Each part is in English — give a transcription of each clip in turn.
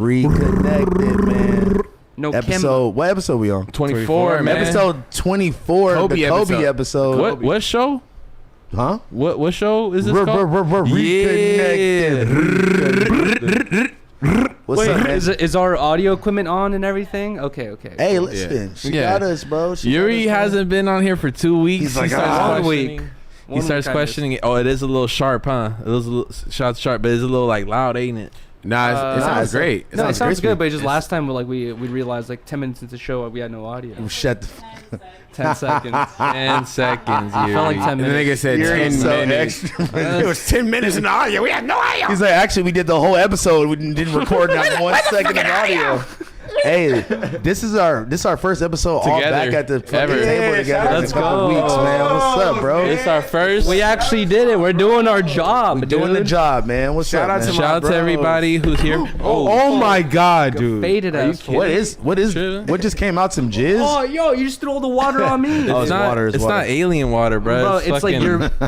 Reconnected, man. No episode. What episode we on? 24, man. Episode 24. Kobe the Kobe episode. What show? Huh? What show is this called? Reconnected. What's up, man? Is our audio equipment on and everything? Okay. Hey, listen. She got us, bro. Yuriy hasn't been on here for 2 weeks. He's like, he starts questioning it. Oh, it is a little sharp, huh? It was a little shots sharp, but it's a little like loud, ain't it? Nah, it sounds great. It sounds good, but just last time we realized like 10 minutes into the show we had no audio. Shut the 10 seconds. 10 seconds. I felt like 10 And the minutes. nigga said 10 so minutes. extra. It was 10 minutes in the audio. We had no audio. He's like, actually, we did the whole episode. We didn't record not 1 second of audio. Hey, this is our first episode all back at the fucking table together. Let's in a couple go. weeks, man. What's up, bro? It's our first. We actually did it. We're doing our job. We're doing the job, man. What's up, man? Shout out to everybody who's here. Oh my God, dude. Faded us. What just came out? Some jizz? Oh, yo, you just threw all the water on me. Oh, it's water. It's not alien water, bro. Bro, it's like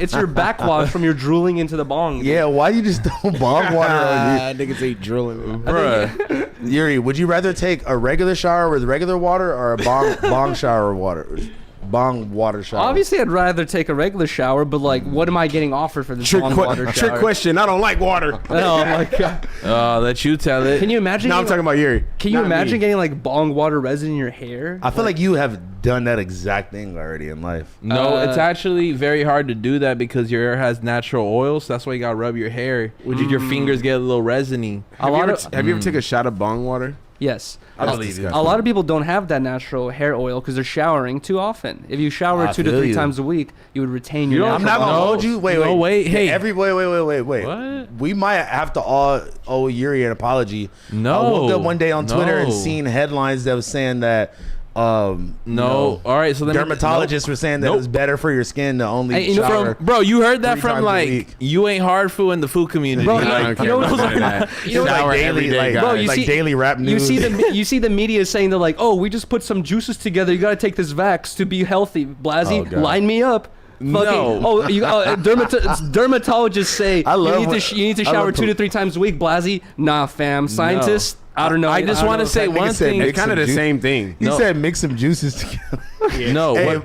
it's your backwash from your drooling into the bong. Yeah, why you just throw bong water on Niggas ain't drilling. Bruh. you? Yuriy, would you rather take a regular shower with regular water or a bong shower water? Bong water shower. Obviously, I'd rather take a regular shower, but like, what am I getting offered for this bong water shower? Trick question. I don't like water. Oh my God. Oh, let you tell it. Can you imagine? No, I'm talking about Yuriy. Can you imagine getting like bong water resin in your hair? I feel like you have done that exact thing already in life. No, it's actually very hard to do that because your hair has natural oils. So that's why you gotta rub your hair. Your fingers get a little resiny. Have you ever taken a shot of bong water? Yes. I believe you. A lot of people don't have that natural hair oil because they're showering too often. If you shower 2 to 3 times a week, you would retain your natural I'm not gonna hold you. Wait. Hey. Wait. What? We might have to all owe Yuriy an apology. No. I woke up one day on Twitter and seen headlines that was saying that all right, so dermatologists were saying that it was better for your skin to only shower. Bro, you heard that 3 from times a like week. you ain't hard food in the food community. Bro, Like, you know what's like daily, daily rap news. You see the media saying they're like, oh, we just put some juices together. You got to take this Vax to be healthy. Blazzy, line me up. No. Dermatologists say you need to shower 2 to 3 times a week. Blazzy, nah, fam. Scientists, I don't know. I just want to say one thing. It's kind of the same thing. He said mix some juices together. No. Hey,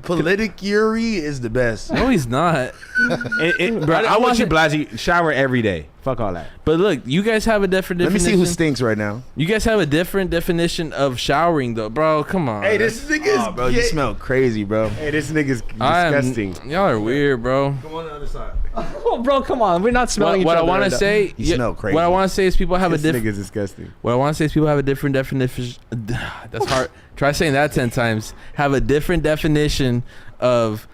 Politic Yuriy is the best. No, he's not. Bro, I want you, Blazzy, shower every day. Fuck all that. But look, you guys have a different definition. Let me see who stinks right now. You guys have a different definition of showering, though, bro. Come on. Hey, this nigga's bro. You smell crazy, bro. Hey, this nigga's disgusting. Y'all are weird, bro. Come on the other side. Oh, bro, come on. We're not smelling what each I other. want to say, you smell crazy. What I want to say is people have a different. This nigga's disgusting. What I want to say is people have a different definition. That's hard. Try saying that 10 times. Have a different definition of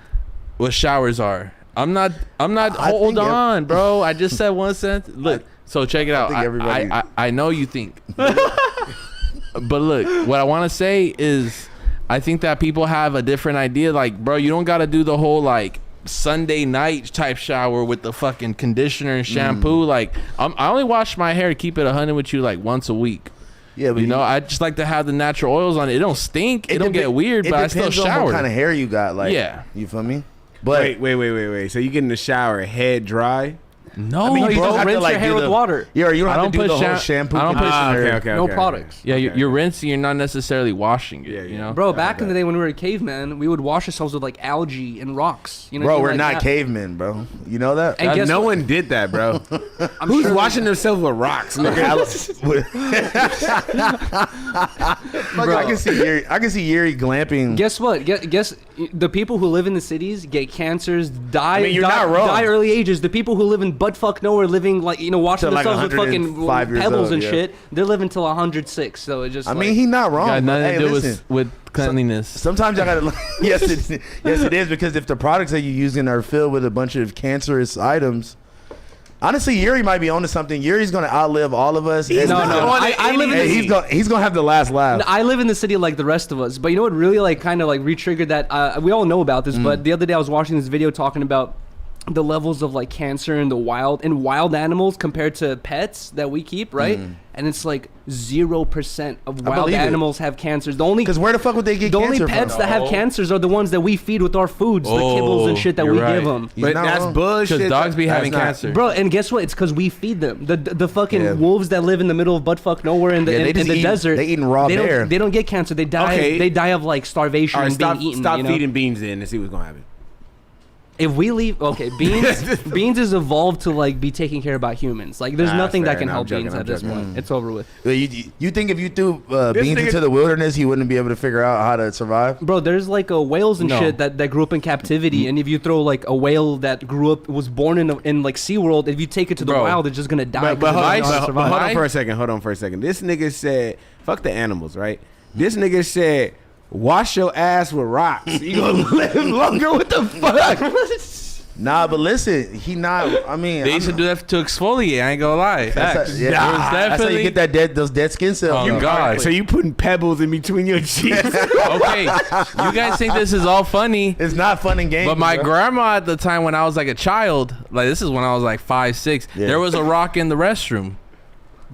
what showers are. I'm not. Hold on, bro. I just said one sentence. Look. So check it out. I know you think. But look, what I want to say is, I think that people have a different idea. Like, bro, you don't got to do the whole like Sunday night type shower with the fucking conditioner and shampoo. Like, I only wash my hair to keep it 100 with you like once a week. Yeah, but I just like to have the natural oils on it. It don't stink. It don't get weird, but I still shower. It depends on what kind of hair you got. Like, yeah, you feel me? But wait. So you get in the shower, head dry? No, I mean, you just rinse your hair with water. Yeah, you don't have to do the whole shampoo. I don't put no products. Yeah, you're rinsing. You're not necessarily washing it. You know, bro. Back in the day when we were a caveman, we would wash ourselves with like algae and rocks. You know, bro, we're not cavemen, bro. You know that? And no one did that, bro. Who's washing themselves with rocks? Bro, I can see Yuriy glamping. Guess what? Guess the people who live in the cities get cancers, die. I mean, you're not wrong. Die early ages. The people who live in buttfuck nowhere, living like washing themselves with fucking pebbles and shit. They're living till 106. So it just. I mean, he's not wrong. Got nothing to do with cleanliness. Sometimes I gotta. yes, it is, because if the products that you're using are filled with a bunch of cancerous items. Honestly, Yuriy might be onto something. Yuri's gonna outlive all of us. No. I live in the city. He's gonna have the last laugh. I live in the city like the rest of us. But you know what really like kind of like re-triggered that? We all know about this, but the other day I was watching this video talking about the levels of like cancer in wild animals compared to pets that we keep, right? and it's like 0% of wild animals have cancers. The only because where the fuck would they get cancer from? The only pets that have cancers are the ones that we feed with our foods, the kibbles and shit that we give them. But that's bullshit. Because dogs be having cancer, bro. And guess what? It's because we feed them. The fucking wolves that live in the middle of buttfuck nowhere in the desert. They eating raw bear. They don't get cancer. They die. Okay. They die of like starvation and being eaten. Stop feeding beans in and see what's gonna happen. If we leave, beans is evolved to like be taking care about humans. Like there's nothing that can help beans at this point. It's over with. You think if you threw beans into the wilderness, he wouldn't be able to figure out how to survive? Bro, there's like whales and shit that grew up in captivity, and if you throw like a whale that was born in like SeaWorld, if you take it to the wild, it's just gonna die. But hold on for a second. This nigga said, "Fuck the animals," right? This nigga said, wash your ass with rocks. You gonna live longer? What the fuck? Nah, but listen, I mean, they used to do that to exfoliate. I ain't gonna lie. That's how you get those dead skin cells. Oh God! So you putting pebbles in between your cheeks? Okay, you guys think this is all funny? It's not fun and games. But my grandma at the time when I was like a child, like this is when I was like 5, 6. Yeah. There was a rock in the restroom.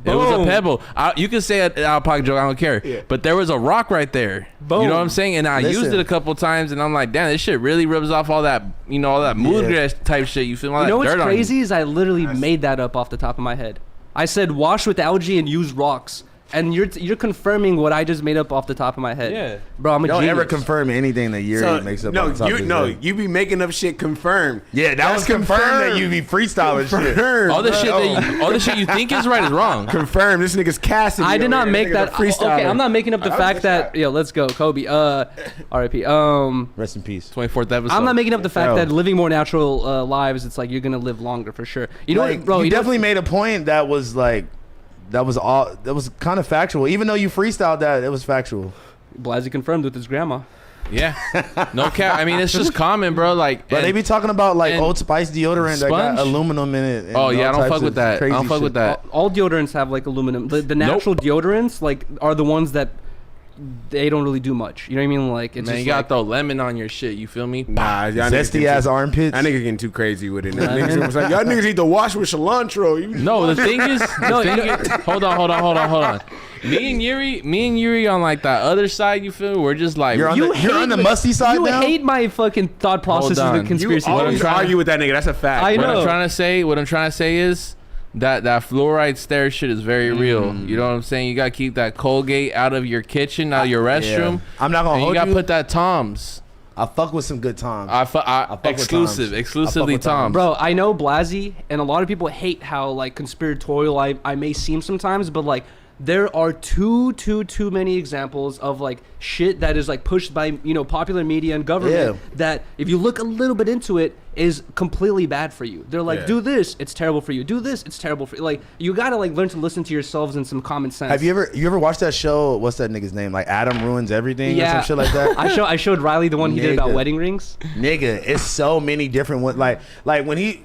Boom. It was a pebble. You can say an out of pocket joke. I don't care. Yeah. But there was a rock right there. Boom. You know what I'm saying? And I used it a couple times, and I'm like, damn, this shit really rubs off all that, all that mood grass type shit. You feel all that dirt on you. You know what's crazy is I literally made that up off the top of my head. I said wash with algae and use rocks. And you're confirming what I just made up off the top of my head. Yeah, bro, I'm a genius. Don't ever confirm anything that Yuriy makes up. You be making up shit confirmed. Yeah, that was confirmed that you be freestyling shit. All the shit you think is right is wrong. Confirmed. This nigga's casting. I did not make that. Okay, I'm not making up the fact that let's go, Kobe. R.I.P. Rest in peace. 24th episode. I'm not making up the fact that living more natural lives, it's like you're gonna live longer for sure. You know what, bro? You definitely made a point that was like. That was kind of factual. Even though you freestyled that, it was factual. Blazzy confirmed with his grandma. Yeah. No cap. I mean, it's just common, bro. Like, but they be talking about like Old Spice deodorant that got aluminum in it. Oh yeah, I don't fuck with that. I don't fuck with that. All deodorants have like aluminum. The natural deodorants like are the ones that they don't really do much. You know what I mean? Like, it's you got throw lemon on your shit. You feel me? Nah, zesty ass armpits. That nigga getting too crazy with it. Niggas was like, y'all niggas need to wash with cilantro. No, the thing is, hold on. Me and Yuriy on like that other side. You feel me? We're just like you're on the musty side. You now? hate my fucking thought processes and conspiracy. You always argue with that nigga. That's a fact. I know. What I'm trying to say is. That fluoride stare shit is very real. You know what I'm saying? You gotta keep that Colgate out of your kitchen, out of your restroom. Yeah. I'm not gonna hold you. You gotta put that Tom's. I fuck with some good Toms. Exclusively Toms. Bro, I know Blazzy, and a lot of people hate how like conspiratorial I may seem sometimes, but like there are too many examples of like shit that is like pushed by popular media and government that if you look a little bit into it is completely bad for you. They're like, do this, it's terrible for you. Do this, it's terrible for you. Like you gotta like learn to listen to yourselves and some common sense. Have you ever watched that show? What's that nigga's name? Like Adam Ruins Everything or some shit like that? I showed Riley the one he did about wedding rings. Nigga, it's so many different ones. Like when he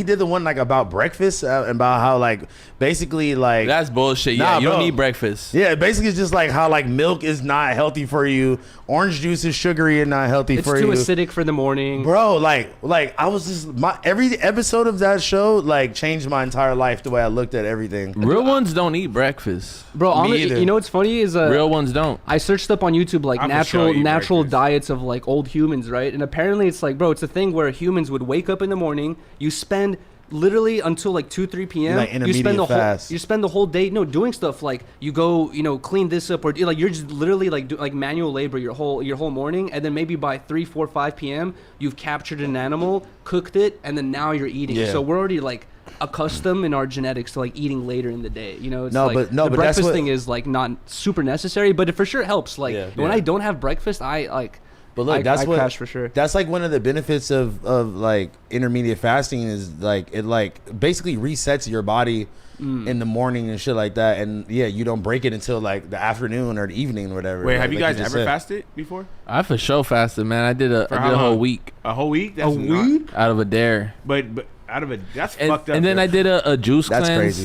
did the one like about breakfast about how like basically like that's bullshit. Yeah, you don't need breakfast. Yeah, basically it's just like how like milk is not healthy for you, orange juice is sugary and not healthy for you. It's too acidic for the morning, bro. Like I was just every episode of that show like changed my entire life the way I looked at everything. Real ones don't eat breakfast, bro. Honestly, you know what's funny is real ones don't. I searched up on YouTube like natural diets of like old humans, right? And apparently it's like, bro, it's a thing where humans would wake up in the morning. You spend literally until like 2-3 p.m. Like you spend the whole day doing stuff like you go clean this up or like you're just literally like manual labor your whole morning, and then maybe by 3, 4, 5 p.m. you've captured an animal, cooked it, and then now you're eating. So we're already like accustomed in our genetics to like eating later in the day. It's the breakfast thing is like not super necessary, but it for sure helps. Like when I don't have breakfast, I like. But look, I crash for sure. That's like one of the benefits of like intermediate fasting is like it like basically resets your body in the morning and shit like that, and you don't break it until like the afternoon or the evening or whatever. Wait, have you guys ever fasted before? I for sure fasted, man. I did a whole week. A whole week? That's a week out of a dare. But out of that's fucked up. And then I did a juice cleanse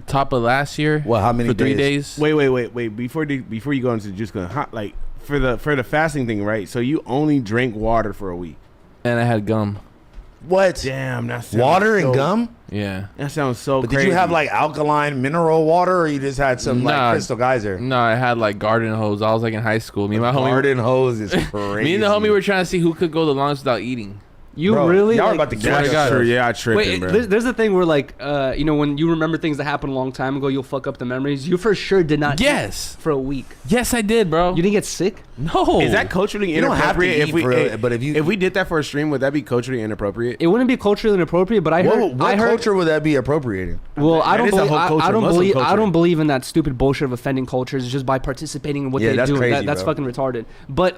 top of last year. Well, how many for 3 days? Wait. Before you go into the juice cleanse, like. For the fasting thing, right? So you only drink water for a week, and I had gum. What? Damn, that sounds Water so, and gum? Yeah. That sounds so But crazy. did you have like alkaline mineral water, or you just had some Nah. like Crystal Geyser? No, I had like garden hose. I was like in high school. Me and my homie. Garden hose is crazy. Me and the homie were trying to see who could go the longest without eating. You Bro, really? y'all were like, about to Swear kill to God. Sure, yourself. yeah, I tripping, Wait, bro. there's the thing where like, you know, when you remember things that happened a long time ago, you'll fuck up the memories. You for sure did not. Yes. Eat for a week. Yes, I did, bro. You didn't get sick? No. Is that culturally You don't have to inappropriate? eat for it, but if we did that for a stream, would that be culturally inappropriate? It wouldn't be culturally inappropriate, but I heard. What I heard. culture would that be appropriating? Well, I That don't is a believe. whole I culture, don't Muslim believe. I culture. don't believe in that stupid bullshit of offending cultures just by participating in what Yeah, they that's do. crazy, That's bro. fucking retarded. But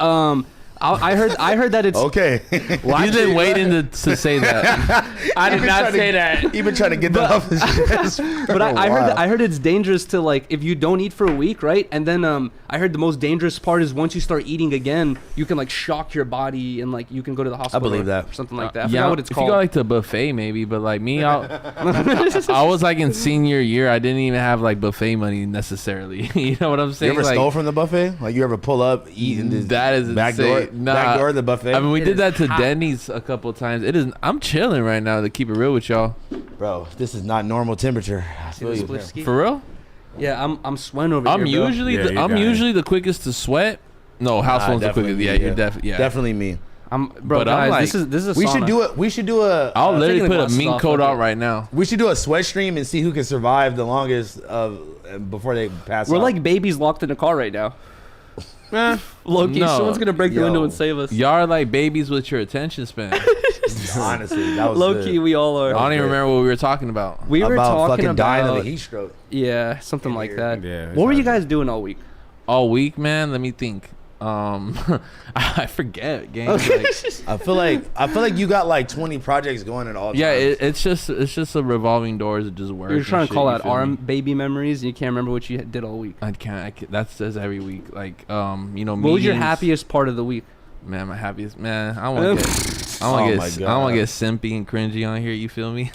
I heard that it's. Okay. He's been waiting to say that. I did not say that. You've been trying to get that off his chest. But I heard it's dangerous to like if you don't eat for a week, right? And then I heard the most dangerous part is once you start eating again, you can like shock your body and like you can go to the hospital. believe that. or something like that. I forgot what it's if called. you go like to buffet maybe, but like me, I was like in senior year. I didn't even have like buffet money necessarily. You know what I'm You saying? ever Like, stole from the buffet? Like you ever pull up, eat, and just that is back door, insane. Nah. back door of the buffet? I mean, we It did is that to hot. Denny's a couple of times. It is. I'm chilling right now to keep it real with y'all. Bro, this is not normal temperature. I feel the you. split ski? For real? Yeah, I'm sweating over I'm here. Bro. usually Yeah, you I'm got it. usually the quickest to sweat. No, house phone's the quickest. Yeah, you're definitely Definitely me. Bro, But I'm guys, like- this is a We sauna. should do it. We should do a. I'll literally taking the put a glasses mean off, coat fuck out it. right now. We should do a sweat stream and see who can survive the longest before they pass. We're out. like babies locked in a car right now. Loki, No. someone's gonna break the window Yo. and save us. Y'all are like babies with your attention span. honestly, that was Low good. key, we all I are. don't even good. remember what we were talking about. We were about talking fucking dying of about a heat stroke. yeah, something like that. Yeah, What were you guys doing all week? All week, man. Let me think. I forget, gang. Like, I feel like you got like 20 projects going at all times. yeah, it's just a revolving doors. It just works. You're trying and to call shit, out you feel our me? baby memories, and you can't remember what you did all week. I can't. That's every week. Like, you know, What was your meetings. happiest part of the week? Man, my happiest man. I want to get, I Oh want to my get, God. I want to get simpy and cringy on here. You feel me?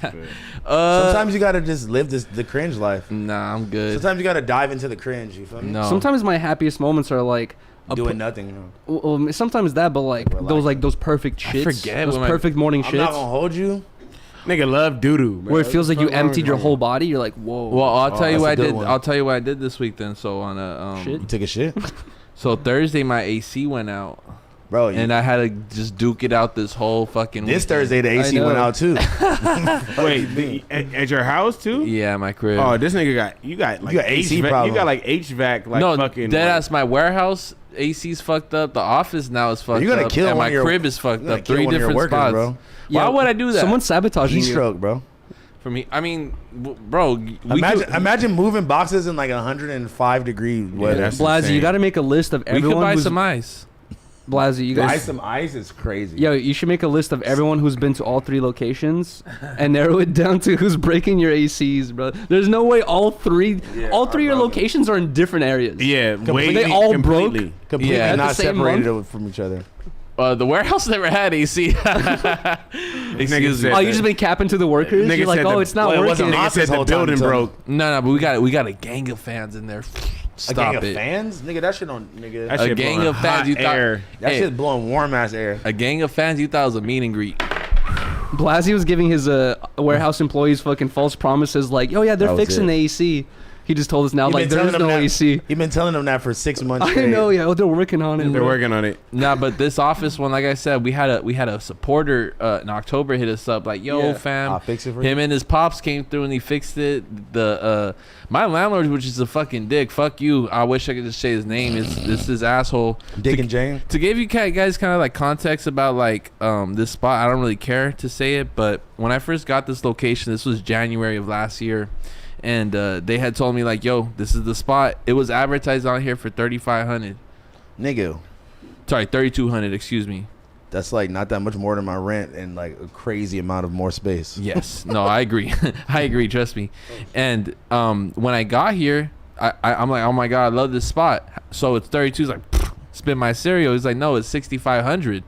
Sometimes you gotta just live the cringe life. Nah, I'm good. Sometimes you gotta dive into the cringe. You feel me? No. Sometimes my happiest moments are like Doing nothing. You know? Well, sometimes that, but like Relaxing. those perfect shits, forget those when my- perfect morning I'm not shits, gonna hold you. Nigga love doo doo. where it feels like you emptied your whole body. You're like, whoa. Well, I'll tell you that's what a I good did. one. I'll tell you what I did this week then. So on a Shit. You took a shit, so Thursday my AC went out, bro. and I had to just duke it out this whole fucking. This weekend. Thursday the AC know. went out too. Wait, at your house too? Yeah, my crib. Oh, this nigga got you got like got AC HVAC, problem. You got like HVAC like no, fucking. deadass. My warehouse AC's fucked up. The office now is fucked You're gonna up, kill and one my of your- crib is fucked you're gonna up. kill 3 one of your different workers, spots. bro. Why would I do that? Someone's sabotaging Heat you. stroke, bro. For me, I mean, bro. Imagine moving boxes in like 105 degree weather. that's Blazzy, insane. you got to make a list of we could everyone buy who's some ice. Blazzy. You Buy guys, some ice is crazy. yo, you should make a list of everyone who's been to all 3 locations and narrow it down to who's breaking your ACs, bro. There's no way all three of your locations are in different areas. Yeah, way They all broke? completely. completely Yeah. At the not same separated from each other. The warehouse never had AC. Excuse me. Oh, you just been capping to the workers? Nigga You're like, said oh, the- it's not well, it wasn't working. hot Nigga said this the whole time, building so- broke. No, but we got a gang of fans in there. Stop A gang of it. fans, nigga. That shit on, nigga. That A shit gang blowing of fans. hot You thought air. That hey, shit's blowing warm ass air. a gang of fans. You thought it was a meet and greet. Blazzy was giving his warehouse employees fucking false promises like, oh yeah, they're That was fixing it. the AC. He just told us now, You've like, been there's telling no them that- AC. You've been telling them that for 6 months. I straight. know, yeah. Oh, they're working on it. They're bro. working on it. Nah, but this office one, like I said, we had a supporter in October hit us up like, yo, Yeah. fam. I'll fix it for you. Him and his pops came through and he fixed it. My landlord, which is a fucking dick, fuck you. I wish I could just say his name. This is asshole. Dick and Jane. To give you guys kind of like context about like this spot, I don't really care to say it, but when I first got this location, this was January of last year, and they had told me like, yo, this is the spot. It was advertised on here for $3,500. Nigga, Sorry, $3,200. Excuse me. that's like not that much more than my rent and like a crazy amount of more space. Yes. No, I agree. I agree. Trust me. And when I got here, I'm like, oh my god, I love this spot. So it's 32. He's like, spin my cereal. He's like, no, it's 6,500.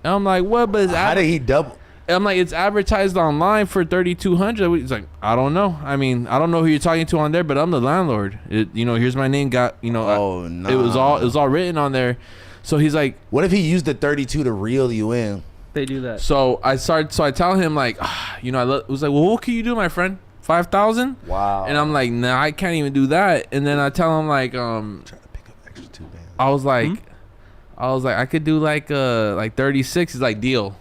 And I'm like, what? But it's How did he double? I'm like, it's advertised online for 3,200. He's like, I don't know. I mean, I don't know who you're talking to on there, but I'm the landlord. Here's my name. Oh, nah. It was all written on there. So he's like, What if he used the 32 to reel you in? They do that. So I tell him like, you know, I was like, well, what can you do, my friend? 5,000? Wow. And I'm like, nah, I can't even do that. And then I tell him like, trying to pick up extra 2 bands. I was like, I could do like 36. He's like, deal.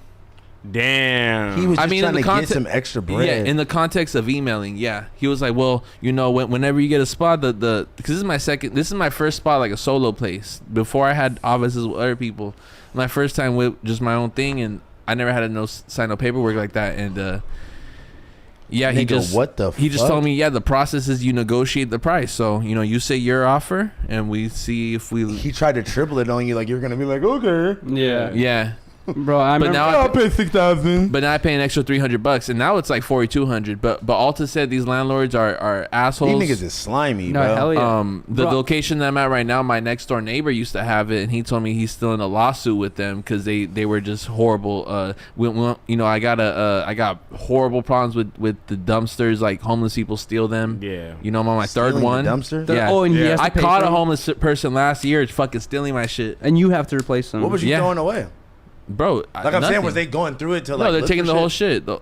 Damn. He was just I mean, trying in to the get some extra bread. Yeah, in the context of emailing, yeah. He was like, well, you know, whenever you get a spot, because this is my first spot, like a solo place. Before I had offices with other people, my first time with just my own thing, and I never had to sign no paperwork like that. And yeah, he just told me, yeah, the process is you negotiate the price. So you know, you say your offer, and we see if we. He tried to triple it on you, like you're gonna be like, okay, yeah. Bro, I remember. Now I'll pay 6,000. But now I pay an extra $300, and now it's like 4,200. But Alta said these landlords are assholes. These niggas is slimy, No, bro. hell yeah. The location that I'm at right now, my next door neighbor used to have it, and he told me he's still in a lawsuit with them because they were just horrible. You know, I got horrible problems with the dumpsters. Like homeless people steal them. Yeah. You know, I'm on my Stealing third one. the dumpster? Yeah. Oh, and he has to I pay caught for a it? homeless person last year fucking stealing my shit. And you have to replace them. What was you Yeah. throwing away? Like Like I'm saying, was they going through it to like? No, they're look taking for the whole shit. The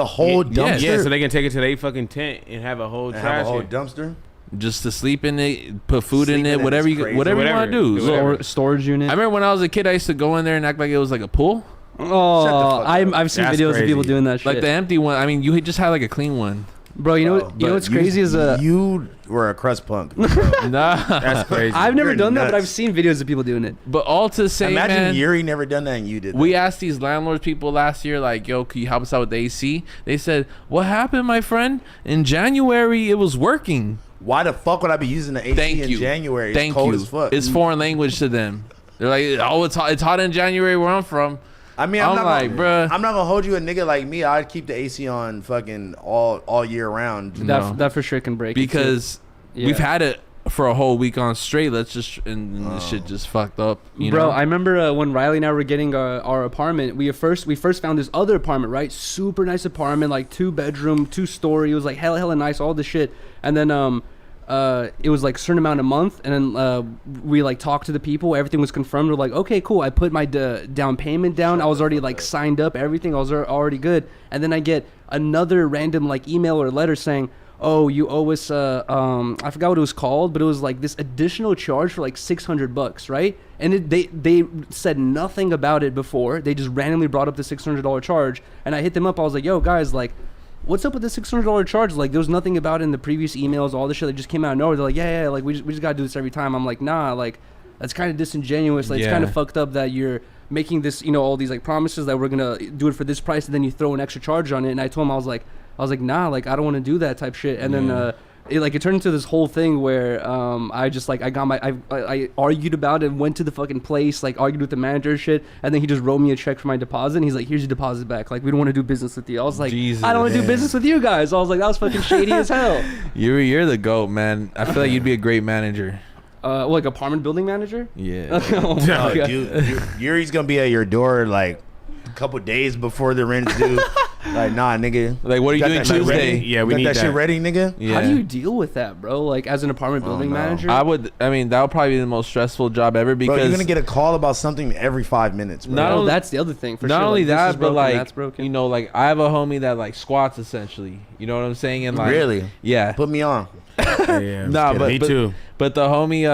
whole Yeah. dumpster. Yeah, so they can take it to their fucking tent and have a whole And trash. have a whole can. dumpster. Just to sleep in it, put food in Sleep in it, it whatever is you crazy. whatever you want to do. Do whatever. Storage unit. I remember when I was a kid, I used to go in there and act like it was like a pool, Oh, fuck up. I've seen That's videos of crazy. people doing that shit. like the empty one. I mean, you just had like a clean one. Bro, you know Bro, what? You know what's crazy is you were a crust punk. Bro. Nah, That's crazy. I've never You're done that, but nuts. I've seen videos of people doing it. but all to say, Imagine man, Yuriy never done that and you did. we that. asked these landlords people last year, like, yo, can you help us out with the AC? They said, what happened, my friend? In January, it was working. Why the fuck would I be using the AC Thank in you. January? It's Thank cold you. as fuck. It's foreign language to them. They're like, oh, it's hot in January where I'm from. I mean, I'm not like, gonna, bruh. I'm not gonna hold you a nigga like me. I'd keep the AC on fucking all year round. No. That for sure can break. it, too. Because Yeah. we've had it for a whole week on straight. And this shit just fucked up. You Bro, know? I remember when Riley and I were getting our apartment. We first found this other apartment, right? Super nice apartment, like 2-bedroom, 2-story. It was like hella nice, all this shit. And then it was like a certain amount a month, and then we like talked to the people. Everything was confirmed. We're like, okay, cool. I put my down payment down. I was already like signed up. Everything I was already good. And then I get another random like email or letter saying, oh, you owe us I forgot what it was called, but it was like this additional charge for like $600, right? And they said nothing about it before. They just randomly brought up the $600 charge, and I hit them up. I was like, yo guys, like, what's up with this $600 charge? Like, there was nothing about it in the previous emails, all this shit that just came out of nowhere. They're like, yeah, like we just gotta do this every time. I'm like, nah, like that's kind of disingenuous. Like, it's kind of fucked up that you're making this, you know, all these like promises that we're gonna do it for this price, and then you throw an extra charge on it. And I told him, I was like, nah, like I don't want to do that type shit. And then it turned into this whole thing where I just like I argued about it, went to the fucking place, like argued with the manager and shit, and then he just wrote me a check for my deposit, and he's like, here's your deposit back, like we don't want to do business with you. I was like, Jesus, I don't want to do business with you guys. I was like, that was fucking shady as hell. You're the GOAT, man. I feel like you'd be a great manager. Like apartment building manager. Yeah. Oh my No, God. dude, Yuri's gonna be at your door like a couple days before the rent's due. Like, nah, nigga. Like, what are you Got doing that shit Tuesday? ready? Yeah, we Got need that shit that. ready, nigga. Yeah. How do you deal with that, bro? Like as an apartment building no. manager. I mean, that would probably be the most stressful job ever because Bro, you're gonna get a call about something every 5 minutes, bro. Not Oh, only- that's the other thing. For not sure. only Like, this that, is but broken, like, that's broken. you know, like I have a homie that like squats essentially. You know what I'm saying? And like, Really? Yeah. Put me on. Yeah, Nah, me too. But the homie,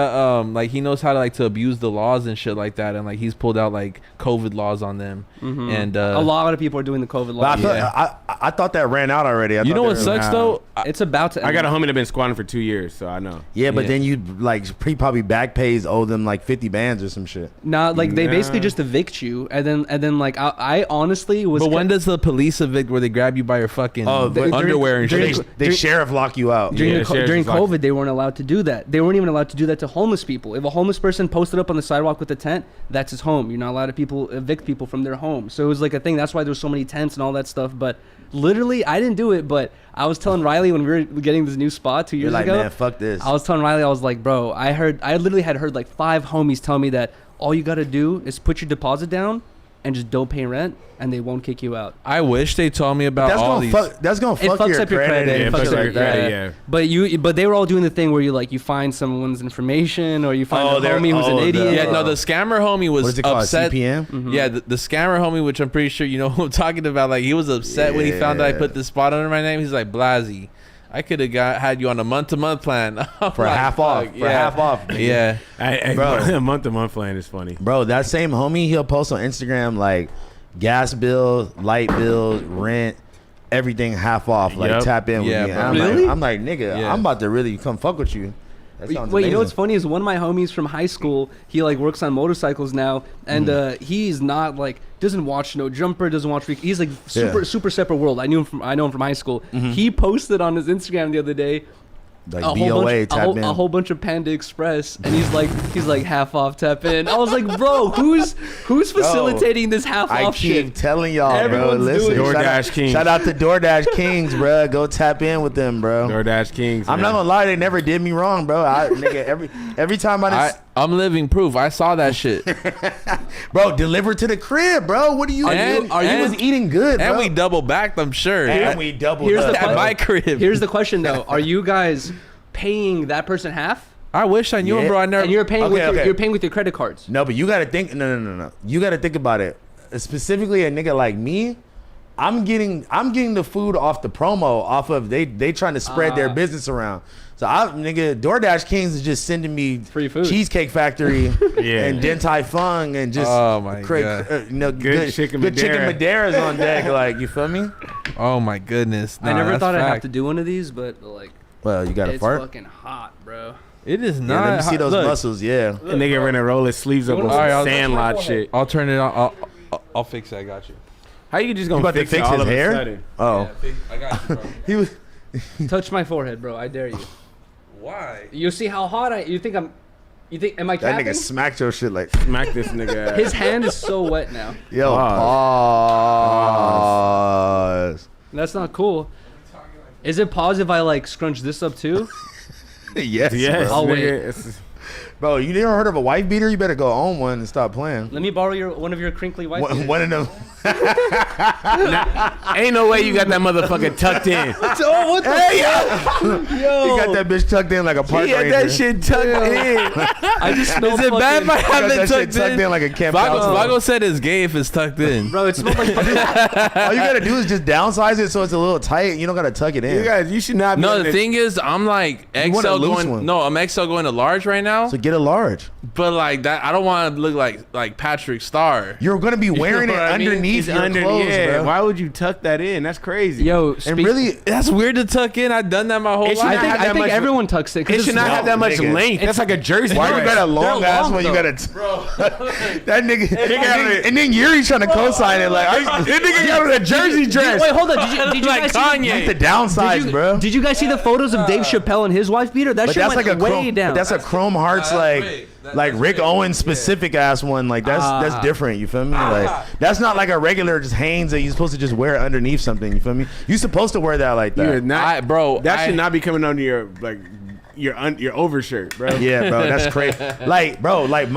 like he knows how to like to abuse the laws and shit like that, and like he's pulled out like COVID laws on them, and a lot of people are doing the COVID law. But I thought that ran out already. You know what sucks though? It's about to. I got a homie that been squatting for 2 years, so I know. Yeah, but Yeah. then you like probably back pays owe them like 50 bands or some shit. Nah, like they basically Nah. just evict you, and then like I honestly was. But when does the police evict where they grab you by your fucking but- underwear and during- shit? They sheriff lock you out. during, Yeah, the, sheriff's during just like- COVID, they weren't allowed to do that. They weren't even allowed to do that to homeless people. If a homeless person posted up on the sidewalk with a tent, that's his home. You're not allowed to evict people from their home. So it was like a thing. That's why there was so many tents and all that stuff. But literally, I didn't do it. But I was telling Riley when we were getting this new spot 2 You're years like, ago. man, fuck this. I was telling Riley, I was like, bro, I literally had heard like 5 homies tell me that all you gotta do is put your deposit down, and just don't pay rent, and they won't kick you out. I wish they told me about That's all gonna these. that's gonna It fuck fucks your up your credit. credit. Yeah, It fucks fucks up up your your credit, credit. yeah. But they were all doing the thing where you find someone's information, or you find a homie who's an idiot. Yeah, no, the scammer homie was What is it called? upset. CPM? Mm-hmm. Yeah, the scammer homie, which I'm pretty sure you know who I'm talking about. Like, he was upset when he found out I put this spot under my name. He's like, Blazzy, I could have had you on a month-to-month plan For half off. For half off. Nigga. Yeah, Hey, Bro. a month-to-month plan is funny. Bro, that same homie, he'll post on Instagram like gas bill, light bill, rent, everything half off. Like Yep. tap in with Yeah, me. bro. I'm Really? like, nigga, Yeah. I'm about to really come fuck with you. That sounds Wait, you know what's amazing. funny is one of my homies from high school. He like works on motorcycles now, and he's not like doesn't watch No Jumper, doesn't watch. He's like super separate world. I know him from high school. He posted on his Instagram the other day. Like a BOA, tap in. a whole bunch of Panda Express, and he's like half off tap in. I was like, bro, who's facilitating this half I off keep shit? telling y'all, Everyone's bro. Listen, doing it. DoorDash Kings. Shout out to DoorDash Kings, bro. Go tap in with them, bro. DoorDash Kings. I'm not gonna lie, they never did me wrong, bro. Nigga, every time I'm living proof. I saw that shit. bro, deliver to the crib, bro. What are you? And- You was eating good, And bro. we double backed, I'm sure. And we doubled Here's up. the At fun- my crib. Here's the question though: are you guys paying that person half, I wish I knew him, Yeah. bro. I never. and you're paying Okay. you're paying with your credit cards? No, but you gotta think. No. You gotta think about it. Specifically, a nigga like me, I'm getting the food off the promo, off of they trying to spread their business around. So DoorDash Kings is just sending me Free food. Cheesecake Factory Yeah. and Din Tai Fung and just Oh my God. good chicken chicken Madeira. Madeiras on deck. Like, you feel me? Oh my goodness. I Nah, never that's thought I'd have fact. to do one of these, but like Well, you got to it's fart. fucking hot, bro. It is Yeah, not. let me see those Look, muscles. Yeah. A nigga gonna roll his sleeves up You on wanna- some Alright, Sandlot shit. I'll turn it on. I'll fix it. I got you. How you just You gonna about to fix, fix it all his of a hair? sudden? Oh, I got you, bro. he was. Touch my forehead, bro. I dare you. Why? You see how hot I? You think am I That capping? nigga smacked your shit like. Smack this nigga. His hand is so wet now. Yo, Pause. pause. That's not cool. Is it pause if I like scrunch this up too? Yes, Yes, bro. I'll wait. nigga. It's- Bro, you never heard of a wife beater? You better go own one and stop playing. Let me borrow one of your crinkly white. One of them. Ain't no way you got that motherfucker tucked in. Oh, what the You got that bitch tucked in like a park He had ranger. that shit tucked in. I just smelled Is it bad if I You have got it that shit tucked in? like a Camp Vago, Outdoor. Vago said it's gay if it's tucked in. Bro, it smelled like All you gotta do is just downsize it so it's a little tight. You don't gotta tuck it in. You guys, you should not be. No, on the this- thing is, I'm like You want a XL loose going. one. No, I'm XL going to large right now. So get a large. But like that, I don't want to look like Patrick Star. You're gonna be wearing know it what I mean? underneath It's your under. clothes, Yeah. bro. Why would you tuck that in? That's crazy. yo. And really, That's weird to tuck in. I've done that my whole It should life. not have I that think much- everyone tucks it. 'cause It it's should not small. have that much nigga. length. That's like a jersey. why you dress. got a long They're ass long, one? You though. gotta. That nigga. And then Yuriy trying to co-sign it like. This nigga got on a jersey dress. Wait, hold on. Did you Like guys see Kanye. the downsides, bro. Did you guys see the photos of Dave Chappelle and his wife beater? That But shit that's went like a way chrome, down. that's a Chrome Hearts like big. like That's Rick big. Owens specific ass one. Like that's different. You feel me? Like that's not like a regular just Hanes that you're supposed to just wear underneath something. You feel me? You're supposed to wear that like that. You're not, That I- should not be coming under your your overshirt, bro. Yeah, bro, that's crazy. Like, bro, like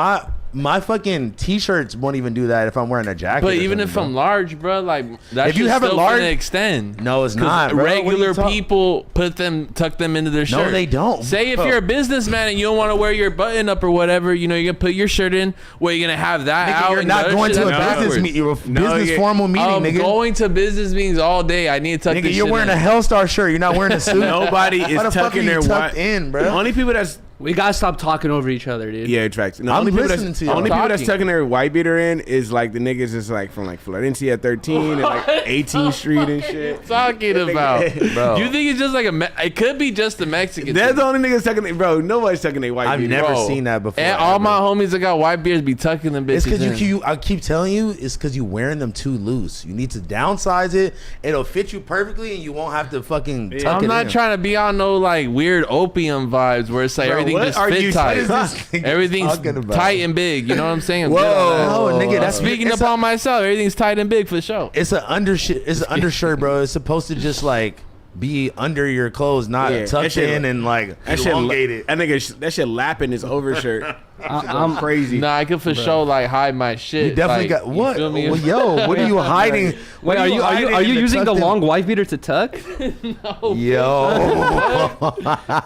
my fucking t-shirts won't even do that if I'm wearing a jacket. But or even if something, I'm bro. large, bro, like that If you shit's have it still large- gonna extend. No, it's 'Cause not, bro. What are you regular talk- people tuck them into their shirt. No, they don't. Say if Bro. you're a businessman and you don't want to wear your button up or whatever, you know, you're gonna put your shirt in where you're gonna have that Nigga, out. you're and not the other going shit, to a that's business backwards. meeting, a No, business yeah. formal meeting, I'm nigga. going to business meetings all day. I need to tuck Nigga, this you're shit wearing in. a Hellstar shirt. You're not wearing a suit. Nobody Why is the fuck are tucking you their tucked white. in, bro? The only people that's We gotta stop talking over each other, dude. yeah, tracks. The I'm only people listening that's to y'all. only people that's Talking. tucking their white beater in is like the niggas is like from like Florentia at 13 and like 18th Street and shit. Talking about, Bro. You think it's just like it could be just a Mexican. That's thing. the only niggas tucking it, bro. Nobody's tucking their white I've beater. never Bro. seen that before. And all my homies that got white beards be tucking them bitches. It's because in. I keep telling you, it's because you wearing them too loose. You need to downsize it. It'll fit you perfectly, and you won't have to fucking tuck it I'm not in. trying to be on no like weird opium vibes where it's like Bro, everything what just are fit you- tight. what is this nigga Everything's talking about? tight and big. You know what I'm saying? I'm Whoa. good on that. No, nigga, that's Speaking it's upon myself, everything's tight and big for sure. It's an undershirt. It's an undershirt, bro. It's supposed to just like be under your clothes, not tucked in and like that elongated. That shit lapping his overshirt. I'm crazy. Nah, I could for sure like hide my shit. You definitely like, got what? You feel me? Well, yo, what are you hiding? Wait, are you using the long wife beater to tuck? No. Yo,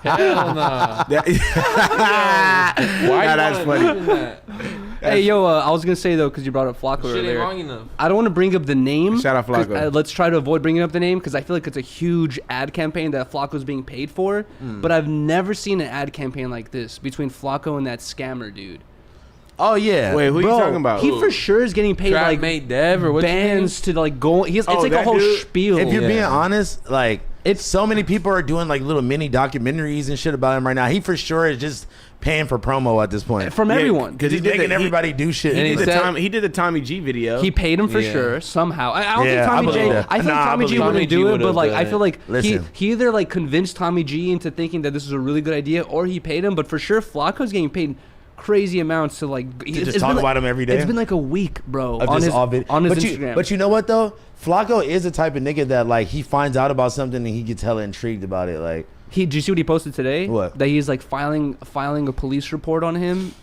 Hell nah. Why that's funny. That? Hey, yo, I was gonna say though, because you brought up Flacco Shit ain't earlier. long enough. I don't want to bring up the name. Shout out 'cause, Flacco. let's try to avoid bringing up the name because I feel like it's a huge ad campaign that Flacco's being paid for. But I've never seen an ad campaign like this between Flacco and that scammer dude. oh yeah. Wait, who Bro, you talking about? he for sure is getting paid Trap like mate Dev or what? bands to like go. It's like a that whole dude? spiel. If you're Yeah. being honest, like it's so many people are doing like little mini documentaries and shit about him right now. He for sure is just paying for promo at this point. From everyone. because He's making everybody do shit. And He he did, said- he did the Tommy G video. He paid him for Yeah. sure somehow. I don't Yeah, think I Tommy believe G. that. I think Nah, I Tommy G believe wouldn't Tommy G do it, would've but like done I it. feel like Listen. he either like convinced Tommy G into thinking that this is a really good idea, or he paid him. But for sure, Flacco's getting paid crazy amounts to like just talk about him every day? It's been like a week, bro, Of on just his all vid- on his but Instagram. But you know what though? Flacco is the type of nigga that like he finds out about something and he gets hella intrigued about it. Like Did you see what he posted today? What? That he's like filing a police report on him.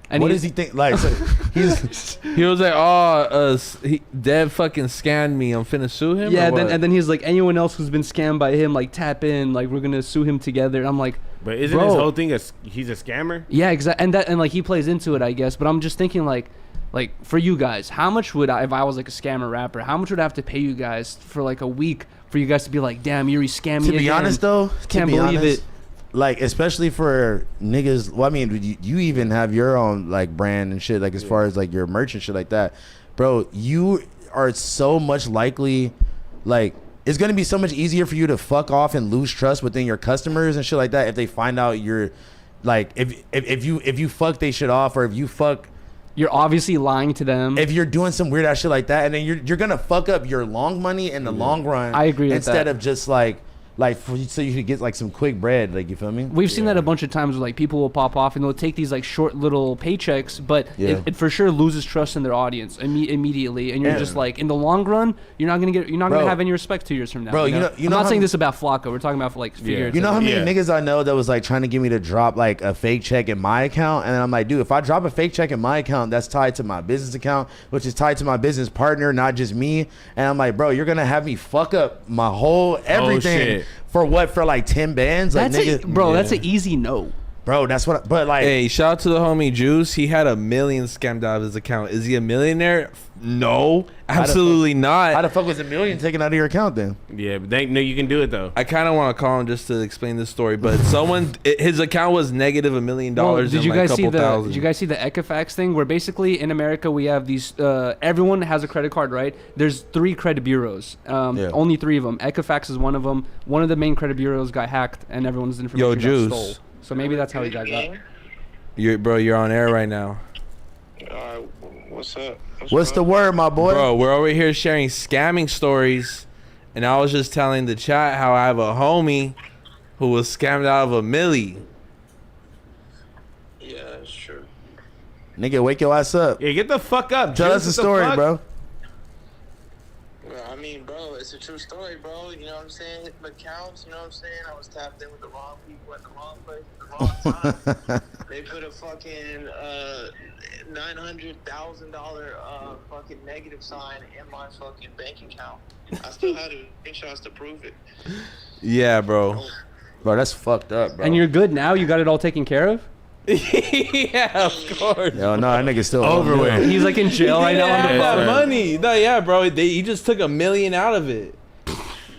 And what does he think? Like so he's He was like, "Oh, Dev fucking scammed me. I'm finna sue him." Yeah, or what? and then he's like, anyone else who's been scammed by him, like tap in, like we're gonna sue him together. And I'm like, but isn't bro. his whole thing he's a scammer? yeah, exactly. And like he plays into it, I guess. But I'm just thinking like for you guys, how much would I, if I was like a scammer rapper, how much would I have to pay you guys for like a week for you guys to be like, damn, Yuriy scammed me to be again. honest though, Can't to be believe honest, it. like especially for niggas. Well, I mean, you even have your own like brand and shit. Like as far as like your merch and shit like that, bro. You are so much likely, like it's gonna be so much easier for you to fuck off and lose trust within your customers and shit like that if they find out you're, like if you fuck they shit off or if you fuck. You're obviously lying to them. If you're doing some weird ass shit like that, and then you're gonna fuck up your long money in the long run. I agree with instead that. of just like so you could get like some quick bread. Like you feel me? We've seen that a bunch of times where like people will pop off and they'll take these like short little paychecks, but Yeah. it for sure loses trust in their audience immediately, and you're Yeah. just like in the long run, you're not gonna Bro. have any respect 2 years from now. Bro, you know I'm how not saying m- this about Flacco. We're talking about like figuratively. You know how many Yeah. niggas I know that was like trying to get me to drop like a fake check in my account, and then I'm like, dude, if I drop a fake check in my account, that's tied to my business account, which is tied to my business partner, not just me. And I'm like, bro, you're gonna have me fuck up my whole everything shit. for what? For like 10 bands? Like That's nigga, bro. That's an easy no. bro, that's what. But like, Hey, shout out to the homie Juice. He had $1 million scammed out of his account. Is he a millionaire? No, absolutely how not. the fuck was $1 million taken out of your account then? Yeah, but they know you can do it though. I kind of want to call him just to explain this story, but his account was negative $1 million. Well, did you and like guys see couple thousand. Did you guys see the Equifax thing? Where basically in America we have these. Everyone has a credit card, right? There's 3 credit bureaus. Only 3 of them. Equifax is one of them. One of the main credit bureaus got hacked, and everyone's information got Juice. stole. So maybe that's how he got got. You're on air right now. What's up? What's the word, my boy? Bro, we're over here sharing scamming stories, and I was just telling the chat how I have a homie who was scammed out of $1 million. Yeah, that's true. Nigga, wake your ass up. Yeah, get the fuck up. Tell Juice. us the What story, fuck? bro. Well, I mean, bro, it's a true story, bro. You know what I'm saying? Hit my accounts, you know what I'm saying? I was tapped in with the wrong people at the wrong place at the wrong time. They put a fucking $900,000 fucking negative sign in my fucking bank account. I still had to screenshots to prove it. Yeah, bro. Bro, that's fucked up, bro. And you're good now. You got it all taken care of. Yeah, of course. Yo, no, that nigga's still Over with. He's like in jail right now. On the that phone. money. No, yeah, bro. He just took $1 million out of it.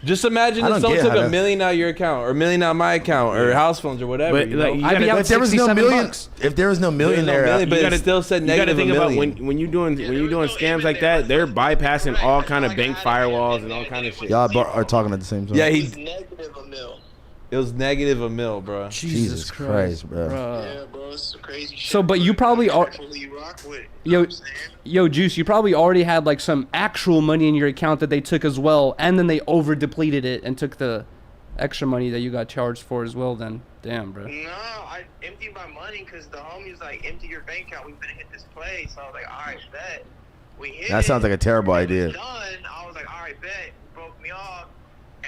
Just imagine I if don't someone get took how $1 that- million out of your account, or $1 million out of my account, or house phones, or whatever. But you like, know? you I'd be gotta, out if there was no 67 million, bucks. if there was no million there, million, but you it gotta- still said you gotta negative think $1 about million. when you doing scams like that, they're bypassing all kind of bank firewalls and all kind of shit. y'all are talking at the same time. Yeah, It was he. negative $1 million. It was negative $1 million, bro. Jesus Christ, bro. Yeah, bro, it's some crazy shit. So, but you probably are. Careful who you rock with, Yo, you know what I'm saying? yo, Juice, you probably already had like some actual money in your account that they took as well, and then they over depleted it and took the extra money that you got charged for as well. Then, damn, bro. No, I emptied my money because the homie's like, empty your bank account. We better hit this play. So I was like, all right, bet. We hit That sounds like a terrible It was idea. done. I was like, all right, bet. Broke me off.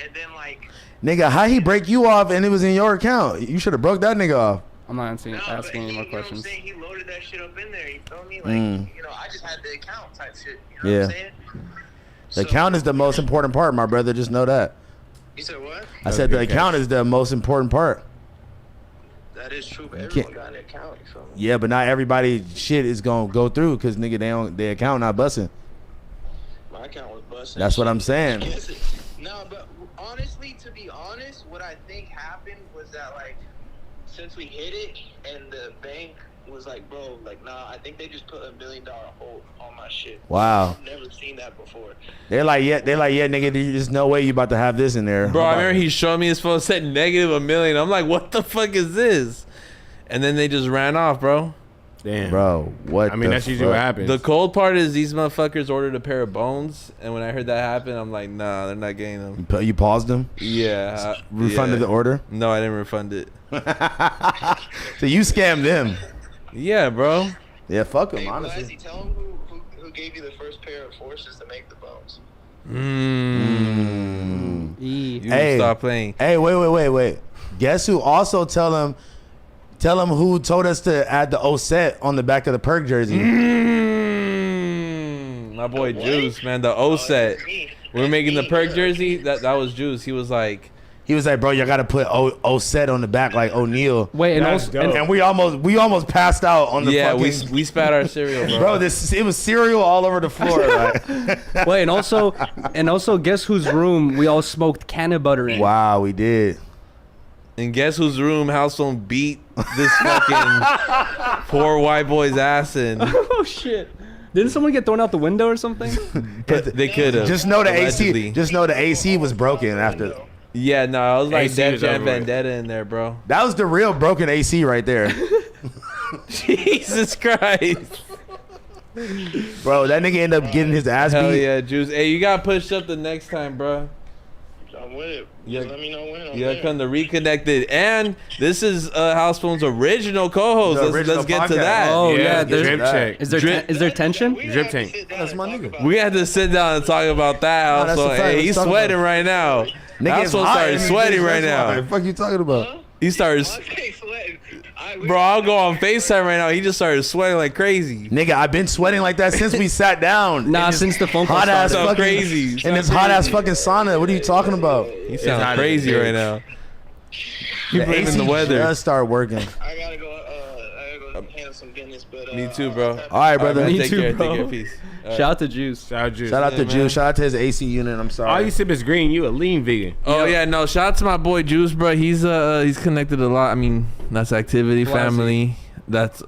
and then like. Nigga, how he break you off and it was in your account? You should have broke that nigga off. I'm not asking any more You know questions. what I'm saying? He loaded that shit up in there. You feel me? Like, you know, I just had the account type shit. You know what I'm saying? The account is the most important part, my brother. Just know that. You said what? I said the account is the most important part. That is true, but everyone got an account. You feel me? Yeah, but not everybody shit is gonna go through because nigga, their account not busting. My account was busting. That's what I'm saying. No, but honestly, to be honest, what I think happened was that like, since we hit it and the bank was like, bro, like, nah, I think they just put $1 million hold on my shit. Wow. I've never seen that before. They're like, yeah, nigga, there's no way you about to have this in there. Bro, I remember he showed me his phone said -1 million. I'm like, what the fuck is this? And then they just ran off, bro. Damn. Bro, what? I mean, that's usually what happens. The cold part is these motherfuckers ordered a pair of bones, and when I heard that happen, I'm like, nah, they're not getting them. You paused them? Yeah. Refunded the order? No, I didn't refund it. So you scammed them? Yeah, bro. Yeah, fuck them, Hey, honestly. Blazzy, tell them who gave you the first pair of forces to make the bones. You Hey. stop playing. Hey, wait. Guess who also tell him who told us to add the O set on the back of the perk jersey. My boy Juice, man, the O set. We were making the perk jersey. That was Juice. He was like, bro, you gotta put O set on the back like O'Neal. Wait, and That's also, dope. And we almost passed out on the fucking. we spat our cereal, bro. Bro, it was cereal all over the floor. Like. wait, and also, guess whose room we all smoked canna butter in? Wow, we did. And guess whose room House Phone beat this fucking poor white boy's ass in? Oh shit! Didn't someone get thrown out the window or something? They could have. Just know the allegedly. AC. Just know the AC was broken after. Yeah, no, I was like AC Dead was Jam over with. Vendetta in there, bro. That was the real broken AC right there. Jesus Christ. Bro, that nigga ended up getting his ass Hell beat. yeah, Juice. Hey, you got pushed up the next time, bro. I'm with it. Yeah. Just let me know when. I'm You gotta there. come to Reconnected. And this is House Phone's original co-host. The Let's original get to podcast. that. Oh yeah, there's drip that. check. is there tension? We Drip have to tank. sit down That's and my talk nigga. about We it. had to sit down and talk about that. No, that's Also, a fact. hey, Let's he's talk sweating about right now. Nigga, House it's Phone hot started in these sweating bitches, right that's why. now. The fuck you talking about? He started. Okay, sweating. Bro, I'll go on FaceTime right now. He just started sweating like crazy. Nigga, I've been sweating like that since we sat down. Nah, In this since the phone call hot ass started. fucking Crazy. In this hot ass fucking sauna. What are you talking about? He sounds hot as crazy a bitch. right now. He The blaming AC the weather. just started working. I gotta go handle some business, but Me too, bro. All right, brother. man, Me take too, care. bro. Take care. Peace. All right. Shout out to Juice. Shout out Juice. Shout out to man. Juice. Shout out to his AC unit. I'm sorry. All you sip is green. You a lean vegan. Oh yeah, no. Shout out to my boy Juice, bro. He's connected a lot. I mean, that's activity, Blazzy. family. That's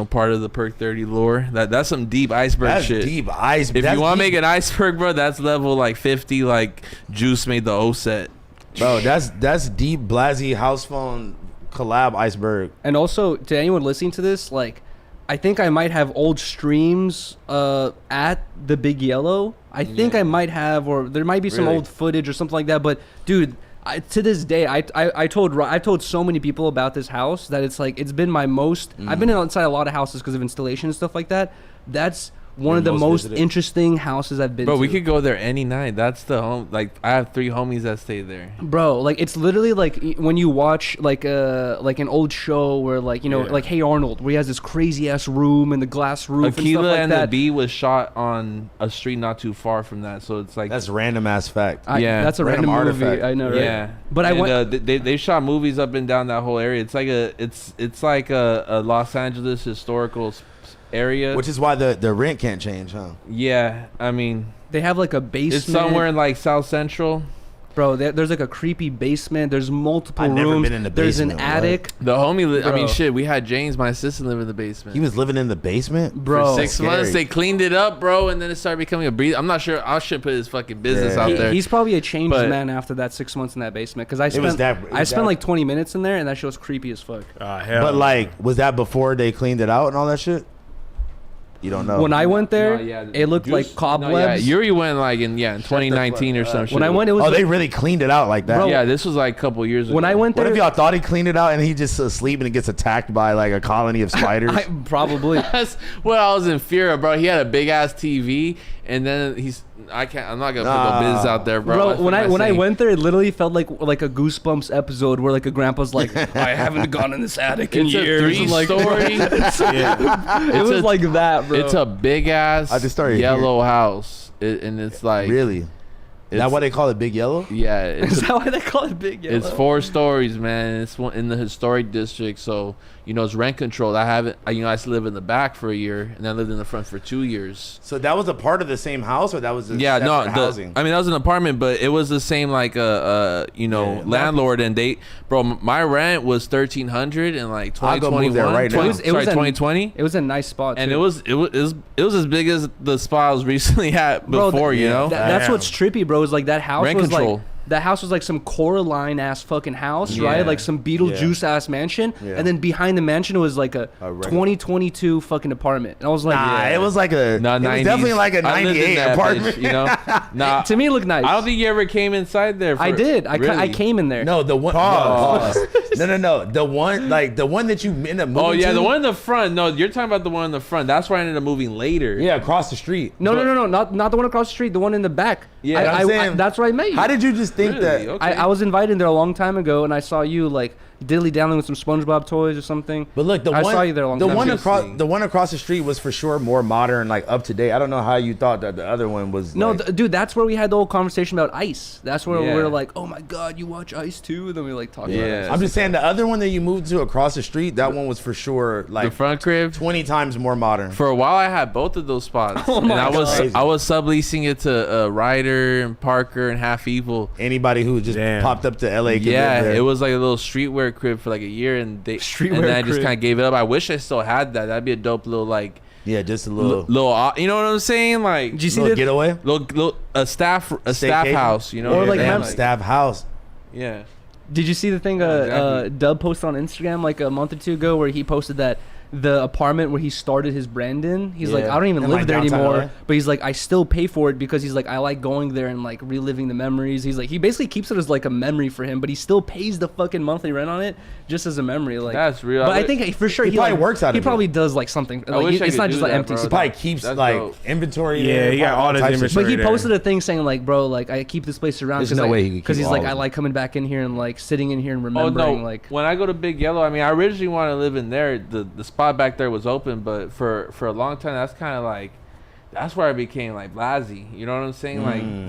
part of the Perk 30 lore. That's some deep iceberg That's shit. deep ice. If that's you want to deep. make an iceberg, bro, that's level like 50. Like Juice made the O set. Bro, that's deep Blazzy House Phone collab iceberg. And also, to anyone listening to this, like, I think I might have old streams at the Big Yellow. I think I might have, or there might be some Really? old footage or something like that. But dude, to this day, I've told so many people about this house that it's like it's been my most. I've been inside a lot of houses because of installation and stuff like that. That's one of the most most visited. interesting houses I've been Bro, to. we could go there any night. That's the home. Like I have 3 homies that stay there. Bro, like it's literally like when you watch like an old show where like like Hey Arnold, where he has this crazy ass room and the glass roof and stuff Aquila like and that. the Bee was shot on a street not too far from that, so it's like That's random ass fact. Yeah. That's a Random random movie. artifact. I know, right? yeah. But I And, went. they shot movies up and down that whole area. It's like a Los Angeles historical area. Which is why the rent can't change, huh? Yeah, I mean, They have like a basement. it's somewhere in like South Central. Bro, there's like a creepy basement. There's multiple I've never rooms. been in the There's an basement, what? attic. The homie, I mean, Bro. shit, we had James, my assistant, live in the basement. He was living in the basement? Bro. For 6 Scary. months. They cleaned it up, bro, and then it started becoming a breeze. I'm not sure. I should put his fucking business Yeah. out there. He's probably a changed But- man after that 6 months in that basement. Because I was spent that- it was I spent that- like 20 minutes in there, and that shit was creepy as fuck. Hell. But like, was that before they cleaned it out and all that shit? You don't know. When I went there, No, yeah, it looked Juice- like cobwebs. No, yeah, Yuriy went like in 2019 or some shit. When I went, it was Oh, like, they really cleaned it out like that. Bro, yeah, this was like a couple years ago. when I went What there, if y'all thought he cleaned it out and he just asleep and gets attacked by like a colony of spiders? probably. That's what I was in fear of, bro. He had a big ass TV, and then I can't. I'm not gonna put no biz out there, bro. Bro, when I went there, it literally felt like a Goosebumps episode where like a grandpa's like, I haven't gone in this attic in years. It's a 3-story. It was like that, bro. It's a big ass yellow house, and it's like really. Is that why they call it Big Yellow? Yeah. Is that why they call it Big Yellow? It's 4 stories, man. It's in the historic district, so it's rent controlled. I haven't, I used to live in the back for a year, and I lived in the front for 2 years. So that was a part of the same house, or that was housing? I mean, that was an apartment, but it was the same landlord, and my rent was $1,300 in like 2021. Right now. 2020. It was a nice spot, and too. it was as big as the spot I was recently at before. That's what's trippy, bro. Is like that house rent was control. like. That house was like some Coraline ass fucking house, right? Like some Beetlejuice ass mansion, and then behind the mansion was like a 2022 fucking apartment. And I was like, it was like it was definitely like a 98 apartment. Bitch, to me, it looked nice. I don't think you ever came inside there. I did. I came in there. No, the one. Pause. No. The one that you ended up moving. Oh yeah, to? the one in the front. No, you're talking about the one in the front. That's where I ended up moving later. Yeah, across the street. No, not the one across the street. The one in the back. Yeah, that's where I met you. How did you just think that? Okay. I was invited there a long time ago, and I saw you like dilly dallying with some SpongeBob toys or something. But look, I saw you there a long time ago. The one across the street was for sure more modern, like up to date. I don't know how you thought that the other one was. No, like, dude, that's where we had the whole conversation about Ice. That's where we were like, oh my god, you watch Ice too? And then we like talked about it. I'm just saying the other one that you moved to across the street, that one was for sure like the front crib 20 times more modern. For a while, I had both of those spots, and I was subleasing it to Ryder and Parker and Half Evil. Anybody who just popped up to LA. Yeah, it was like a little streetwear crib for like a year, and then I just kind of gave it up. I wish I still had that. That'd be a dope little like. Yeah, just a little, you know what I'm saying? Like, did you see the getaway? A staff house, or like staff house. Yeah. Did you see the thing Dub posted on Instagram like a month or two ago where he posted that the apartment where he started his brand in, he's like, I don't even live there anymore, but he's like, I still pay for it because he's like, I like going there and like reliving the memories. He's like, he basically keeps it as like a memory for him, but he still pays the fucking monthly rent on it just as a memory. Like, that's real. But I think for sure he probably works out of it. He probably does like something. Like, it's not just like empty. He probably keeps like inventory. Yeah, he got all his inventory. But he posted a thing saying like, bro, like I keep this place around because he's like, I like coming back in here and like sitting in here and remembering. Like, when I go to Big Yellow, I mean, I originally wanted to live in there. The spot back there was open, but for a long time, that's kind of like, that's where I became like Blazzy. You know what I'm saying? Like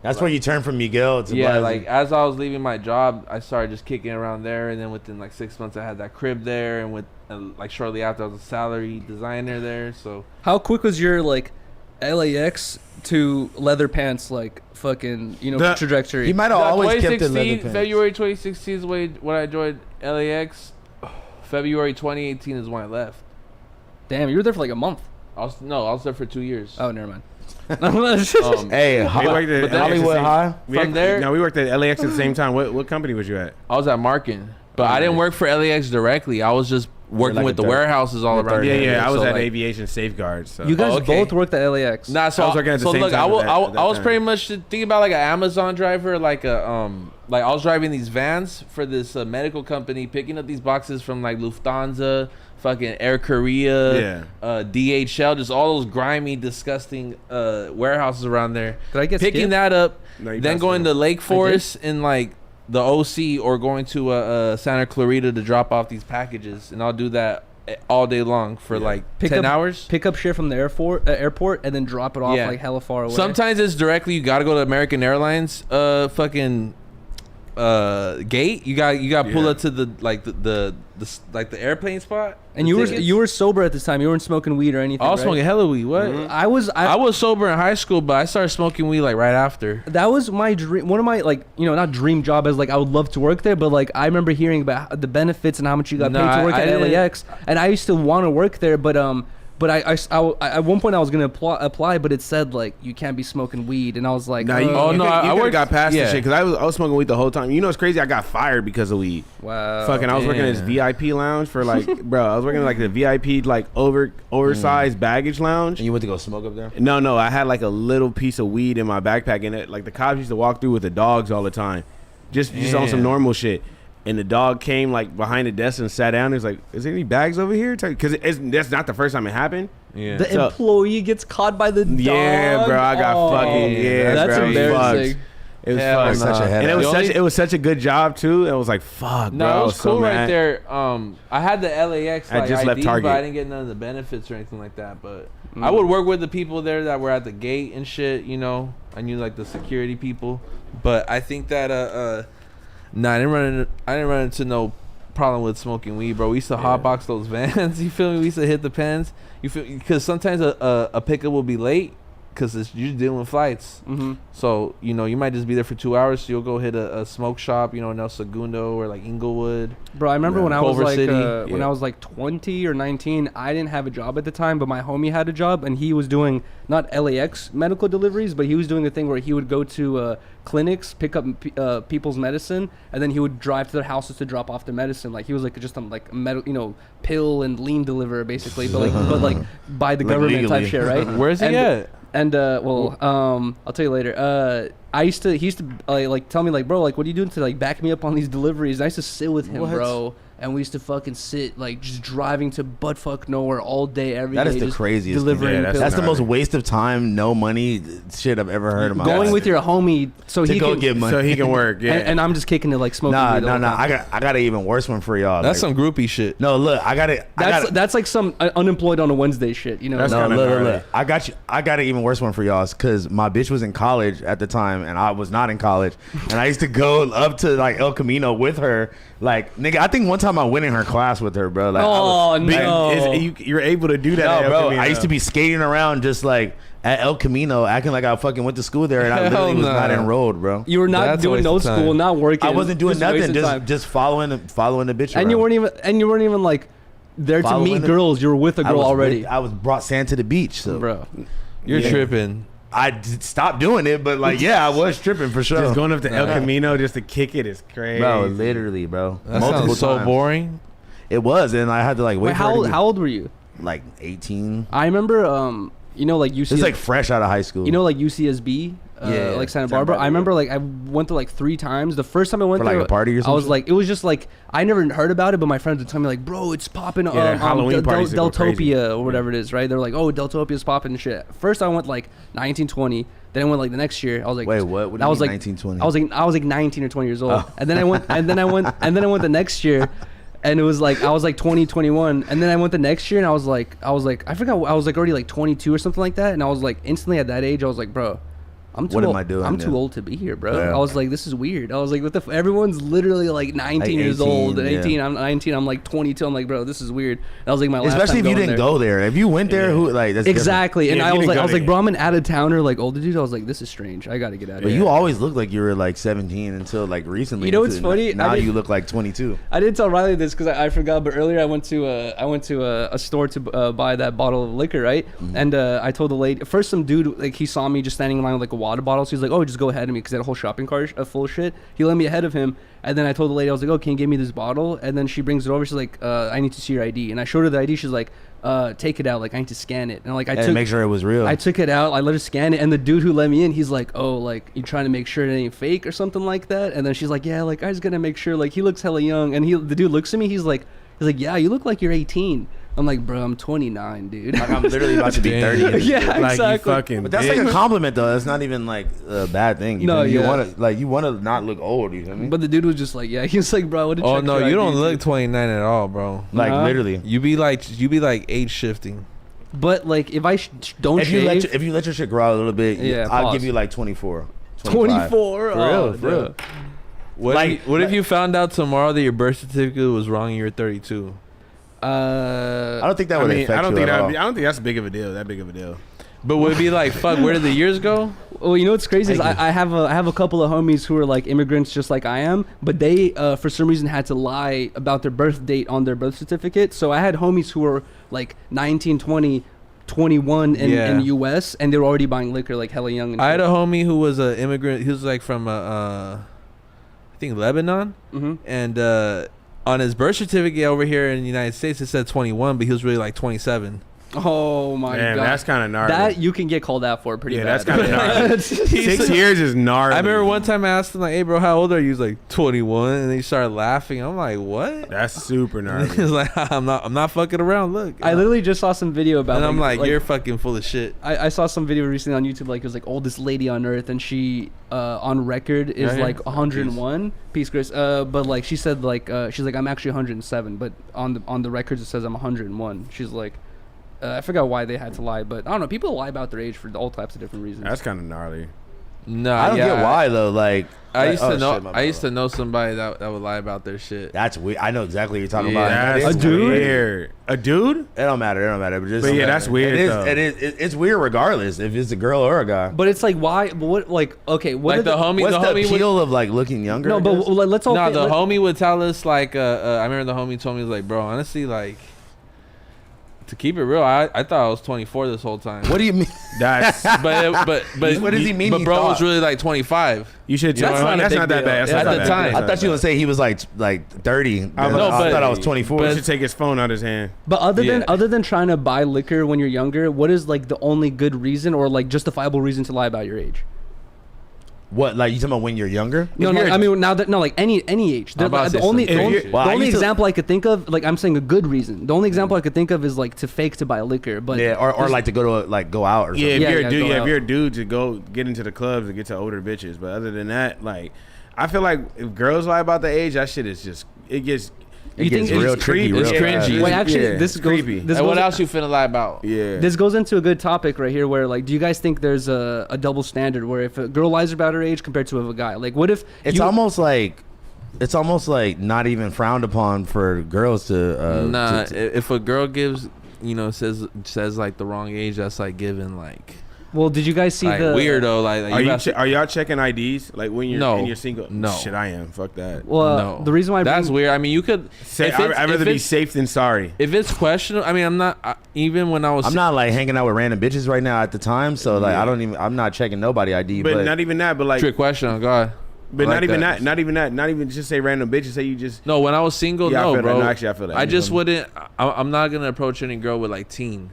that's where you turn from Miguel to Blazzy. Like as I was leaving my job, I started just kicking around there, and then within like 6 months, I had that crib there, and with like shortly after, I was a salary designer there. So how quick was your like LAX to leather pants like fucking trajectory? He might have always kept the leather pants. February 2016 is when I joined LAX. February 2018 is when I left. Damn, you were there for like a month. I was there for 2 years. Oh, never mind. Hey, Hollywood High. We worked at LAX at the same time. What company was you at? I was at Markin, but I didn't work for LAX directly. I was just working with the warehouses all around. Yeah. I was at Aviation Safeguards. So. You guys both worked at LAX. Nah, so I was working at the same time. I was pretty much thinking about like an Amazon driver, like I was driving these vans for this medical company, picking up these boxes from like Lufthansa, fucking Air Korea, DHL, just all those grimy, disgusting warehouses around there. Did I get picking that up, then going to Lake Forest in like the OC, or going to Santa Clarita to drop off these packages, and I'll do that all day long for like 10 hours. Pick up shit from the airport and then drop it off like hella far away. Sometimes it's directly. You gotta go to American Airlines fucking gate. You got pull up to the airplane spot. And you were sober at this time. You weren't smoking weed or anything. I was smoking hella weed. What? Mm-hmm. I was sober in high school, but I started smoking weed like right after. That was my dream. One of my like not dream job as like I would love to work there, but like I remember hearing about the benefits and how much you got paid to work at LAX, and I used to want to work there, but I at one point I was gonna apply, but it said like you can't be smoking weed, and I was like, I got past this shit because I was smoking weed the whole time. You know what's crazy? I got fired because of weed. Wow. Fucking, I was working at this VIP lounge for like, bro. I was working at like the VIP like oversized baggage lounge. And you went to go smoke up there? No. I had like a little piece of weed in my backpack, and like the cops used to walk through with the dogs all the time, just on some normal shit. And the dog came like behind the desk and sat down. He was like, "Is there any bags over here?" Because that's not the first time it happened. Yeah. The employee gets caught by the dog. Yeah, bro, I got fucking That's bro, embarrassing. It was Hell fucked. Such a headache. And The only- it was such a good job too. It was like fuck, No, bro. it was so cool right mad. there. I had the LAX I like just left ID, but Target. I didn't get none of the benefits or anything like that. But I would work with the people there that were at the gate and shit. You know, I knew like the security people. But I think that I didn't run into no problem with smoking weed, bro. We used to hotbox those vans. You feel me? We used to hit the pens. You feel, because sometimes a pickup will be late because you're dealing with flights. Mm-hmm. So you know you might just be there for 2 hours. So you'll go hit a smoke shop, you know, in El Segundo or like Inglewood. Bro, I remember when I was Culver like City. when I was like 20 or 19, I didn't have a job at the time, but my homie had a job, and he was doing not LAX medical deliveries, but he was doing a thing where he would go to clinics, pick up people's medicine, and then he would drive to their houses to drop off their medicine. Like he was like just like a pill and lean deliverer basically, but like by the Like government type legally. shit, right? Where's he at? And I'll tell you later. He used to like tell me like, bro, like what are you doing to like back me up on these deliveries? And I used to sit with him, What? bro, and we used to fucking sit like just driving to buttfuck nowhere all day, every day. That is the just craziest thing. delivering Yeah, that's pills. That's the gnarly. most waste of time, no money shit I've ever heard in my Going life. with your homie so to he go can get money. So he can work. Yeah. and I'm just kicking it like smoking. Nah, weed the no, whole no. time. I got an even worse one for y'all. That's like, some groupie shit. No, look, I got it. That's like some unemployed on a Wednesday shit, you know. That's No, kinda look, gnarly. look. I got you. I got an even worse one for y'all, because my bitch was in college at the time, and I was not in college, and I used to go up to like El Camino with her. Like, nigga, I think one time I went in her class with her, bro. Like, Oh, I was, no. You're able to do that. no, at El bro. Camino. I used to be skating around just like at El Camino, acting like I fucking went to school there, and I Hell literally was nah. not enrolled, bro. You were not That's a doing waste no of time. school, not working. I wasn't doing just nothing, wasting time. just following the bitch. And you around. weren't even like there to Following meet the- girls. You were with a I girl was already, I was brought sand to the beach, so bro. You're Yeah. tripping. I stopped doing it, but like, yeah, I was tripping for sure. just going up to El Camino just to kick it is crazy. Bro, literally, bro. That sounds so times. boring. It was, and I had to like wait Wait, for her to be, how old were you? like 18. I remember, like UC. It's like fresh out of high school. like UCSB, Yeah, like Santa Santa Barbara. Barbara. I remember like I went there like 3 times. The first time I went For, like, there, a party or I was something? like, it was just like I never heard about it, but my friends would tell me like, bro, it's popping. Yeah, Halloween parties go crazy. Deltopia or whatever it is, right? They're like, oh, Deltopia's popping and shit. First I went like 1920. Then I went like the next year. I was like, Wait, what? What do I you was mean like 1920? I was like 19 or 20 years old. Oh. And then I went the next year. And it was like I was like 20, 21, and then I went the next year, and I was like I forgot, I was like already like 22 or something like that, and I was like instantly at that age I was like, bro, I'm too What am old. I doing? I'm Yeah. too old to be here, bro. Yeah. I was like, this is weird. I was like, what the everyone's literally like 19 Like years 18, old and yeah. 18. I'm 19. I'm like 22. I'm like, bro, this is weird. That was like my last Especially if time you going didn't there. go there. If you went there, who like that's Exactly. And Yeah, I you was didn't like, go there. bro, I'm an out of towner, like older dude. I was like, this is strange. I got to get out of But here. you always looked like you were like 17 until like recently. You know what's until funny? Now I you didn't- look like 22. I didn't tell Riley this because I forgot, but earlier I went to a store to buy that bottle of liquor, right? Mm-hmm. And I told the lady first, some dude like he saw me just standing in line with like a water bottle, so he's like, oh, just go ahead of me because I had a whole shopping cart full of shit. He let me ahead of him, and then I told the lady, I was like, oh, can you give me this bottle? And then she brings it over. She's like, I need to see your ID, and I showed her the ID. She's like, take it out, like I need to scan it, and like I And took make sure it was real. I took it out. I let her scan it, and the dude who let me in, he's like, "Oh, like you trying to make sure it ain't fake or something like that." And then she's like, "Yeah, like I was gonna make sure." Like he looks hella young, and the dude looks at me. He's like, "Yeah, you look like you're 18." I'm like, "Bro, I'm 29, dude." like I'm literally about to be 30. Yeah, Like you exactly. fucking. But that's like a compliment though. That's not even like a bad thing. You No, feel me? yeah. You wanna not look old. You feel me? But the dude was just like, "Yeah." He was like, "Bro, what did Oh no, you don't look 29 at all, bro. like Nah. literally. You be like age shifting. But like, if I don't If you shave, if you let your shit grow out a little bit, Yeah, I'll pause. give you like 24. 25. 24, For oh, real, for real. What, Like- what if you found out tomorrow that your birth certificate was wrong and you're 32? I don't think that would affect I don't you think at all. I don't think that's big of a deal. That big of a deal. But would it be like, fuck, where did the years go? Well, you know what's crazy is I have a couple of homies who are like immigrants just like I am, but they for some reason had to lie about their birth date on their birth certificate. So I had homies who were like 19, 20, 21 in the US, and they were already buying liquor like hella young. And I had shit. a homie who was an immigrant. He was like from, I think, Lebanon. Mhm. And on his birth certificate over here in the United States, it said 21, but he was really like 27. Oh my Man, god, that's kind of gnarly. that you can get called out for pretty Yeah, bad. that's kinda gnarly. 6 years is gnarly. I remember one time I asked him like, "Hey, bro, how old are you?" He's like, 21, and they started laughing. I'm like, "What?" That's super gnarly. He's like, "I'm not fucking around. Look." I literally just saw some video about. and I'm like, "You're fucking full of shit." I saw some video recently on YouTube, like it was like oldest lady on earth, and she on record is Right here. like 101. Peace, Chris. But like she said, like she's like I'm actually 107, but on the records it says I'm 101. She's like, I forgot why they had to lie, but I don't know. People lie about their age for all types of different reasons. That's kind of gnarly. No, I don't get why though. Like I used oh, to know. shit, my I used bad. to know somebody that would lie about their shit. That's weird. I know exactly what you're talking Yeah, about. That's It is weird. A dude? It don't matter. It don't matter. But, just, But yeah, that's weird, It is. though. It's weird regardless if it's a girl or a guy. But it's like why? What like okay? What Like are the homie. What's the the homie would, appeal of like looking younger? No, I but guess? let's all. no, the let- homie would tell us like. I remember the homie told me, he was like, "Bro, honestly, like, to keep it real, I thought I was 24 this whole time." What do you mean? That's But What does he mean But he bro thought? was really like 25. you should. That's That's not a not big that deal. bad. That's At not the that time. bad. I thought you were gonna say he was like 30. I was- No, I but- thought I was 24. He should take his phone out of his hand. But Yeah. other than trying to buy liquor when you're younger, what is like the only good reason or like justifiable reason to lie about your age? What, like you talking about when you're younger? No, If no. you're- I mean, now that no, like any age. I'm about to The say only something. the only, If you- Well, the I only used to- example I could think of, like I'm saying a good reason. The only example I could think of is like to fake to buy liquor. But yeah, or like to go to go out or something. Yeah, if Yeah, you're yeah, a dude, go if out. you're a dude to go get into the clubs and get to older bitches. But other than that, like, I feel like if girls lie about the age, that shit is just it gets. It You gets think real it's tricky, creepy. real It's fast. cringy. wait, actually, Yeah, this it's goes. creepy. This And what goes, else you finna lie about? Yeah. This goes into a good topic right here, where like, do you guys think there's a double standard where if a girl lies about her age compared to a guy, like what if It's almost like not even frowned upon for girls to. Nah, to- if a girl gives, says like the wrong age, that's like giving like Well, did you guys see like the weirdo. Like Are you you got- are y'all checking IDs like when you're No. and you're single? No. Shit, I am. Fuck that. Well, no. the reason why I that's bring- weird. I mean, you could. Say, if it's- I'd rather if be it's- safe than sorry. If it's questionable, I mean, I'm not even when I was. I'm not like hanging out with random bitches right now at the time, so like Yeah. I'm not checking nobody ID, But but not even that. But like, trick question. Oh God. but I like not even that. that. Not even that. Not even just say random bitches. Say you just. No, when I was single, Yeah, I no, feel that. bro. No, actually, I feel that. I You just feel me? wouldn't. I'm not gonna approach any girl with like teen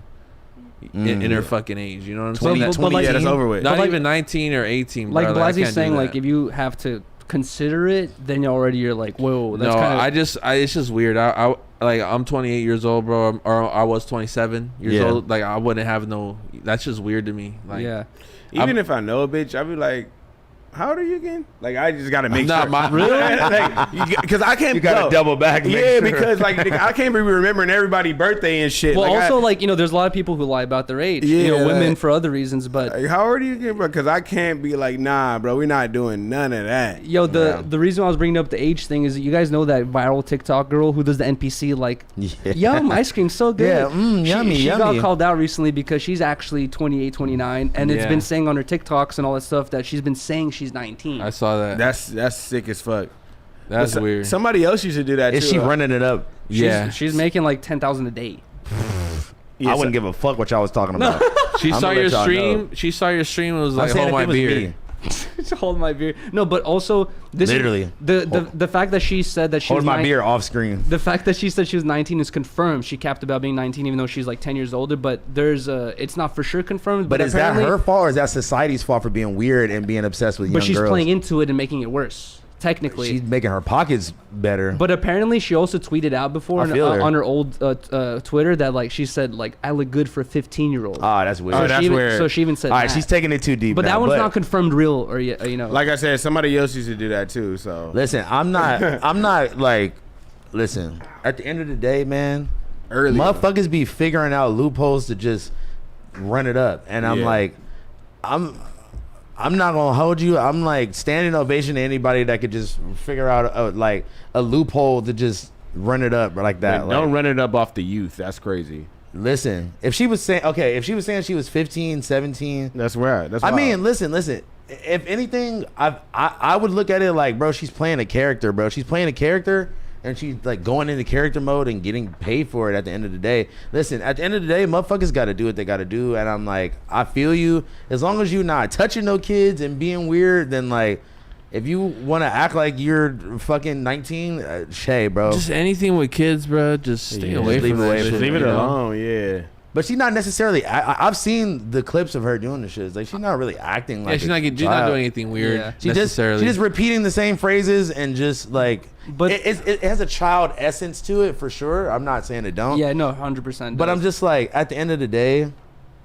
in her fucking age. You know what I'm 20, saying? 20, like- Yeah, that's over with. Not But like- even 19 or 18. like bro. I Blazzy's can't do saying, like that. if you have to consider it, then you're like, whoa, that's no, kind of. it's just weird. I like I'm 28 years old, bro, or I was 27 years Yeah. old. Like I wouldn't have no. That's just weird to me. Like Yeah. Even if I know a bitch, I'd be like, "How old are you again?" Like I just gotta make Nah, sure. my- Because I can't. you gotta bro. double back. make Yeah, sure. because like I can't be remembering everybody's birthday and shit. Well, like, also, like, there's a lot of people who lie about their age. Yeah, Women like- for other reasons, but like, how old are you again, bro? Because I can't be like, nah, bro, we're not doing none of that. yo, Yeah. the reason I was bringing up the age thing is that you guys know that viral TikTok girl who does the NPC like, Yeah. yum, ice cream so good. Yeah, yummy, she yummy. got called out recently because she's actually 28, 29, and it's Yeah. been saying on her TikToks and all that stuff that she's been saying she's 19. I saw that. That's sick as fuck. That's But weird. Somebody else used to do that Is too. she running it up? yeah, she's making like 10,000 a day. Yeah, I wouldn't give a fuck what y'all was talking about. she I'ma saw let your y'all stream. know. She saw your stream. And was I'm like, saying hold if my it was beer. me. Hold my beer. No, but also this Literally. the fact that she said that she Hold was my 9 beer off screen. The fact that she said she was 19 is confirmed. She capped about being 19, even though she's like 10 years older. But it's not for sure confirmed. But is that apparently- her fault or is that society's fault for being weird and being obsessed with young But she's girls? playing into it and making it worse, technically. She's making her pockets better. But apparently, she also tweeted out before I feel her. on her old Twitter that like she said like I look good for a 15-year-old. Ah, that's weird. Oh, so, that's she even, weird. so she even said All right, that. she's taking it too deep. But now, that one's not confirmed real or Like I said, somebody else used to do that too. So Listen, I'm not like. Listen, at the end of the day, man, early, motherfuckers be figuring out loopholes to just run it up, and I'm Yeah. like, I'm not gonna hold you. I'm like standing ovation to anybody that could just figure out a loophole to just run it up like that. But don't Like, run it up off the youth. That's crazy. listen, if she was saying she was 15, 17. That's right. That's I wild. mean, listen. If anything, I would look at it like, bro, she's playing a character, bro. She's playing a character, and she's like going into character mode and getting paid for it at the end of the day. Listen, at the end of the day, motherfuckers got to do what they got to do, and I'm like, I feel you. As long as you're not touching no kids and being weird, then like, if you want to act like you're fucking 19, hey, bro. Just anything with kids, bro. Just stay Yeah, away just leave from it that away shit, from Just leave it you know? alone. Yeah. But she's not necessarily. I've seen the clips of her doing the shit. It's like she's not really acting like. Yeah, she's not doing anything weird. Yeah. She's necessarily. just repeating the same phrases and just like. But it has a child essence to it for sure. I'm not saying it don't. Yeah, no, 100%. But I'm just like, at the end of the day,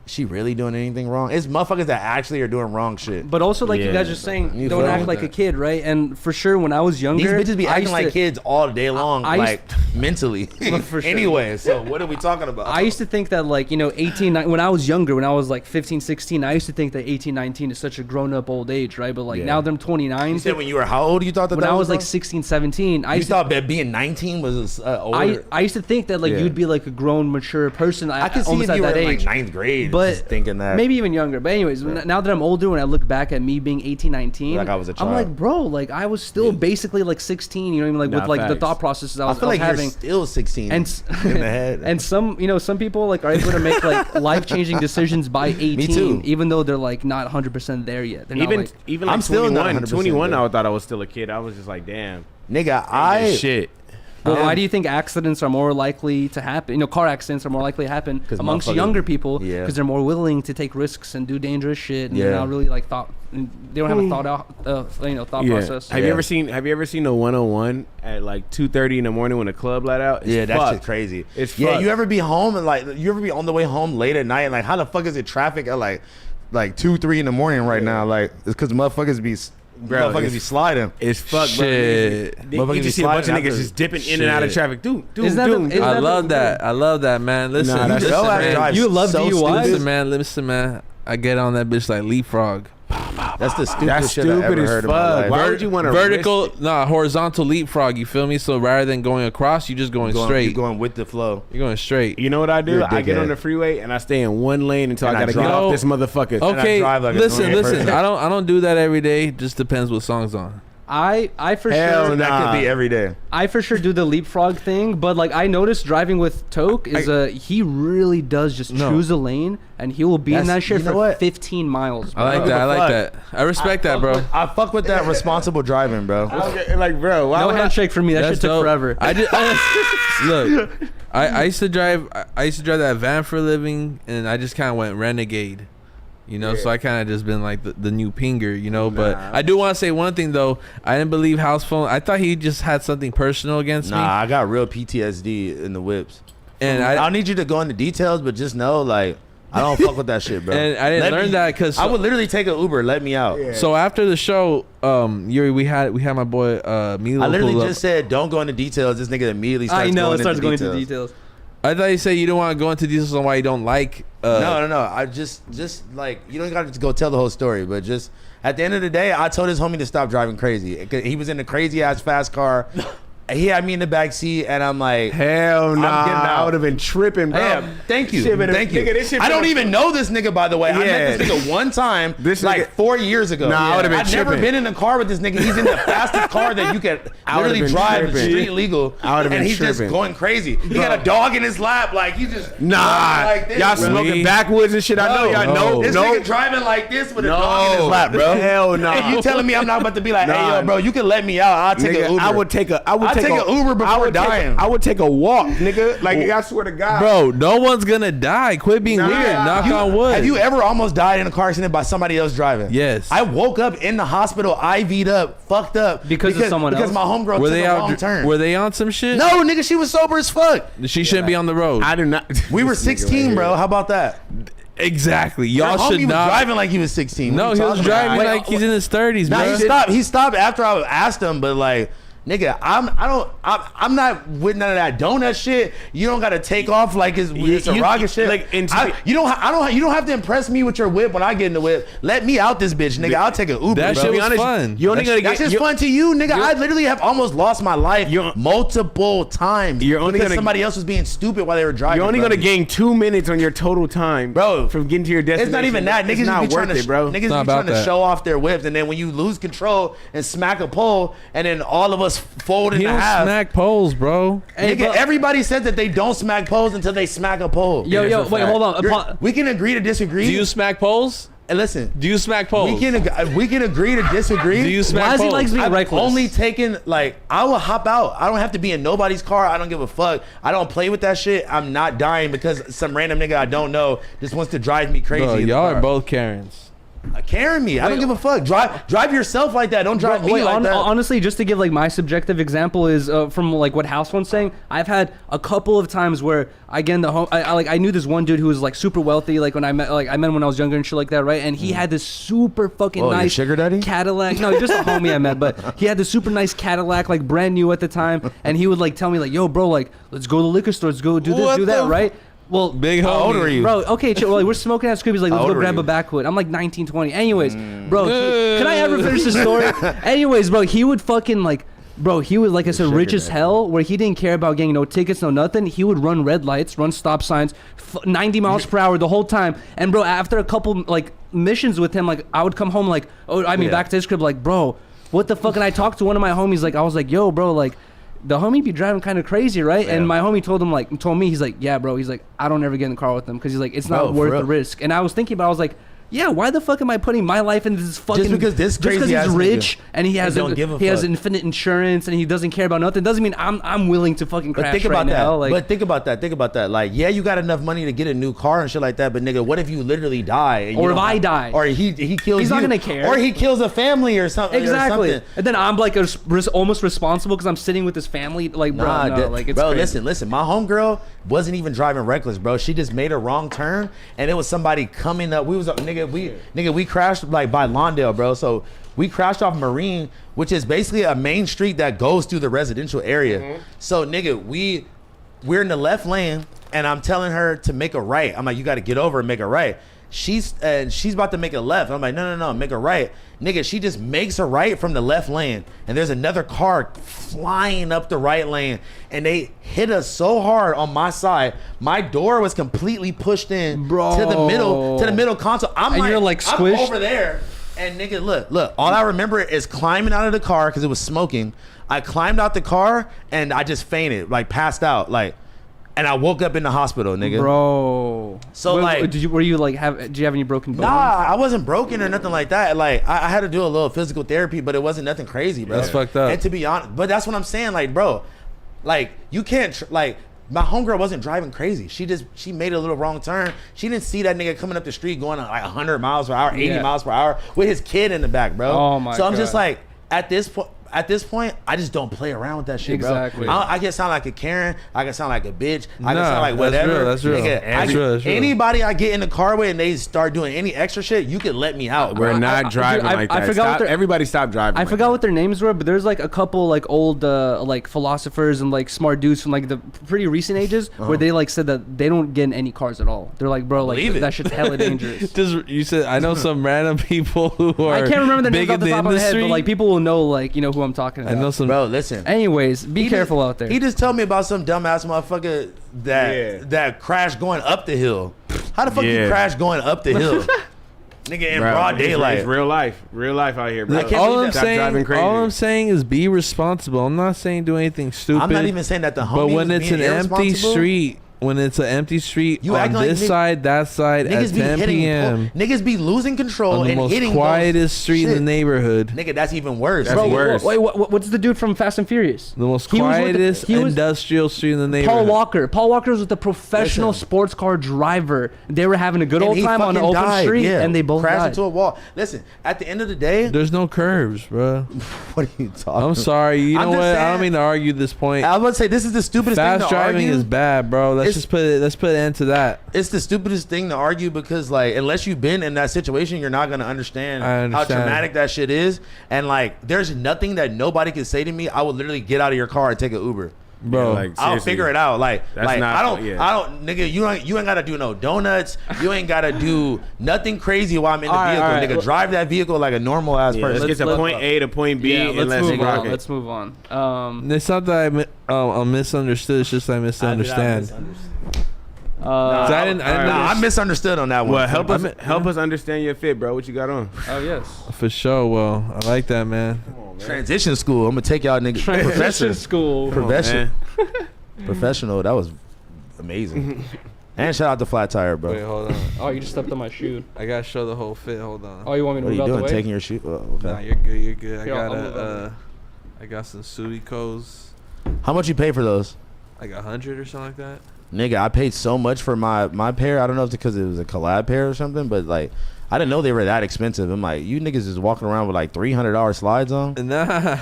she really doing anything wrong? It's motherfuckers that actually are doing wrong shit. But also, like you Yeah. guys are saying, You don't feel act me? like a kid, right? And for sure, when I was younger, These bitches be I acting used like to- kids all day long, I used- like mentally. For sure. Anyway, so what are we talking about? I used to think that, like, 18, when I was younger, when I was like 15, 16, I used to think that 18, 19 is such a grown up old age, right? But like Yeah. now that I'm 29, You said when you were how old? You thought that when that I was like wrong? 16, 17, I You used to, thought that being 19 was older? I used to think that like Yeah. you'd be like a grown, mature person. I could see almost if you were at that in like age. ninth grade, But just thinking that. maybe even younger. But anyways, now that I'm older, when I look back at me being 18, 19, Like I was a I'm child. like, bro, like I was still basically like 16. You know what I mean? Like Nah, with like the facts. thought processes I I was, feel like I was you're having. still 16 And in the head. and some some people like are able to make like life changing decisions by 18, too. even though they're like not 100% there yet. They're not, Even like, even I'm like still not 21, 100% 21 there. I thought I was still a kid. I was just like, damn. Nigga, Shit. But why do you think accidents are more likely to happen? Car accidents are more likely to happen 'Cause amongst motherfuckers- younger people because yeah. they're more willing to take risks and do dangerous shit. And Yeah. they're not really like thought. They don't have a thought out, thought process. Have Yeah. you ever seen the 101 at like 2:30 in the morning when the club let out? It's yeah, that's fucked. just crazy. It's yeah. fucked. You ever be home and like you ever be on the way home late at night and like how the fuck is it traffic at like 2, 3 in the morning right now? Like it's because motherfuckers be it's- be sliding. It's fucked, Shit. bro. Motherfuckers You be just see a bunch of sliding niggas after- just dipping in and out of Shit. traffic. Dude, Isn't that the- dude. isn't I that love that. I love that, man. Listen, Nah, that's listen, so man. drive You love so DUIs? stupid. Listen, man. I get on that bitch like leapfrog. That's the stupidest That's shit I stupid ever as heard in my fuck. life. Why would you want to Vertical, horizontal leapfrog. You feel me? So rather than going across, you just going straight. You're going with the flow. You're going straight. You know what I do? You're a I get on dickhead. the freeway and I stay in one lane until And I I gotta get drive. off this motherfucker. Okay, drive like a listen. normal person. I don't do that every day. Just depends what song's on. I for Hell sure nah. That could be every day. I for sure do the leapfrog thing, but like I noticed driving with Toke is he really does just No. choose a lane and he will be in That's- that shit you know for what? 15 miles. I like bro. that. I like fuck? that. I respect that, bro. I fuck with that responsible driving, bro. Like, bro, why No would I- handshake for me. That That's shit took dope. forever. Look, I used to drive. I used to drive that van for a living, and I just kind of went renegade. You know, so I kind of just been like the new pinger, you know. But I do want to say one thing though. I didn't believe House Phone. I thought he just had something personal against Nah, me. I got real PTSD in the whips. And I don't need you to go into details, but just know, like, I don't fuck with that shit, bro. And I didn't learn that 'cause I would literally take an Uber. Let me out. So after the show, Yuriy, we had my boy Milo. I literally pull up. just said, don't go into details. This nigga immediately starts I know going it starts into going details. into details. I thought you said you don't want to go into details on why you don't like. No. I just like, you don't got to go tell the whole story, but just at the end of the day, I told his homie to stop driving crazy. He was in a crazy ass fast car. He had me in the back seat, and I'm like, Hell nah. getting out. I would have been tripping, bro. yeah, thank you. Shit better- Thank you. nigga, this shit I don't better- even know this nigga, by the way. I met Yeah. this nigga one time, This like nigga- 4 years ago. Nah, I would've been I've never tripping. been in a car with this nigga. He's in the fastest car that you could I would've literally been drive tripping. street legal. I would've and been he's just tripping. going crazy. He got a dog in his lap, like he just Nah, like this, y'all bro. smoking backwoods and shit. I know y'all know. This No, nigga driving like this with a dog in his lap, bro. Hell no. And you telling me I'm not about to be like, hey, Nah. yo, bro, you can let me out. I'll take Nigga, an Uber. I would take an Uber before dying. I would take a walk, nigga. Like I swear to God, Bro, no one's gonna die. Quit being Nah. weird. Knock on wood. Have you ever almost died in a car accident by somebody else driving? Yes. I woke up in the hospital, IV'd up, fucked up Because of someone because else? my homegirl were took they a wrong out? turn. Were they on some shit? No, nigga, she was sober as fuck. She shouldn't be on the road. I do not. We were This nigga 16, right bro. here. How about that? Exactly. Your Y'all homie should was not. driving like he was 16. No, What he you was talking about? driving like he's in his 30s, Nah, bro. he stopped after I asked him, but like, nigga, I'm not with none of that donut shit. You don't gotta take off like it's a rocket shit. like, you don't have to impress me with your whip when I get in the whip. Let me out this bitch, nigga. I'll take an Uber. That bro. shit Be was honest, fun. You only gonna That's get. just fun to you, nigga. I literally have almost lost my life You're- multiple times. You're only because gonna- somebody else was being stupid while they were driving. You're only bro. gonna gain 2 minutes on your total time, Bro, from getting to your destination. It's not even that. It's Niggas not be trying worth to it, bro. Niggas be not trying about to that. show off their whips, and then when you lose control and smack a pole, and then all of us fold He in don't half. smack poles, bro. Hey, Nigga, but- everybody said that they don't smack poles until they smack a pole. Yo, That's a wait, fact. hold on. We can agree to disagree. Do you smack poles? And listen, Do you smack poles? we can agree to disagree. Do you smack Blazzy poles? likes being I've reckless. only taken, like, I will hop out. I don't have to be in nobody's car. I don't give a fuck. I don't play with that shit. I'm not dying because some random nigga I don't know just wants to drive me crazy. Bro, in the y'all car. are both Karens. Carrying me. I don't give a fuck. Drive yourself like that. Don't drive me Wait, like that. honestly, just to give like my subjective example is from like what House Phone's saying. I've had a couple of times where again I knew this one dude who was like super wealthy. Like when I met him when I was younger and shit like that, right? And he had this super fucking Oh, your nice sugar daddy? Cadillac. No, just a homie I met, but he had this super nice Cadillac, like brand new at the time. And he would like tell me like, "Yo, bro, like let's go to the liquor store. Let's go do this, What do that, the right?" Well, Big How old homie. are you? bro, okay, chill. Like, we're smoking at Scooby's. Like, let's How go old grab are a you? backwood. I'm like 19, 20. Anyways, bro, can I ever finish the story? Anyways, bro, he would fucking like, bro, he was like I said, sugar rich as daddy. hell. Where he didn't care about getting no tickets, no nothing. He would run red lights, run stop signs, 90 miles per hour the whole time. And bro, after a couple like missions with him, like I would come home like, back to his crib, like, bro, what the fuck? And I talked to one of my homies, like I was like, yo, bro, like. The homie be driving kind of crazy, right? Yeah. And my homie told me, he's like, yeah, bro. He's like, I don't ever get in the car with him because he's like, it's Bro, not for worth real. the risk. And I was thinking about, I was like, yeah, why the fuck am I putting my life into this fucking? because this crazy ass he's nigga rich and he has don't give a he has fuck. infinite insurance and he doesn't care about nothing. Doesn't mean I'm willing to fucking But crash think about right that. now. Like, But think about that. Like, yeah, you got enough money to get a new car and shit like that. But nigga, what if you literally die? And you Or if don't I have- die. Or he kills He's you. not gonna care. Or he kills a family or something. exactly. Or something. And then I'm like almost responsible because I'm sitting with his family. Like, bro, Nah, no, like it's bro, crazy. listen. My homegirl wasn't even driving reckless, bro. She just made a wrong turn, and it was somebody coming up. We crashed like by Lawndale, bro. So we crashed off Marine, which is basically a main street that goes through the residential area. So nigga, we're in the left lane, and I'm telling her to make a right. I'm like, you got to get over and make a right. She's about to make a left. I'm like, no, make a right. Nigga, she just makes a right from the left lane. And there's another car flying up the right lane. And they hit us so hard on my side. My door was completely pushed in Bro. to the middle console. I'm And you're, like, I'm squished? over there. And nigga, look, all I remember is climbing out of the car because it was smoking. I climbed out the car and I just fainted, like passed out, like, and I woke up in the hospital, nigga. Bro. So, like- did you have any broken bones? Nah, I wasn't broken or nothing like that. Like, I had to do a little physical therapy, but it wasn't nothing crazy, bro. That's fucked up. And to be honest, but that's what I'm saying, like, bro, like, you can't, like, my homegirl wasn't driving crazy. She made a little wrong turn. She didn't see that nigga coming up the street going at like 100 miles per hour, 80 Yeah. miles per hour with his kid in the back, bro. Oh, my So I'm just God. like, at this point, I just don't play around with that shit, Exactly. bro. I can sound like a Karen. I can sound like a bitch. I can Nah, sound like that's whatever. real, that's real. Nigga, That's real, that's real. Anybody I get in the car with and they start doing any extra shit, you can let me out, bro. We're not driving I like forgot that. what Stop, their- everybody stop driving. I like forgot that. what their names were, but there's like a couple like old like philosophers and like smart dudes from like the pretty recent ages where they like said that they don't get in any cars at all. They're like, bro, like Believe it. that shit's hella dangerous. Just you said I know some random people who are. I can't remember their names big off in the top of my head, industry. but like people will know like who I'm talking I about. know some. Bro, listen. Anyways, be He careful just- out there. He just told me about some dumbass motherfucker that crashed going up the hill. How the fuck you Yeah. crash going up the hill? Nigga, in Bro, broad it's daylight. real life out here, bro. I can't all believe I'm that. Stop driving saying, crazy. all I'm saying is be responsible. I'm not saying do anything stupid. I'm not even saying that the homie But when was it's being an empty irresponsible. street, when it's an empty street You on act like this nigg- side, that side at Niggas be 10 hitting, p.m. niggas be losing control on the and most hitting quietest street in the shit. neighborhood. Nigga, that's even worse. That's Bro, worse. wait, what's the dude from Fast and Furious? The most He was with the- quietest he was- industrial street in the neighborhood. Paul Walker. Paul Walker was with a professional Listen. sports car driver. They were having a good And old he time on an fucking open died, street, yeah. and they both crashed died. into a wall. Listen, at the end of the day, There's no curves, bro. what are you talking? I'm sorry. You I'm know just what? I saying- don't mean to argue this point. I was about to say this is the stupidest thing Fast to driving argue. is bad, bro. Let's It's- just put an end to that. It's the stupidest thing to argue because, like, unless you've been in that situation, you're not gonna understand, I how understand. traumatic that shit is. And like, there's nothing that nobody can say to me. I would literally get out of your car and take an Uber. Bro, Yeah, like, I'll seriously. figure it out. Like, That's not- I don't, yeah. nigga. You ain't gotta do no donuts. You ain't gotta do nothing crazy while I'm in the All right, vehicle, all right. nigga. Drive that vehicle like a normal ass Yeah, let's person. get to Let's- point A to point B Yeah, and let's move rock on. it. Let's move on. it's not that I'm misunderstood. It's just I misunderstand. I didn't I misunderstood on that one. Well, help us understand your fit, bro. What you got on? Oh yes. For sure. Well, I like that, man. Transition school. I'm gonna take y'all niggas. Transition school. Professional. Man. Professional. That was amazing. And shout out to Flat Tire, bro. Wait, hold on. Oh, you just stepped on my shoe. I gotta show the whole fit. Hold on. Oh, you want me to What are move you out doing? the way? Taking your shoe? Oh, okay. Nah, you're good. You're good. Here, I'll move out I got some Suicos. How much you pay for those? Like 100 or something like that. Nigga, I paid so much for my pair. I don't know if it's because it was a collab pair or something, but like, I didn't know they were that expensive. I'm like, you niggas is walking around with like $300 slides on? Nah.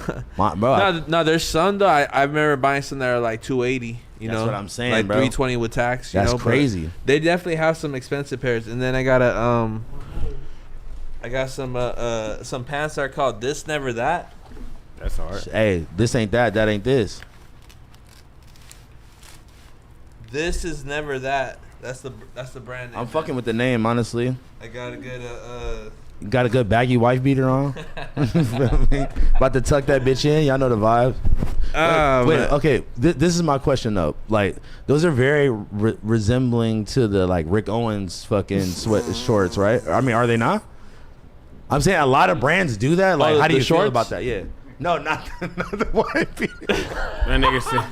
Bro, No, there's some though. I remember buying some that are like 280. You That's know what I'm saying, like bro. 320 with tax. You That's know, but crazy. They definitely have some expensive pairs. And then I got some pants that are called This Never That. That's hard. Hey, this ain't that. That ain't this. This is Never That. That's the brand name. I'm fucking with the name, honestly. I got a good You got a good baggy wife beater on. Feel me? About to tuck that bitch in. Y'all know the vibe. Wait, okay. This is my question though. Like, those are very resembling to the like Rick Owens fucking sweat shorts, right? I mean, are they not? I'm saying a lot of brands do that. Like, how do you feel about that? Yeah. No, not the wife beater. That nigga said.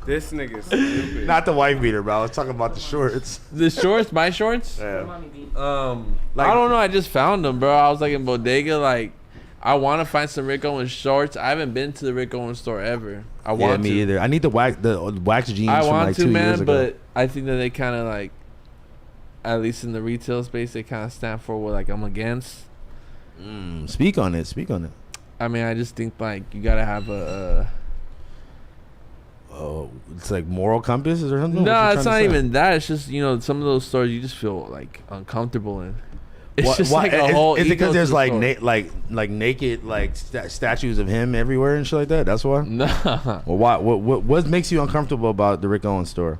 This nigga's stupid. Not the wife beater, bro. I was talking about the shorts. The shorts, my shorts. Yeah. I don't know. I just found them, bro. I was like in bodega. Like, I want to find some Rick Owens shorts. I haven't been to the Rick Owens store ever. I want me to. either. I need the wax jeans. I from want like to, 2 man. years ago. But I think that they kind of like, at least in the retail space, they kind of stand for what like I'm against. Speak on it. Speak on it. I mean, I just think like you gotta have a. Oh, it's like moral compasses or something? No, it's not even that. It's just, you know, some of those stores you just feel like uncomfortable in. It's just like a whole. Is it because there's like store. like naked like statues of him everywhere and shit like that? That's why. Nah. Well, why? What makes you uncomfortable about the Rick Owens store?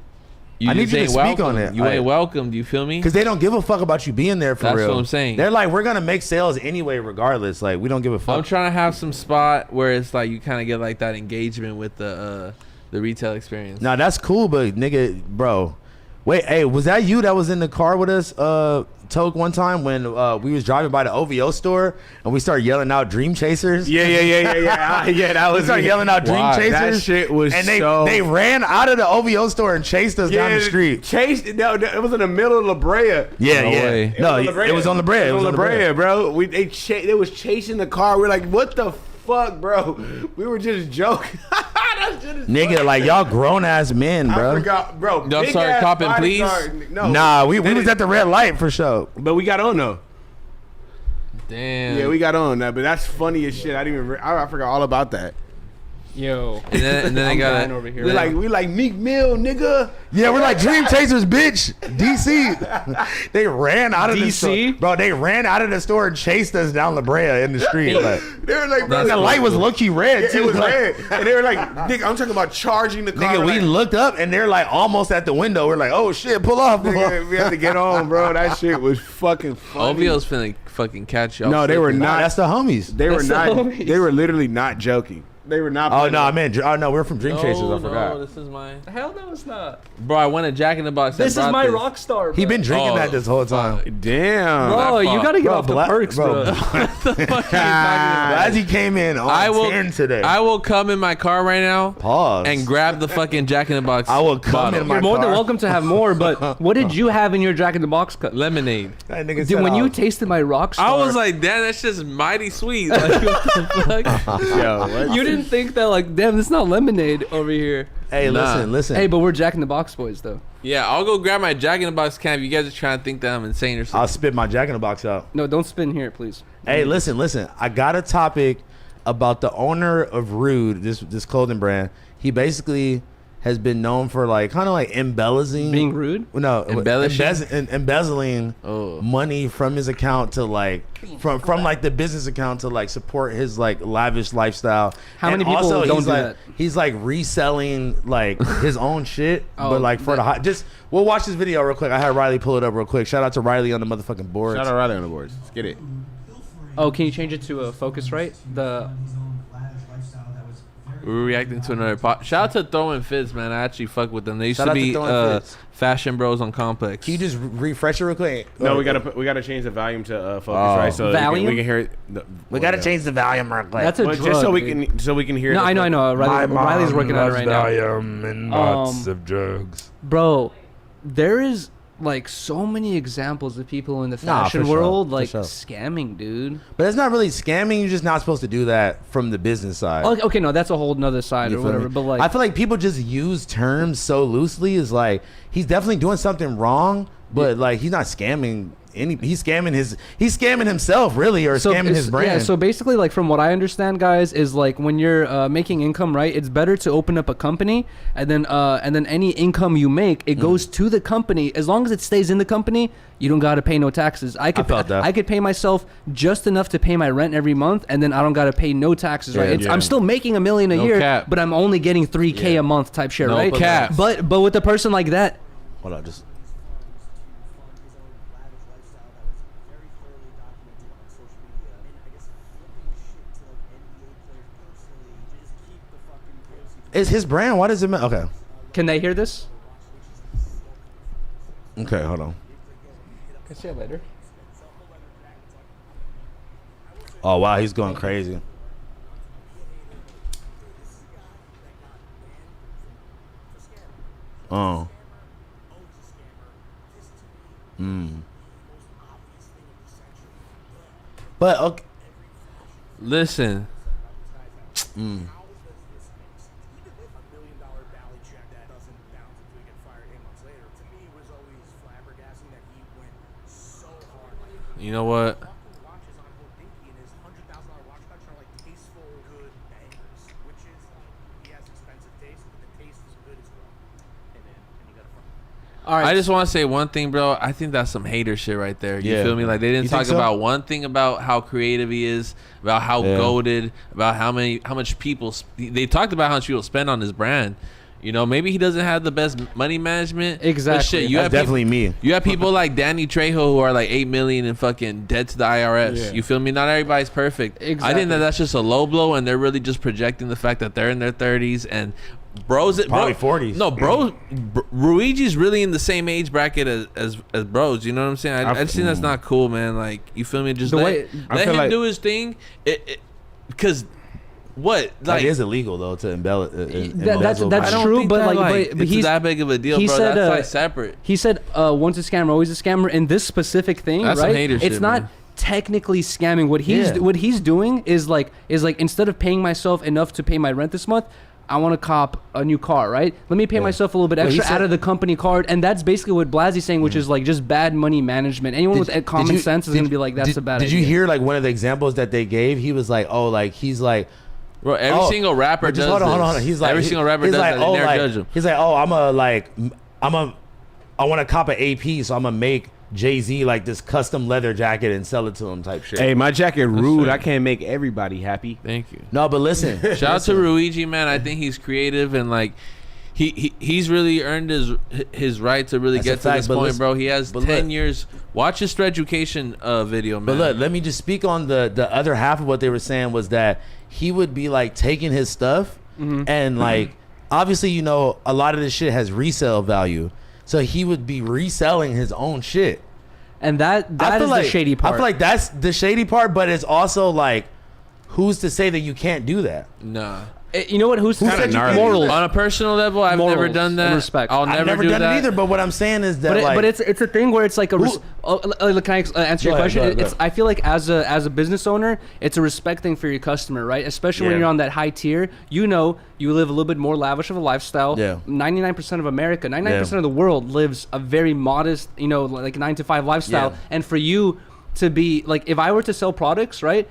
You I need just you to ain't speak on welcome. it. You ain't welcome. Do you feel me? Because they don't give a fuck about you being there for That's real. what I'm saying. They're like, we're gonna make sales anyway, regardless. Like, we don't give a fuck. I'm trying to have some spot where it's like you kind of get like that engagement with the retail experience. Now that's cool, but nigga, bro, wait, hey, was that you that was in the car with us, Toke, one time when we was driving by the OVO store and we started yelling out Dream Chasers? Yeah. Yeah, that was. We started yelling out Dream Chasers. That shit was and so. they ran out of the OVO store and chased us down the street. No, it was in the middle of La Brea. Yeah, No way. No, it was on La Brea. It was on La Brea, bro. They was chasing the car. We're like, what the fuck, bro? We were just joking. Nigga, like y'all grown ass men, bro. I forgot, bro. Y'all started copping, please? No. Nah, we was at the red light for sure. But we got on though. Damn. Yeah, we got on that. But that's funny as shit. I didn't even. I forgot all about that. Yo. And then they got dying over here. We like Meek Mill, nigga. Yeah, we're like Dream Chasers, bitch. DC. They ran out of the store. DC? Bro, they ran out of the store and chased us down La Brea in the street. Like, They were like, bro, the light was low-key red, yeah, too. it was Like, red. And they were like, nigga, I'm talking about charging the car. nigga, we like, looked up and they're like almost at the window. We're like, oh shit, pull off. nigga, we had to get on, bro. That shit was fucking funny. OVO's finna fucking catch y'all. No, they were Nah, not. that's the homies. They were That's the not. homies. They were literally not joking. They were not. Oh playing no, it. I meant. Oh no, we're from Dream Chasers. I forgot. No, this is mine. Hell no, it's not. Bro, I went to Jack in the Box. This is my rock star, bro. He been drinking Oh, that this whole time. Damn. Bro, you gotta get off the perks, bro. As he came in on 10 today. I will come in my car right now Pause. and grab the fucking Jack in the Box. I will come bottle. in my You're more than car. welcome to have more, but what did you have in your Jack in the Box cup? Lemonade. That nigga Dude, said, when "Oh, you tasted my rock star, I was like, damn, that's just mighty sweet. Like, what the fuck? Yo, what? you didn't think that, like, damn, this is not lemonade over here. hey, Nah. listen. Hey, but we're Jack in the Box boys, though. Yeah, I'll go grab my Jack in the Box can if you guys are trying to think that I'm insane or I'll something. spit my Jack in the Box out. No, don't spin here, please. Hey, listen. I got a topic about the owner of Rude, this clothing brand. He basically has been known for like kind of like embellishing, Being rude? No, Embellishing? embezzling Oh. money from his account to like from like the business account to like support his like lavish lifestyle. How And many people also, don't he's do like, that? He's like reselling like his own shit, Oh, but like for that- the high. Just we'll watch this video real quick. I had Riley pull it up real quick. Shout out to Riley on the motherfucking boards. Shout out Riley on the boards. Let's get it. Oh, can you change it to a Focusrite? The We're reacting to another shout out to Throwing Fits, man. I actually fuck with them. They used Shout to out to be Throwing Fits. fashion bros on Complex. Can you just refresh it real quick? No, we gotta change the volume to focus, right? So Volume? we can hear it. We gotta change the volume real quick. That's a Well, drug, just so dude. we can hear. No, the I know. Riley's working on it right now. and lots of drugs. Bro, there is like so many examples of people in the Nah, fashion for sure, world for like sure. scamming, dude. But it's not really scamming. You're just not supposed to do that from the business side. Okay, no, that's a whole nother side You or feel whatever. me? But like, I feel like people just use terms so loosely. Is like he's definitely doing something wrong, but like he's not scamming he's scamming himself really, or scamming his brand. Yeah, so basically, like from what I understand, guys, is like when you're making income, right? It's better to open up a company, and then any income you make, it goes to the company. As long as it stays in the company, you don't gotta pay no taxes. I could pay myself just enough to pay my rent every month, and then I don't gotta pay no taxes, right? I'm still making $1 million a year, cap. but I'm only getting $3K a month type shit, No right? cap. But with a person like that, Hold on, just. It's his brand. Why does it matter? Okay. can they hear this? Okay, hold on. Can see it later. Oh wow, he's going crazy. Oh. But okay. Listen. You know what? All right. I just want to say one thing, bro. I think that's some hater shit right there. You Yeah. feel me? Like they didn't You think talk so? about one thing about how creative he is, about how goated, about how much people. They talked about how much people spend on his brand. You know, maybe he doesn't have the best money management. But Exactly. shit, you That's have definitely me. You have people like Danny Trejo who are like 8 million in fucking debt to the IRS. Yeah. You feel me? Not everybody's perfect. I Exactly. think that's just a low blow, and they're really just projecting the fact that they're in their 30s and bros. Probably 40s. No, bro, Ruigi's really in the same age bracket as bros. You know what I'm saying? I just think that's not cool, man. Like, you feel me? Just The let, way- I let feel him like- do his thing. Because what? Like, Like, it is illegal though to embellish. That's I don't true, think but that, like, but it's he's that big of a deal, he bro. said, That's like separate. He said, once a scammer, always a scammer. In this specific thing, That's some right? hater It's shit, not man. technically scamming. What he's doing is like instead of paying myself enough to pay my rent this month, I want to cop a new car, right? Let me pay myself a little bit Well, he extra said- out of the company card, and that's basically what Blazzy's saying, which is like just bad money management. Anyone with common sense is gonna be like, that's a bad Did idea. you hear like one of the examples that they gave? He was like, oh, like he's like. Bro, every single rapper but just does hold on. this. He's like, every single rapper he's does like, that. They never like, judge him. He's like, oh, I want to cop an AP, so I'm gonna make Jay-Z like this custom leather jacket and sell it to him type shit. Hey, my jacket rude. fair. I can't make everybody happy. Thank you. No, but listen. Shout out to Ruigi, man. I think he's creative and like he's really earned his right to really That's a get to fact, this but point, listen- bro. He has but 10 look- years. Watch his education video, man. But look, let me just speak on the other half of what they were saying was that he would be like taking his stuff and like obviously, you know, a lot of this shit has resale value. So he would be reselling his own shit. And that I is feel the like, shady part. I feel like that's the shady part, but it's also like, who's to say that you can't do that? nah. You know what? Who Kinda said gnarly. morals? On a personal level, I've Morals never done and that. respect. I'll I've never do done that it either, but what I'm saying is that But it's a thing where it's like a. Who- Can I answer your Go ahead, question? go ahead, go It's ahead. I feel like as a business owner, it's a respect thing for your customer, right? Especially when Yeah. you're on that high tier. You know, you live a little bit more lavish of a lifestyle. Yeah. 99% of America, 99% of the world lives a very modest, you know, like 9 to 5 lifestyle. Yeah. And for you to be like, if I were to sell products, right?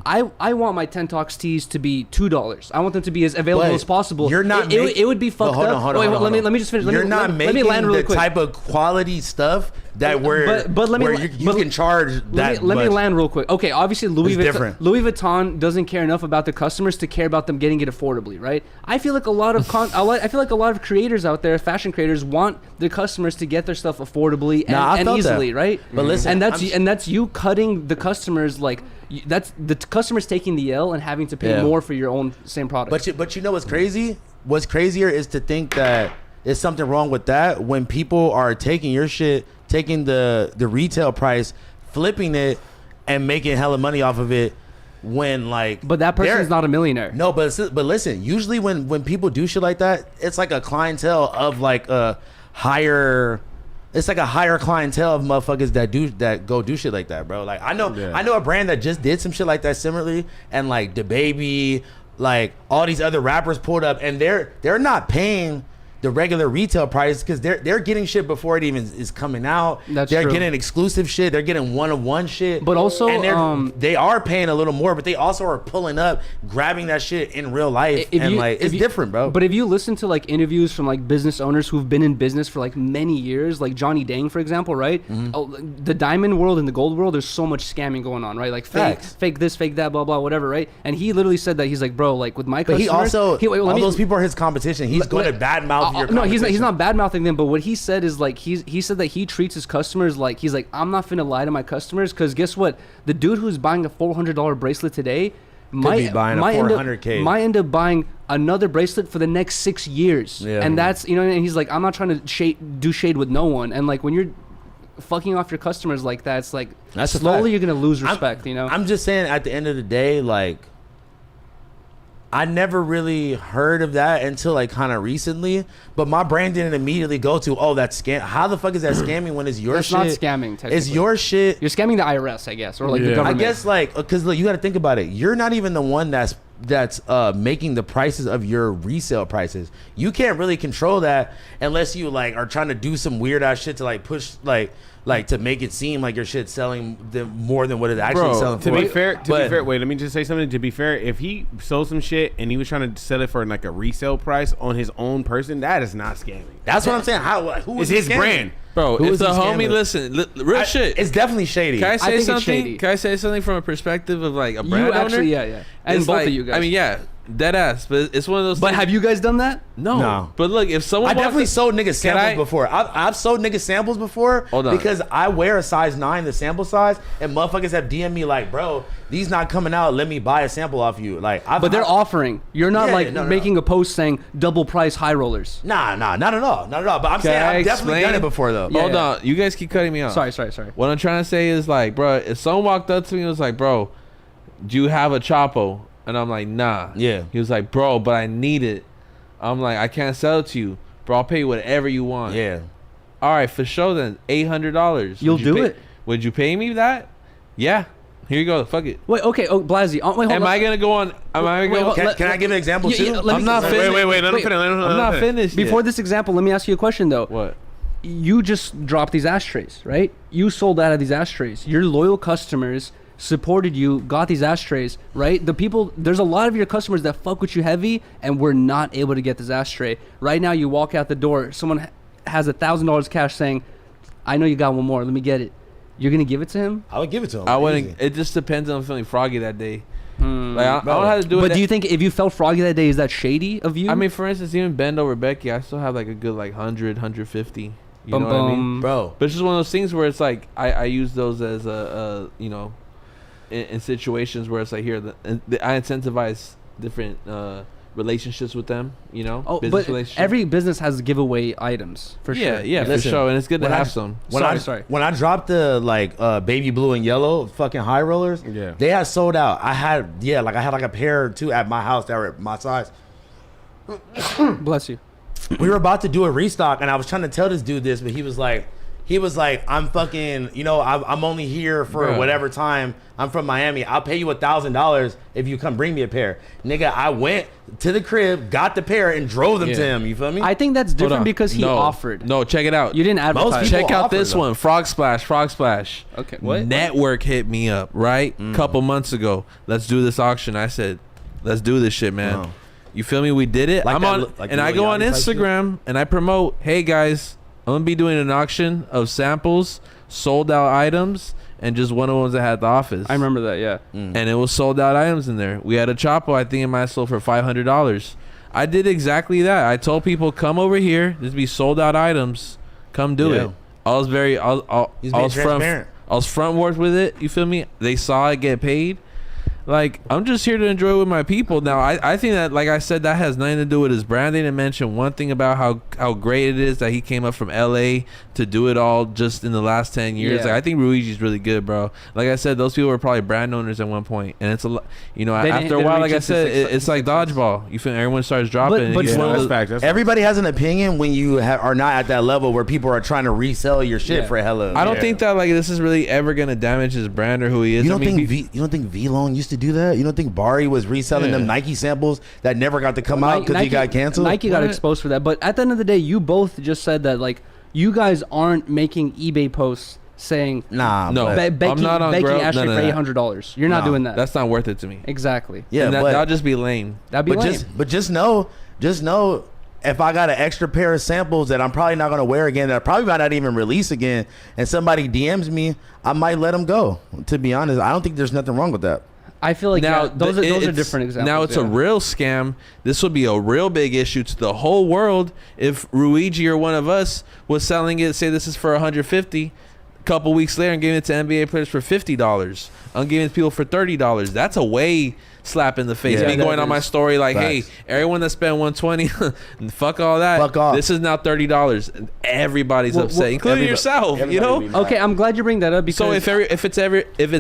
I want my 10 Talks tees to be $2. I want them to be as available But as possible. You're not. It would be fucked Hold up. on, hold Wait, on, hold let on. me just finish. You're not let making me land really the quick. type of quality stuff that where but let me where la- you but can charge that. Let me much. land real quick. Okay, obviously Louis It's different. Vuitton doesn't care enough about the customers to care about them getting it affordably, right? I feel like a lot of I feel like a lot of creators out there, fashion creators, want the customers to get their stuff affordably and easily, right? But listen, and that's you cutting the customers like. That's the customers taking the L and having to pay more for your own same product. But you know what's crazy? What's crazier is to think that there's something wrong with that when people are taking your shit, taking the retail price, flipping it, and making hella money off of it. When like, but that person's not a millionaire. No, but listen, usually when people do shit like that, it's like a clientele of like a higher. It's like a higher clientele of motherfuckers that go do shit like that, bro. Like I know a brand that just did some shit like that similarly, and like DaBaby, like all these other rappers pulled up, and they're not paying the regular retail price because they're getting shit before it even is coming out. They're getting exclusive shit. They're getting one-of-one shit. But also, and they are paying a little more, but they also are pulling up, grabbing that shit in real life, it's different, bro. But if you listen to like interviews from like business owners who've been in business for like many years, like Johnny Dang, for example, right? The diamond world and the gold world, there's so much scamming going on, right? Like fake this, fake that, blah blah, whatever, right? And he literally said that he's like, bro, like with my customers, all those people are his competition. He's going to badmouth your competition. No, he's not bad mouthing them, but what he said is like he said that he treats his customers like he's like, I'm not finna lie to my customers because guess what? The dude who's buying a $400 bracelet today might end up buying another bracelet for the next 6 years. Yeah. And that's and he's like, I'm not trying to do shade with no one. And like when you're fucking off your customers like that, it's like that's slowly you're gonna lose respect. I'm just saying at the end of the day, like I never really heard of that until like kind of recently, but my brain didn't immediately go to, oh, that's scam. How the fuck is that scamming when it's your shit? It's not scamming, technically. It's your shit. You're scamming the IRS, I guess, or like the government. I guess like, because look, you got to think about it. You're not even the one that's making the prices of your resale prices. You can't really control that unless you like are trying to do some weird ass shit to like push like to make it seem like your shit's selling more than what it's actually selling for. To be fair, wait, let me just say something. To be fair, if he sold some shit and he was trying to sell it for like a resale price on his own person, that is not scamming. That's what I'm saying. Who is his brand? Bro, if the homie real shit. It's definitely shady. Can I say something? Can I say something from a perspective of like a brand owner? Yeah. And both of you guys. I mean, yeah. Dead ass, but it's one of those But things. have you guys done that? No. But look, if someone I definitely sold niggas samples before. I've sold niggas samples before because I wear a size 9, the sample size, and motherfuckers have DM'd me like, bro, these not coming out. Let me buy a sample off you. Like, but they're offering. You're not making a post saying double price high rollers. Nah, not at all. But I'm saying I've definitely done it before though. Hold on, you guys keep cutting me off. Sorry. What I'm trying to say is like, bro, if someone walked up to me and was like, bro, do you have a Chapo? And I'm like, nah. Yeah. He was like, bro, but I need it. I'm like, I can't sell it to you. Bro, I'll pay you whatever you want. Yeah. All right, for sure then. $800. You'll do it. Would you pay me that? Yeah. Here you go. Fuck it. Wait, okay. Oh, Blazzy. Wait, hold on. Am I going to go on? Can I give an example too? I'm not finished. Wait. Let him finish. I'm not finished Before this example, let me ask you a question though. What? You just dropped these ashtrays, right? You sold out of these ashtrays. Your loyal customers supported you, got these ashtrays, right? There's a lot of your customers that fuck with you heavy and we're not able to get this ashtray. Right now you walk out the door, someone has $1,000 cash saying, I know you got one more, let me get it. You're gonna give it to him? I would give it to him. I wouldn't. It just depends on feeling froggy that day. Like I don't know how to do it. But do you think if you felt froggy that day, is that shady of you? I mean, for instance, even Bend Over Becky, I still have like a good like 100, 150. You know what I mean? Bro. But it's just one of those things where it's like I use those as a in situations where it's like here I incentivize different relationships with them, business relationships. Every business has giveaway items for sure. Yeah, for sure, and it's good to have some. When I dropped the like baby blue and yellow fucking high rollers, they had sold out. I had like a pair or two at my house that were my size. Bless you. We were about to do a restock, and I was trying to tell this dude this, but he was like, I'm fucking, I'm only here for whatever time. I'm from Miami. I'll pay you $1,000 if you come bring me a pair. Nigga, I went to the crib, got the pair, and drove them to him. You feel me? I think that's different because he offered. No, check it out. You didn't advertise. Check out this one. Frog Splash. Okay, what? Network hit me up, right? Couple months ago. Let's do this auction. I said, let's do this shit, man. You feel me? We did it. I go on Instagram and I promote, hey guys, I'm gonna be doing an auction of samples, sold out items, and just one of the ones that had the office. I remember that, yeah. And it was sold out items in there. We had a Chapo, I think it might have sold for $500. I did exactly that. I told people, come over here. This be sold out items. Come do it. I was very, I was frontward with it. You feel me? They saw it get paid. Like, I'm just here to enjoy with my people. Now, I think that, like I said, that has nothing to do with his brand. They didn't mention one thing about how great it is that he came up from LA to do it all just in the last 10 years. Yeah. Like, I think Ruigi's really good, bro. Like I said, those people were probably brand owners at one point. And it's a lot, you know, after a while, like I said, it's like dodgeball. You feel everyone starts dropping. But that's fact. Everybody has an opinion when you are not at that level where people are trying to resell your shit for hella. I don't think that, like, this is really ever going to damage his brand or who he is. You don't think V-Long used to do that? You don't think Bari was reselling them Nike samples that never got to come out because he got canceled? Nike got exposed for that. But at the end of the day, you both just said that, like, you guys aren't making eBay posts saying, nah, no, Becky I'm not on Ashley for $800. You're not doing that. That's not worth it to me. Exactly. Yeah, and that'll just be lame. That'd be lame. But just know, if I got an extra pair of samples that I'm probably not going to wear again, that I probably might not even release again, and somebody DMs me, I might let them go. To be honest, I don't think there's nothing wrong with that. I feel like those are different examples. Now it's a real scam. This would be a real big issue to the whole world if Ruigi or one of us was selling it. Say this is for $150. A couple weeks later, and giving it to NBA players for $50. I'm giving it to people for $30. That's a way slap in the face. Yeah, Me going on my story like, facts. hey, everyone that spent $120, fuck all that. Fuck off. This is now $30. And everybody's upset, including yourself. You know. Okay, I'm glad you bring that up because So if it's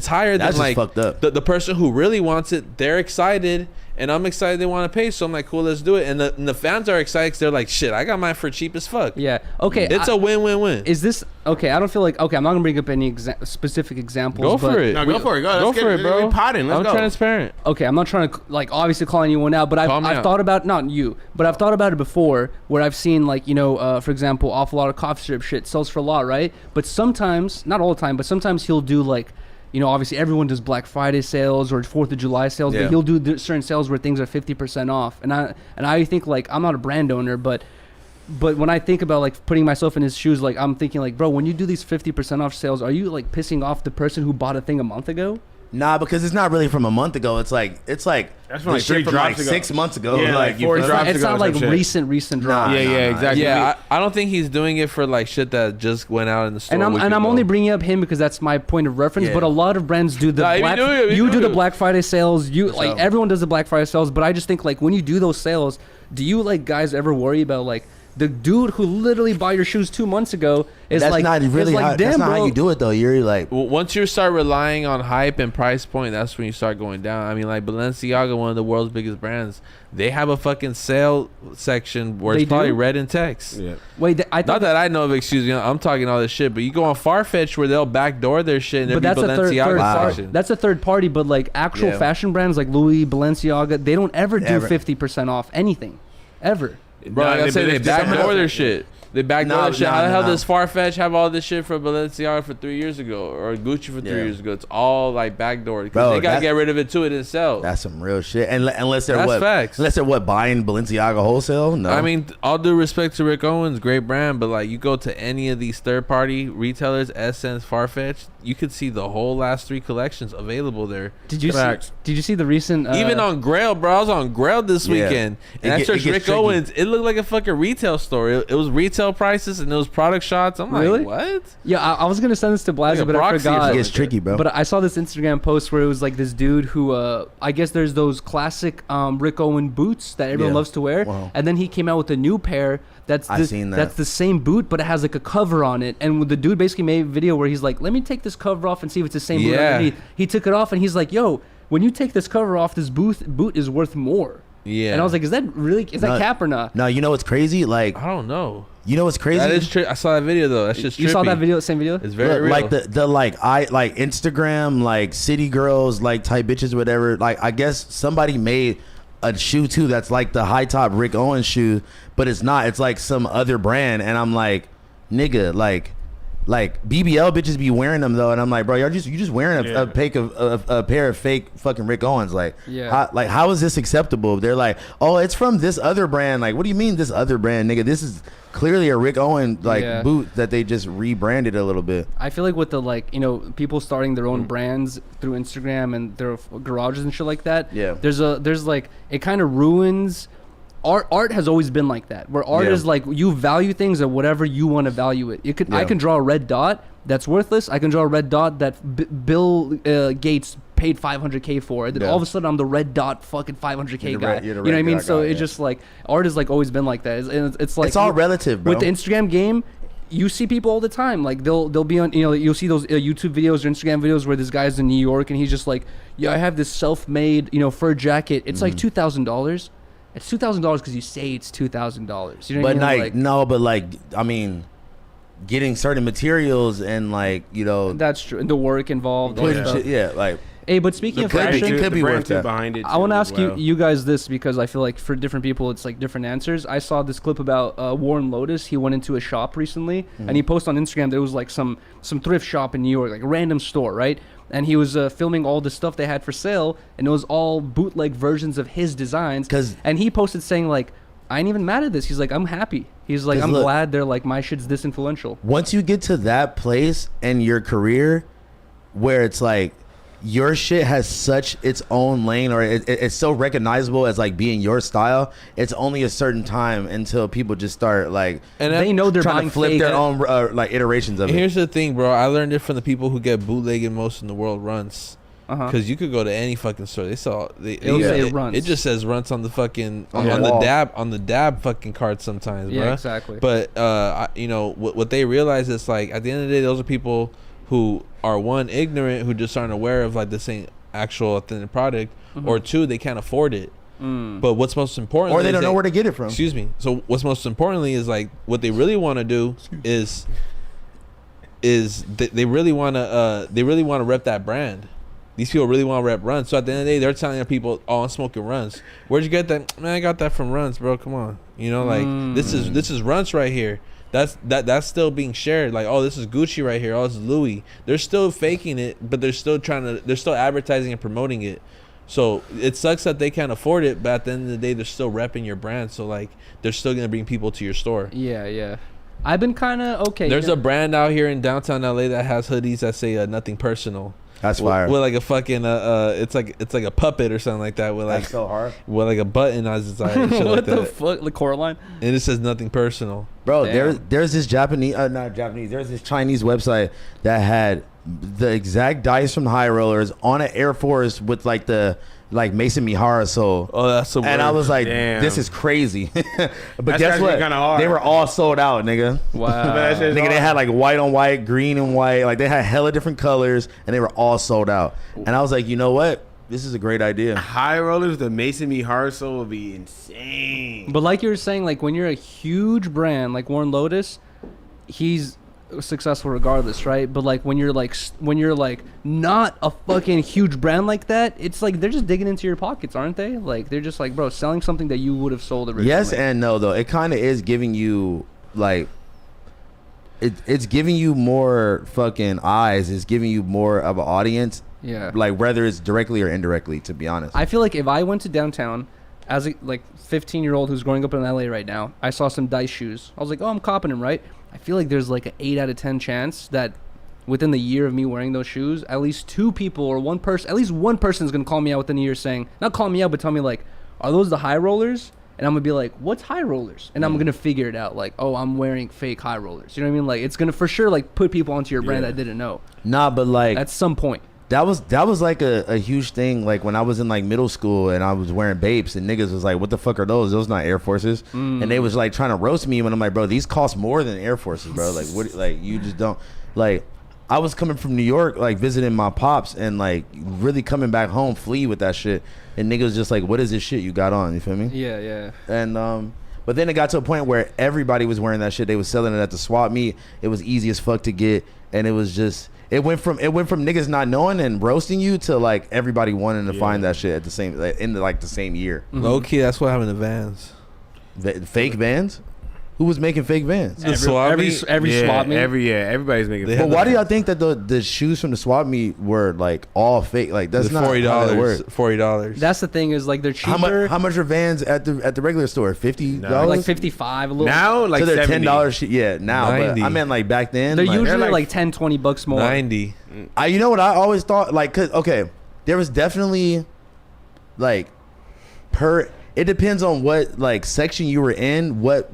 higher that's than just like fucked up. The person who really wants it, they're excited, and I'm excited they want to pay. So I'm like, cool, let's do it. And the fans are excited because they're like, shit, I got mine for cheap as fuck. Yeah. Okay. It's a win-win-win. Is this okay? I don't feel like I'm not gonna bring up any specific examples. Go for it. No, go for it. Go for it, bro. Potting. Let's I'm go. transparent. Okay, I'm not trying to like obviously calling anyone out, but I've thought about not you, but I've thought about it before where I've seen like for example, awful lot of cough syrup shit sells for a lot, right? But sometimes, not all the time, but sometimes he'll do like, obviously everyone does Black Friday sales or 4th of July sales, but he'll do certain sales where things are 50% off. And I think like I'm not a brand owner, but when I think about like putting myself in his shoes, like I'm thinking like, bro, when you do these 50% off sales, are you like pissing off the person who bought a thing a month ago? Nah, because it's not really from a month ago. It's like that's from like 3 shit from drops like ago. 6 months ago. Yeah, like 4 drops ago. It's not like recent drops. Yeah, exactly. Yeah, I don't think he's doing it for like shit that just went out in the store. And I'm only bringing up him because that's my point of reference. Yeah. But a lot of brands do the the Black Friday sales. Everyone does the Black Friday sales. But I just think like when you do those sales, do you like guys ever worry about like the dude who literally bought your shoes 2 months ago is that's like, not really like, how, damn, that's not bro. how you do it though. Yuri, like once you start relying on hype and price point, that's when you start going down. I mean, like Balenciaga, one of the world's biggest brands, they have a fucking sale section where it's probably red in text. Yeah. Wait, I thought not that I know of. Excuse me, I'm talking all this shit. But you go on Farfetch where they'll backdoor their shit, and but there'll that's be a third Balenciaga party. section. That's a third party, but like actual fashion brands like Louis, Balenciaga, they don't ever do 50% off anything, ever. Bro, like I said, they backdoor their shit. They backdoor their shit. How the hell does Farfetch have all this shit for Balenciaga for 3 years ago or Gucci for 3 years ago? It's all like backdoor because they gotta get rid of it too. It didn't sell. That's some real shit. And unless they're facts. Unless they're buying Balenciaga wholesale. No, I mean, all due respect to Rick Owens, great brand, but like you go to any of these third party retailers, Essence, Farfetch, you could see the whole last 3 collections available there. Did you see the recent even on Grail, bro? I was on Grail this weekend, and I searched Rick Owens. It looked like a fucking retail store. It was retail prices and it was product shots. I'm like, what? Yeah, I was gonna send this to Blazzy, but I forgot. It gets tricky, bro. But I saw this Instagram post where it was like this dude who, I guess there's those classic Rick Owen boots that everyone loves to wear, and then he came out with a new pair that's the same boot, but it has like a cover on it. And the dude basically made a video where he's like, let me take this cover off and see if it's the same boot underneath. He took it off and he's like, yo, when you take this cover off, this boot is worth more. Yeah. And I was like, is that cap or not? No, you know what's crazy? Like, I don't know. You know what's crazy? That is true. I saw that video though. That's just trippy. You saw that video, same video? It's very real. Like the like Instagram like city girls like type bitches or whatever. Like I guess somebody made a shoe too that's like the high top Rick Owens shoe, but it's not. It's like some other brand, and I'm like, nigga, like Like BBL bitches be wearing them though, and I'm like, bro, you just wearing a pair of fake fucking Rick Owens. Like, how is this acceptable? They're like, oh, it's from this other brand. Like, what do you mean this other brand, nigga? This is clearly a Rick Owen boot that they just rebranded a little bit. I feel like with the people starting their own brands through Instagram and their garages and shit like that. Yeah, there's like it kind of ruins. Art has always been like that, where art is like you value things at whatever you want to value it. I can draw a red dot that's worthless. I can draw a red dot that Bill Gates paid $500K for. And then all of a sudden I'm the red dot fucking $500K guy. You know what I mean? So it's just like art has like always been like that. It's like it's all relative, bro. With the Instagram game, you see people all the time. Like they'll be on, you'll see those YouTube videos or Instagram videos where this guy's in New York and he's just like, yeah, I have this self-made fur jacket. It's like $2,000. It's $2,000 because you say it's $2,000. You know what I mean? I mean, getting certain materials and that's true. And the work involved. Hey, but speaking of fashion, could be worth that. Behind it. I want to ask you guys this because I feel like for different people it's like different answers. I saw this clip about Warren Lotus. He went into a shop recently and he posted on Instagram there was like some thrift shop in New York, like a random store, right? And he was filming all the stuff they had for sale, and it was all bootleg versions of his designs. And he posted saying like, I ain't even mad at this. He's like, I'm happy. He's like, I'm glad they're like, my shit's this influential. Once you get to that place in your career where it's like, your shit has such its own lane, or it's so recognizable as like being your style. It's only a certain time until people just start like, and they know they're trying to flip their own like iterations of it. Here's the thing, bro. I learned it from the people who get bootlegging most in the world runts. Because you could go to any fucking store. They sell it runs. It just says runts on the fucking on the dab fucking card sometimes, bro. Yeah, exactly. But what they realize is like at the end of the day, those are people who are one, ignorant, who just aren't aware of like the same actual authentic product, or two, they can't afford it. But what's most important, or they don't know where to get it from. Excuse me. So what's most importantly is like what they really want to do is they really want to rep that brand. These people really want to rep Runs. So at the end of the day, they're telling people, "Oh, I'm smoking Runs. Where'd you get that? Man, I got that from Runs, bro. Come on, this is Runs right here." That's still being shared. Like, oh, this is Gucci right here. Oh, this is Louis. They're still faking it, but they're still advertising and promoting it. So it sucks that they can't afford it, but at the end of the day, they're still repping your brand. So like, they're still gonna bring people to your store. Yeah. I've been kind of okay. There's a brand out here in downtown LA that has hoodies that say nothing personal. That's fire. With like a fucking it's like a puppet or something like that. With like that's so hard. With like a button on its side. What the fuck? The Coraline. And it says nothing personal. Bro, there's this there's this Chinese website that had the exact dice from the High Rollers on an Air Force with like the Mason Mihara sole. Oh, that's so weird. And I was like, this is crazy. But guess what? They were all sold out, nigga. Wow. Nigga, they had like white on white, green and white. Like they had hella different colors and they were all sold out. And I was like, you know what? This is a great idea. High Rollers, the Mason Mihara sole would be insane. But like you were saying, like when you're a huge brand like Warren Lotus, he's successful regardless, right? But like when you're like not a fucking huge brand like that, it's like they're just digging into your pockets, aren't they? Like they're just like, bro, selling something that you would have sold originally. Yes and no though. It kind of is giving you like it's giving you more fucking eyes. It's giving you more of an audience. Yeah. Like whether it's directly or indirectly, to be honest. I feel like if I went to downtown as a 15-year-old who's growing up in LA right now, I saw some Dice shoes. I was like, oh, I'm copping them, right? I feel like there's like an 8 out of 10 chance that within the year of me wearing those shoes, at least two people or one person, at least one person is going to call me out within a year saying, not call me out, but tell me like, are those the High Rollers? And I'm going to be like, what's High Rollers? And I'm going to figure it out. Like, oh, I'm wearing fake High Rollers. You know what I mean? Like, it's going to for sure like put people onto your brand that didn't know. Nah, but like at some point. That was like a huge thing. Like when I was in like middle school and I was wearing Bapes and niggas was like, what the fuck are those? Those not Air Forces. And they was like trying to roast me when I'm like, bro, these cost more than Air Forces, bro. Like what? Like you just don't like. I was coming from New York, like visiting my pops and like really coming back home, flee with that shit. And niggas was just like, what is this shit you got on? You feel me? Yeah. And but then it got to a point where everybody was wearing that shit. They was selling it at the swap meet. It was easy as fuck to get, and it was just. It went from niggas not knowing and roasting you to like everybody wanting to find that shit at the same in the same year. Low key, that's what happened to Vans. Fake Vans? who was making fake Vans? The swap meet? Every swap meet. Everybody's making. They But had why do y'all think that the shoes from the swap meet were like all fake? Like that's not $40. how that works. $40. That's the thing is like they're cheaper. How much are Vans at the regular store? $50. Like 55 a little. now like so they're $10. Yeah, now. But 90. I meant like back then. they're like, usually like like 10, 20 bucks more. 90. you know what I always thought, like, cause okay, there was definitely like it depends on what like section you were in, what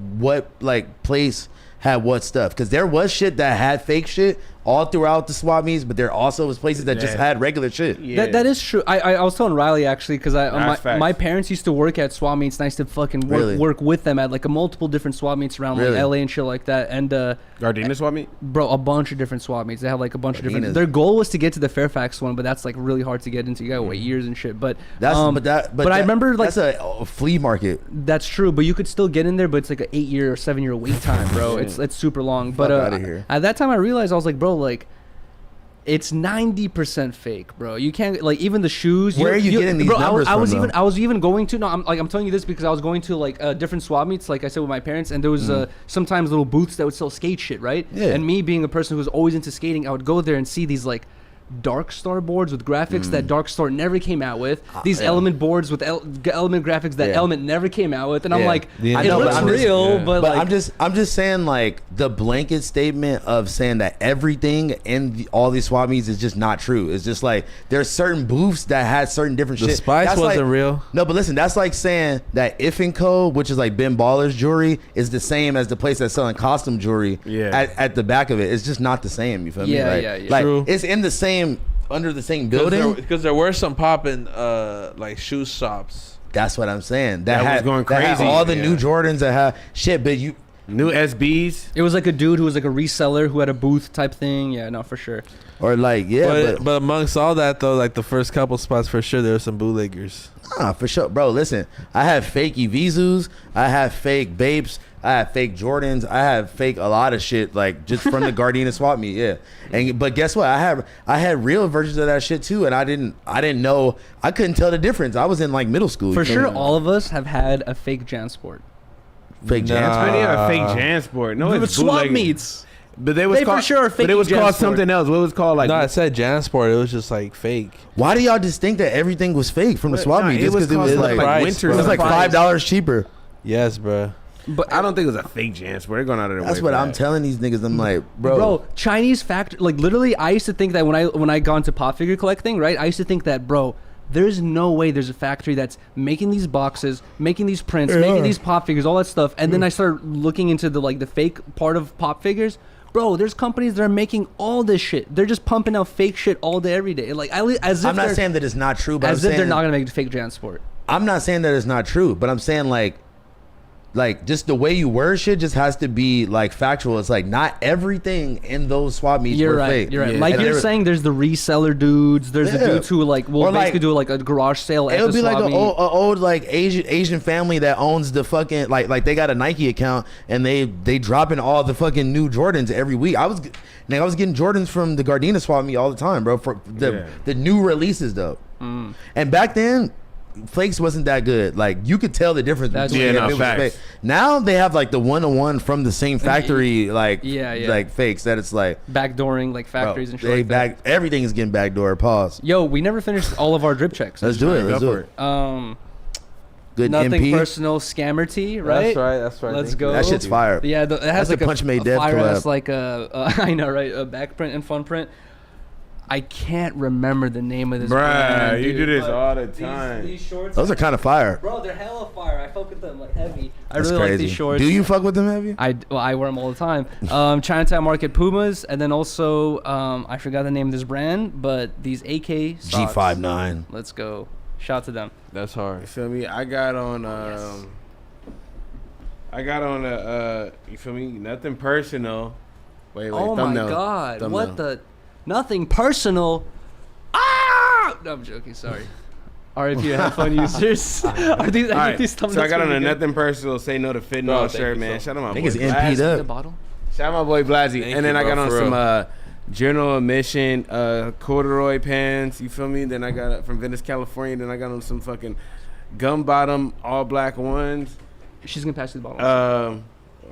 like place had what stuff, because there was shit that had fake shit all throughout the swap meets, but there also was places that just had regular shit. That is true. I was telling Riley actually because That's my facts. parents used to work at swap meets and I used to fucking Really? work with them at like a multiple different swap meets around like Really? LA and shit like that. And Gardena swap meet. bro, a bunch of different swap meets. They have like a bunch of Gardina's- different. Their goal was to get to the Fairfax one, but that's like really hard to get into. You gotta wait years and shit. But I remember like that's a flea market. that's true, but you could still get in there, but it's like an 8-year or 7-year wait time, bro. it's super long. But outta here. at that time, I realized I was like, bro, like it's 90% fake, bro. You can't like even the shoes. Where are you getting these bro, numbers I was from, even though? I was even going to I'm telling you this because I was going to like different swap meets, like I said with my parents, and there was sometimes little booths that would sell skate shit, right? Yeah. And me being a person who was always into skating, I would go there and see these like Dark Star boards with graphics that Dark Star never came out with. These yeah. Element boards with Element graphics that Yeah. Element never came out with, and I'm Yeah. like, Yeah. it I know, looks but I'm just- real, yeah. but like I'm just saying, like, the blanket statement of saying that everything in all these swap meets is just not true. It's just like there's certain booths that had certain different The shit. spice That's wasn't like, real. No, but listen, that's like saying that If & Co., which is like Ben Baller's jewelry, is the same as the place that's selling costume jewelry at the back of it. It's just not the same. You feel me? Yeah, Like, yeah, yeah. Like, True. it's in the same, under the same building. Because there were some popping like shoe shops. That's what I'm saying. That was had, going that had crazy. all the Yeah. new Jordans that have shit, but you. New SBs. it was like a dude who was like a reseller who had a booth type thing. Yeah, no, for sure. Or like, yeah, But amongst all that though, like the first couple spots for sure, there were some bootleggers. For sure, bro. Listen, I have fake Evisus, I have fake Bapes, I have fake Jordans, I have fake a lot of shit, like just from the Gardena swap meet, yeah. And but guess what? I had real versions of that shit too, and I didn't know, I couldn't tell the difference. I was in like middle school. For you feel sure, me? all of us have had a fake JanSport. fake Nah. Jansport. I didn't have a fake JanSport. No, it's Swap bootlegging. meets. But they was They for called, sure are but it was faking called JanSport. something else. What was it called? Like No, I said JanSport. It was just like fake. Why do y'all just think that everything was fake from the swap Nah, meet? it Just was because it was called like, like winter. it was like Price. $5 cheaper. Yes, bro. But I don't think it was a fake JanSport. They're going out of their That's way what for I'm that. telling these niggas. I'm like, bro, Chinese factory, like literally, I used to think that when I got into pop figure collecting, right? I used to think that, bro, there's no way there's a factory that's making these boxes, making these prints, making these pop figures, all that stuff. And then I started looking into the fake part of pop figures. Bro, there's companies that are making all this shit. They're just pumping out fake shit all day, every day. Like as if I'm not they're- saying that it's not true, but as I'm if they're saying, not gonna make the fake JanSport. I'm not saying that it's not true, but I'm saying like just the way you word shit just has to be like factual. It's like not everything in those swap meets You're were right. fake. You're right. Yeah. Like And you're they were- saying, there's the reseller dudes. There's the Yeah. dudes who like will Or, like, basically do like a garage sale. It at would the be like swap an meet. old like Asian family that owns the fucking like they got a Nike account and they dropping all the fucking new Jordans every week. I was getting Jordans from the Gardena swap meet all the time, bro. For the new releases though, and back then. Flakes wasn't that good. Like you could tell the difference That's between true. if it was Facts. fake. Now they have like the 1-on-1 from the same factory, like Yeah. like fakes that it's like backdooring like bro, factories and shit they like that. everything is getting backdoor. Pause. Yo, we never finished all of our drip checks. Let's do it. Let's do it. Good Nothing MP. personal, scammer T, right? That's right. Let's Thank go. you. That shit's fire. Yeah, it has That's like the Punch Made a Dev fire ass collab. like I know, right? A back print and fun print. I can't remember the name of this. Bruh, brand, you dude, do this but all the time. These shorts. Those are kind of fire. Bro, they're hella fire. I fuck with them like heavy. I That's really crazy. like these shorts. Do you fuck with them, have you? I wear them all the time. Chinatown Market Pumas, and then also I forgot the name of this brand, but these AK socks. G59. Let's go. Shout out to them. That's hard. You feel me? I got on you feel me? Nothing personal. Wait, Oh thumbnail. my god! Thumbnail. What the? Nothing personal. Ah! No, I'm joking. Sorry. RIP to headphone users. Are these, All I right, think these so I thumbnails got on gonna a be good. nothing personal, say no to fentanyl Bro, thank shirt, you man. so Shout out my I think boy it's Blazzy. NP'd up. The bottle. Shout out my boy Blazzy. Thank And then you, I got bro, on for some real. journal emission corduroy pants. You feel me? Then I got from Venice, California. Then I got on some fucking gum bottom all black ones. She's gonna pass you the bottle.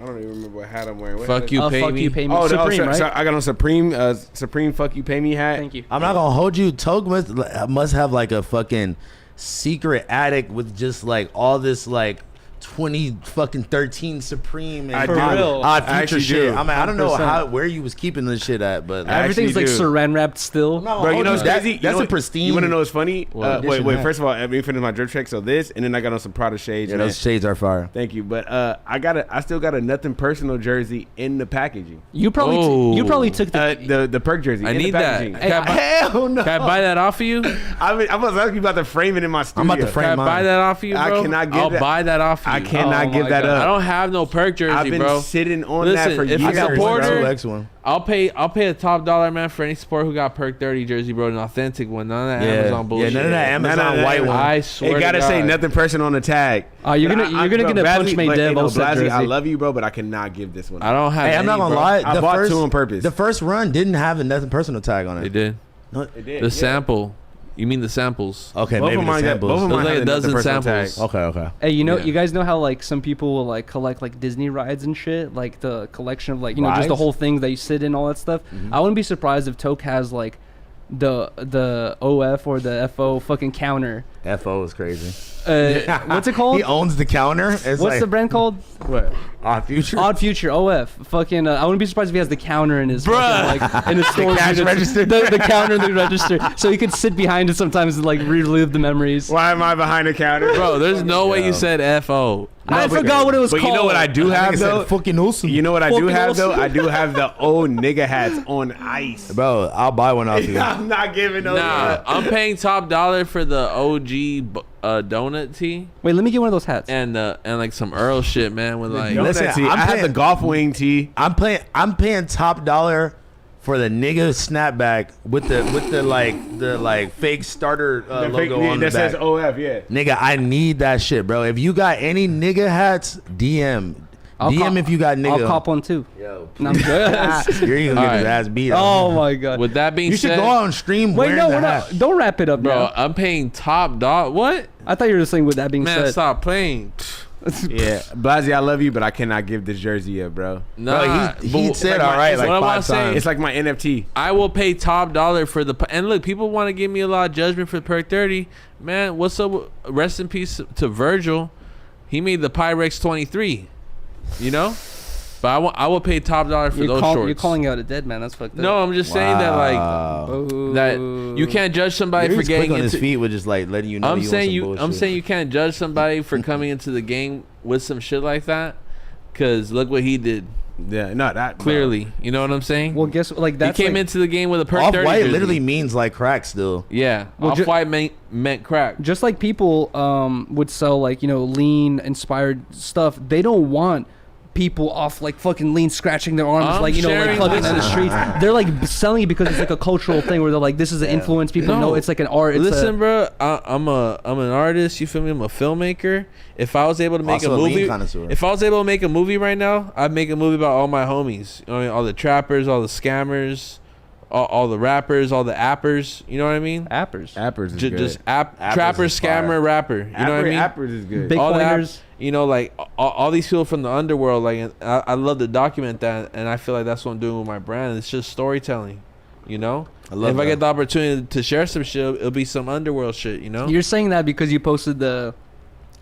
I don't even remember what hat I'm wearing. What Fuck hat you, is- pay Fuck me. you, pay me. Oh, Supreme, so, right? so I got on Supreme fuck you, pay me hat. Thank you. I'm not gonna hold you. Toke must have like a fucking secret attic with just like all this like 2013 Supreme and I do. real. odd I future actually shit. do. I mean, I don't know 100%. where you was keeping this shit at, but I Everything's actually like do. saran wrapped still. No, Bro, you know what's that- crazy? that's you know a pristine. You want to know what's funny? What? Wait. Edition hat. First of all, let me finish my drip check. So this, and then I got on some Prada shades. Yeah, man. those shades are fire. Thank you, but I still got a nothing personal jersey in the packaging. You probably Oh. you probably took the The perk jersey. I in need the that. packaging. Can I buy- Hell no. Can I buy that off of you? Can I was asking you about to frame it in my studio. I'm about to frame I mine. buy that off of you, I bro? cannot give I'll that- buy that off of you. I cannot Oh give my that God. up. I don't have no perk jersey, I've been bro. sitting on Listen, that for if years. I I got support one her- 2X one. I'll pay a top dollar, man, for any support who got perk 30 jersey, bro. An authentic one, none of that Yeah. Amazon bullshit. Yeah, none of that Amazon white one. I swear It gotta to say God. nothing personal on the tag. You're But gonna get a bro, Punch Made but, Dev hey, no, all set Blazzy, jersey. I love you, bro, but I cannot give this one. I don't have. Hey, I'm not any, gonna bro. lie. I bought two on purpose. The first run didn't have a nothing personal tag on it. They did. No, It did, The yeah. sample. You mean the samples? Okay, Both maybe of the mine got- samples. both of There's mine like had a nothing dozen personal samples. tag. Okay. Hey, Yeah. you guys know how like some people will like collect like Disney rides and shit, like the collection of like just the Rides? whole thing that you sit in, all that stuff. I wouldn't be surprised if Toke has like the OF or the FO fucking counter. FO is crazy. What's it called? He owns the counter. It's What's like the brand called? What? Odd Future. Odd Future OF. Fucking. I wouldn't be surprised if he has the counter in his fucking, like in his store cash register. The counter in the register, so he could sit behind it sometimes and like relive the memories. Why am I behind the counter? Bro, there's no way you said FO. I forgot what it was But called. you know what I do have though? fucking awesome. You know what I do Fucking have though? awesome. I do have the old nigga hats on ice. Bro, I'll buy one off you. I'm not giving no. Nah, I'm paying top dollar for the OG donut tee Wait, let me get one of those hats. and like some Earl shit, man. With like, Listen, Listen, I'm I have the paying- golf wing tee. I'm paying top dollar for the nigga snapback with the fake starter The logo fake- on the that says back. OF, yeah. Nigga, I need that shit, bro. If you got any nigga hats, DM. DM if you got nigga. I'll cop one too. Yo, No, I'm good. you're gonna get his Alright. ass beat. Oh my god. with that being You should said, go on stream Wait, wearing no, the we're hat. not. Don't wrap it up, bro, bro. I'm paying top dollar. What? I thought you were just saying. With that being Man, said, stop playing. Yeah, Blazzy, I love you, but I cannot give this jersey up, bro. Nah, Bro, he but- said like all my- right it's like what I wanna 5 say. times. It's like my NFT. I will pay top dollar for the and look, people want to give me a lot of judgment for perk 30. Man, what's up? Rest in peace to Virgil. He made the Pyrex 23. You know, but I will pay top dollar for those shorts. you're calling out a dead man. That's fucked up. No, I'm just saying that like Ooh. that you can't judge somebody for He's quick getting on his into. feet with just like letting you know. I'm he on saying some you. bullshit. I'm saying you can't judge somebody for coming into the game with some shit like that. Cause look what he did. Yeah, no, that Clearly, you know what I'm saying. Well, guess like he that's came like, into the game with a perk Off 30 white jersey. literally means like crack still. Yeah, Well, off white meant crack. just like people would sell like lean inspired stuff. They don't want people off like fucking lean scratching their arms I'm like like sharing hugging this in the is- streets. They're like selling it because it's like a cultural thing where they're like this is an influence. People No. know it's like an art. It's Listen, bro, I'm an artist. You feel me? I'm a filmmaker. If I was able to make Also a a lean movie, connoisseur. if I was able to make a movie right now, I'd make a movie about all my homies. You know what I mean? All the trappers, all the scammers, all the rappers, all the appers. You know what I mean? appers. Appers is good. Just Appers trapper, is fire. scammer, rapper. You know what I mean? Appers is good. Big all the pointers. you know, like all these people from the underworld, like and I love to document that, and I feel like that's what I'm doing with my brand. It's just storytelling, you know. I love if I that. get the opportunity to share some shit, it'll be some underworld shit, you know. You're saying that because you posted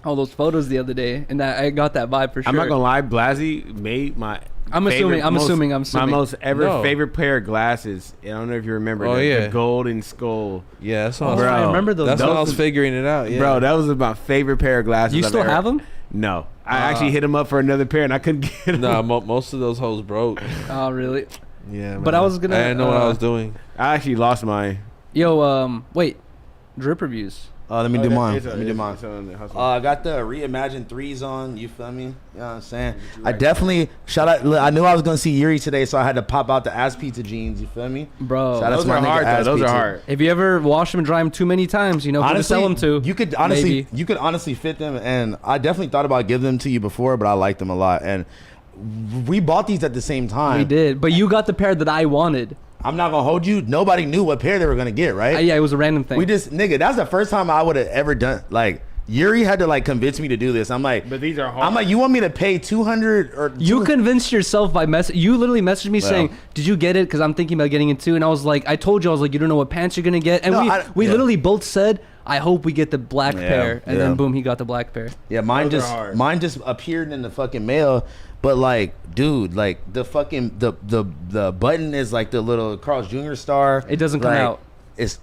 all those photos the other day, and that I got that vibe for sure. I'm not gonna lie, Blazzy made my. I'm assuming. My most ever No. favorite pair of glasses. I don't know if you remember. Oh, the yeah. golden skull. Yeah, that's Oh, what Bro, I remember those. that's when I was those- figuring it out. Yeah. Bro, that was my favorite pair of glasses. You I've still ever- have them? No, I actually hit him up for another pair and I couldn't get them. Nah, most of those hoes broke. Oh, really? Yeah, But man. I was gonna, I didn't know what I was doing. I actually lost mine. Yo, wait. Drip reviews. Let me do mine. It's Let me do mine. on the hustle. I got the reimagined threes on. You feel me? You know what I'm saying? I definitely shout out. Look, I knew I was gonna see Yuriy today, so I had to pop out the ass pizza jeans. You feel me? Bro. Shout out Those to my are nigga hard though. Ass Those are Pizza. hard. If you ever wash them and dry them too many times, who to sell them to. You could honestly, maybe. you could honestly fit them, and I definitely thought about giving them to you before, but I liked them a lot, and we bought these at the same time. We did, but you got the pair that I wanted. I'm not gonna hold you. Nobody knew what pair they were gonna get, right? Yeah, it was a random thing. We just, nigga, that's the first time I would have ever done, like, Yuriy had to like convince me to do this. I'm like, But these are hard. I'm like, you want me to pay 200 or You convinced yourself by message. You literally messaged me saying, "Did you get it?" Because I'm thinking about getting it too. And I was like, I told you, I was like, you don't know what pants you're gonna get. And No, we literally both said, I hope we get the black pair. And yeah. then boom, he got the black pair. Yeah, mine just appeared in the fucking mail. But like, dude, like the fucking the button is like the little Carl's Jr. star. It doesn't come like, out. It's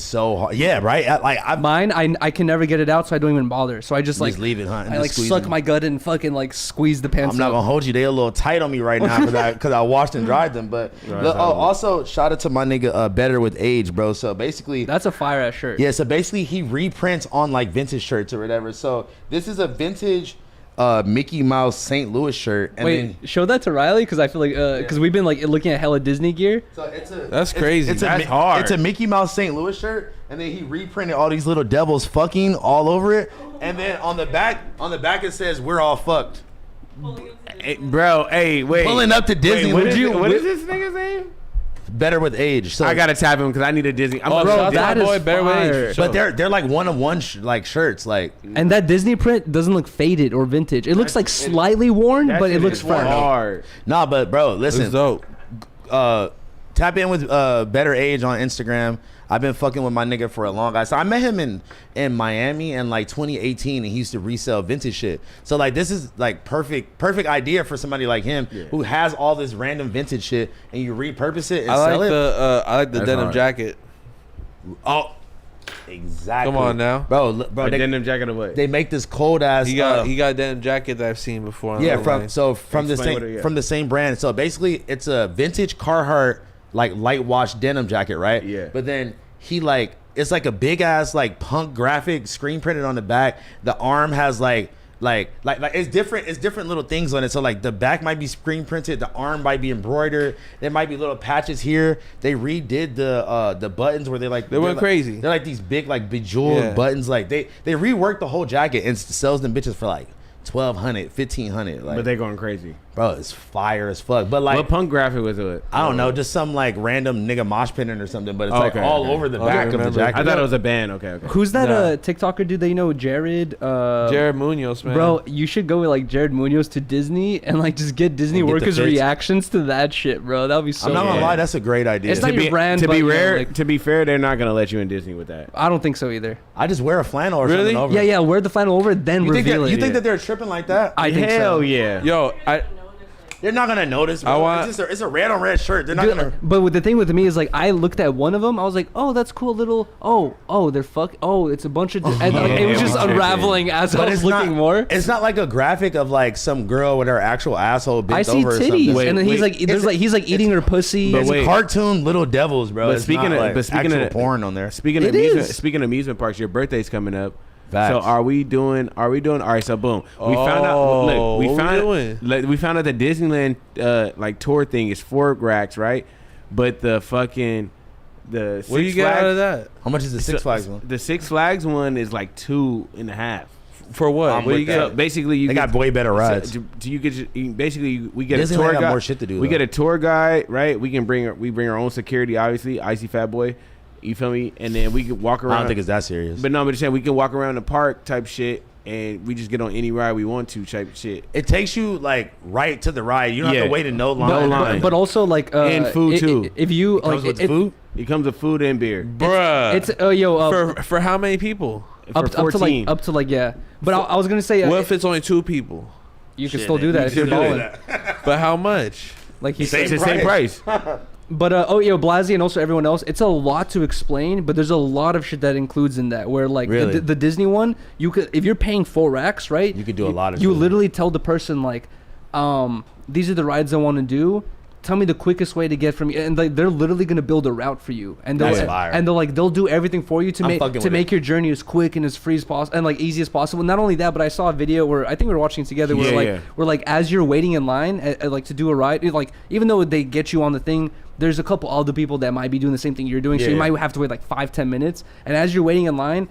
so hard. Yeah, right. Mine, I can never get it out, so I don't even bother. So I just like leave it, huh? And I just like squeeze suck it. my gut and fucking like squeeze the pants. I'm not out. gonna hold you. They a little tight on me right now because I washed and dried them. But also shout out to my nigga Better with Age, bro. So basically, That's a fire ass shirt. yeah. So basically, he reprints on like vintage shirts or whatever. So this is a vintage Mickey Mouse St. Louis shirt. And Wait, then, show that to Riley because I feel like because we've been like looking at hella Disney gear. so That's crazy. That's hard. It's a Mickey Mouse St. Louis shirt, and then he reprinted all these little devils fucking all over it. And then on the back it says "We're all fucked." Hey, bro, hey, wait. Pulling up to Disney. What Would you? is this nigga's name? Better with Age. So I gotta tap him because I need a Disney. I'm Oh, bro, shout out that to my boy is Bear fire. Wage. but they're like one of one like shirts. Like And that Disney print doesn't look faded or vintage. It looks like slightly worn, but it looks fresh. hard. nah, but bro, It's listen. dope. Tap in with Better Age on Instagram. I've been fucking with my nigga for a long time. So I met him in Miami in like 2018, and he used to resell vintage shit. So like this is like perfect idea for somebody like him who has all this random vintage shit, and you repurpose it and sell it. I like the That's denim hard. jacket. Oh, exactly. Come on now. bro. A They, denim jacket of what? they make this cold ass. He got a denim jacket that I've seen before. yeah, online. from the Explain same what it is. from the same brand. So basically, it's a vintage Carhartt like light wash denim jacket, right? Yeah. But then he like it's like a big ass like punk graphic screen printed on the back. The arm has like it's different little things on it. So like the back might be screen printed, the arm might be embroidered. There might be little patches here. They redid the buttons where they went crazy. They're like these big like bejeweled buttons. Like they reworked the whole jacket and sells them bitches for like $1,200, $1,500. Like, But they going crazy. bro, it's fire as fuck. But like, What punk graphic was it? I don't know, just some like random nigga mosh pinning or something. But it's like Okay, all okay. over the Oh, I back of the remember. jacket. I thought it was a band. Okay. Who's that Nah. TikToker dude that you know, Jared? Jared Munoz, man. Bro, you should go with like Jared Munoz to Disney and like just get Disney And get the workers' fits. reactions to that shit, bro. That would be so. I'm not gonna fun. lie, that's a great idea. It's not your brand, to but, be you know, rare. like- To be fair, they're not gonna let you in Disney with that. I don't think so either. I just wear a flannel or Really? something over. Yeah, wear the flannel over, then You think reveal that, it. you think that they're tripping like that? I think Hell so. yeah. Yo, They're not gonna notice. Bro. I want- it's a red on red shirt. They're not Dude, gonna. but with the thing with me is like I looked at one of them, I was like, oh, that's cool little. It's a bunch of. And like, it was just Yeah. unraveling as I was looking more. It's not like a graphic of like some girl with her actual asshole bent I see over or something. titties, Wait, and then he's wait. like, he's like eating her pussy. But It's wait. cartoon little devils, bro. But It's speaking not of- like but speaking actual of- porn on there. Speaking of It amusement, is. speaking of amusement parks, your birthday's coming up. Facts. So are we doing? All right. So boom, we found out. Oh, Look, we what we found doing? like, we found out the Disneyland like tour thing is 4 racks, right? But the fucking the what do you Six get out Flags- of that? How much is the Six Flags one? The Six Flags one is like 2.5. For what? I'm What do you with get? So basically, you They get, got way better rides. So, do you get basically we get Disneyland a tour got guide. more shit to do, We though. get a tour guide, right? We bring our own security, obviously. Icy Fat Boy, you feel me? And then we can walk around. I don't think it's that serious. But no, I'm just saying we can walk around the park type shit, and we just get on any ride we want to type shit. It takes you like right to the ride. You don't have Yeah. to wait in no line. No line. But also like And food, too. If you Comes like with it, food. It comes with food and beer. Bruh. it's for how many people? For up to like yeah. But I was gonna say What if it's only 2 people? you can Shit, still do that if you you're can do balling. that. But how much? Like he Same said. It's the same price. But Blazzy and also everyone else, it's a lot to explain, but there's a lot of shit that includes in that. Where like Really? the Disney one, you could if you're paying 4 racks, right? You could do a lot of You shit. literally tell the person like, these are the rides I want to do. Tell me the quickest way to get from you, and like they're literally gonna build a route for you, and That's they'll fire. and they'll do everything for you to I'm fucking with make your journey as quick and as free as possible and like easy as possible. Not only that, but I saw a video where I think we were watching it together where like as you're waiting in line like to do a ride, like even though they get you on the thing, there's a couple other people that might be doing the same thing you're doing, so you might have to wait like 5-10 minutes. And as you're waiting in line,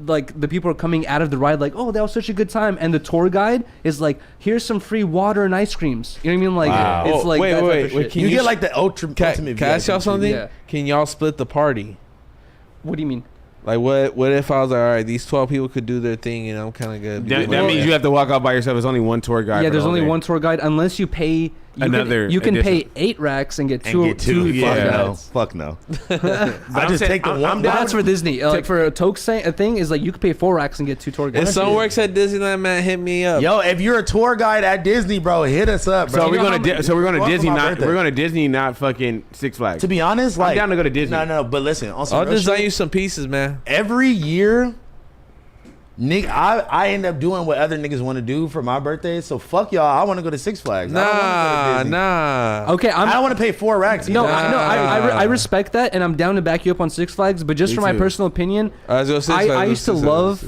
like the people are coming out of the ride like, oh, that was such a good time, and the tour guide is like, here's some free water and ice creams. You know what I mean? Like Wow. it's like wait, that type wait, of wait, shit. can You you get s- like the ultimate Can I ask y'all VIP. something? Yeah. Can y'all split the party? What do you mean? Like what if I was like, all right, these 12 people could do their thing and I'm kind of good. That means you have to walk out by yourself. There's only one tour guide. Yeah, there's only one tour guide unless you pay. You can pay 8 racks and get two. Fuck no. I just take the one. That's for Disney. Like for a Toke thing is like you could pay 4 racks and get 2 tour guides. If someone works at Disneyland, man, hit me up. Yo, if you're a tour guide at Disney, bro, hit us up, bro. So we're going to Disney, not fucking Six Flags. To be honest, like I'm down to go to Disney. No, but listen, also I'll design you some pieces, man. Every year, I end up doing what other niggas want to do for my birthday. So fuck y'all. I want to go to Six Flags. Nah. Okay, I don't want to pay 4 racks. I respect that, and I'm down to back you up on Six Flags. But just for my personal opinion, I used to love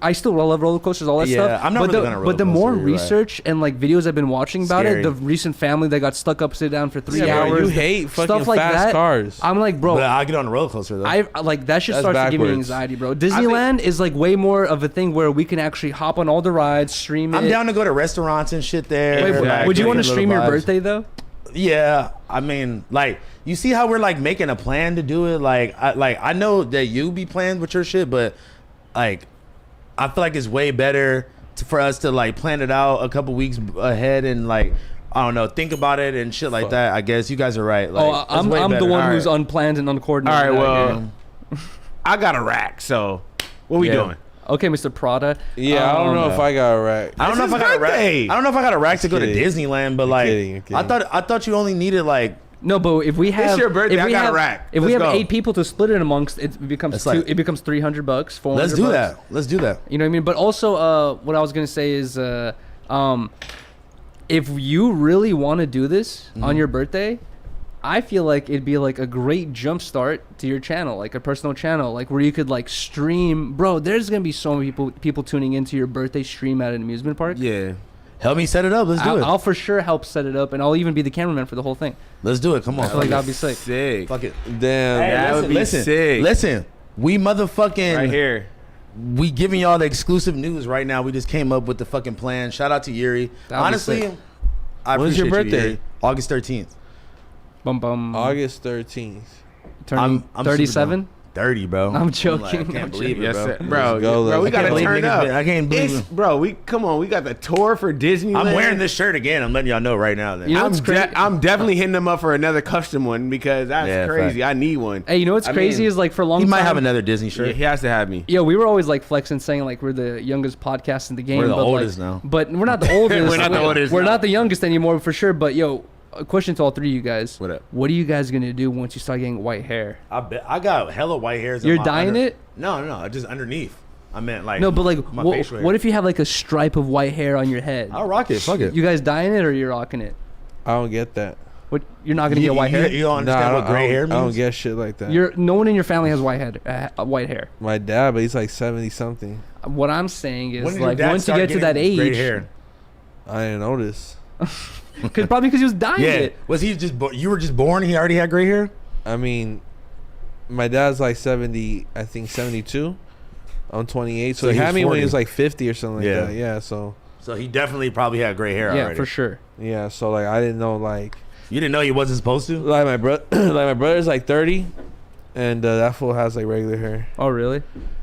I still love roller coasters, all that stuff. I'm not really gonna roller But the more coaster, research and like videos I've been watching about it, the recent family that got stuck upside down for 3 hours. Bro, you hate fucking stuff like fast that, cars. I'm like, bro, But I'll get on a roller coaster though. I like that shit That's starts to give me backwards. anxiety, bro. Disneyland is like way more of a thing where we can actually hop on all the rides, stream it. I'm down to go to restaurants and shit there. Wait, Like, would you get want to little stream your vibes. birthday though? Yeah, I mean, like, you see how we're like making a plan to do it. I know that you be planned with your shit, but like, I feel like it's way better for us to like plan it out a couple weeks ahead and like, I don't know, think about it and shit like that. I guess you guys are right. Like, I'm the one who's unplanned and uncoordinated. All right, well, I got a rack, so what we doing? Okay, Mr. Prada. Yeah, I don't know if I got a rack. I don't know if I got a rack. I don't know if I got a rack to go to kidding. Disneyland, but like, kidding. I thought you only needed like. No, but if we have, It's your birthday, if I we got a have, rack. If we Let's have go. 8 people to split it amongst, it becomes It's like- it becomes $300, $400. Let's do that. Let's do that. You know what I mean? But also, what I was gonna say is, if you really want to do this on your birthday, I feel like it'd be like a great jump start to your channel, like a personal channel, like where you could like stream. Bro, there's gonna be so many people tuning into your birthday stream at an amusement park. Yeah. Help me set it up. Let's do it. I'll for sure help set it up, and I'll even be the cameraman for the whole thing. Let's do it. Come on. I feel like that'd be sick. Sick. Fuck it. Damn. Hey, that would be sick. Listen, we motherfucking Right here. We giving y'all the exclusive news right now. We just came up with the fucking plan. Shout out to Yuriy. That'd be Honestly, sick. I When's your appreciate birthday? You, Yuriy. August 13th. Bum bum. August 13th. Turning I'm 37. 30, bro. I'm joking. Like, I can't I'm believe it, Yes, bro. sir. Bro, go, bro, we let's gotta go. turn up. I can't believe it. Bro, come on. We got the tour for Disneyland. I'm wearing this shirt again. I'm letting y'all know right now. Then. You know I'm, what's crazy? I'm definitely hitting them up for another custom one because that's Yeah, crazy. fact. I need one. Hey, you know what's I crazy mean, is like for a long He time. might have another Disney Yeah, shirt. he has to have me. Yo, we were always like flexing, saying like we're the youngest podcast in the game. We're the but oldest like, now. But we're not the oldest. We're not the oldest We're now. not the youngest anymore for sure. But yo, a question to all 3 of you guys. What up? What are you guys gonna do once you start getting white hair? I bet I got hella white hairs. You're dyeing it? No, just underneath. I meant like No, but like, my what, facial hair. what if you have like a stripe of white hair on your head? I'll rock it. Fuck it. You guys dyeing it or you're rocking it? I don't get that. What? You're not gonna get white hair? You don't Nah, understand I what gray hair I don't means? get shit like that. No one in your family has white hair. My dad, but he's like 70 something. What I'm saying is When did your like dad once you start get to that getting gray age, hair? I didn't notice. probably because he was dyeing Yeah. it. Was he just? You were just born. He already had gray hair. I mean, my dad's like 70, I think 72. I'm 28, so So he he had was me when 40. he was like 50 or something like Yeah. that. Yeah, so So he definitely probably had gray hair Yeah, already. for sure. yeah, so like I didn't know like You didn't know he wasn't supposed to. like my brother's like 30, and that fool has like regular hair. Oh really?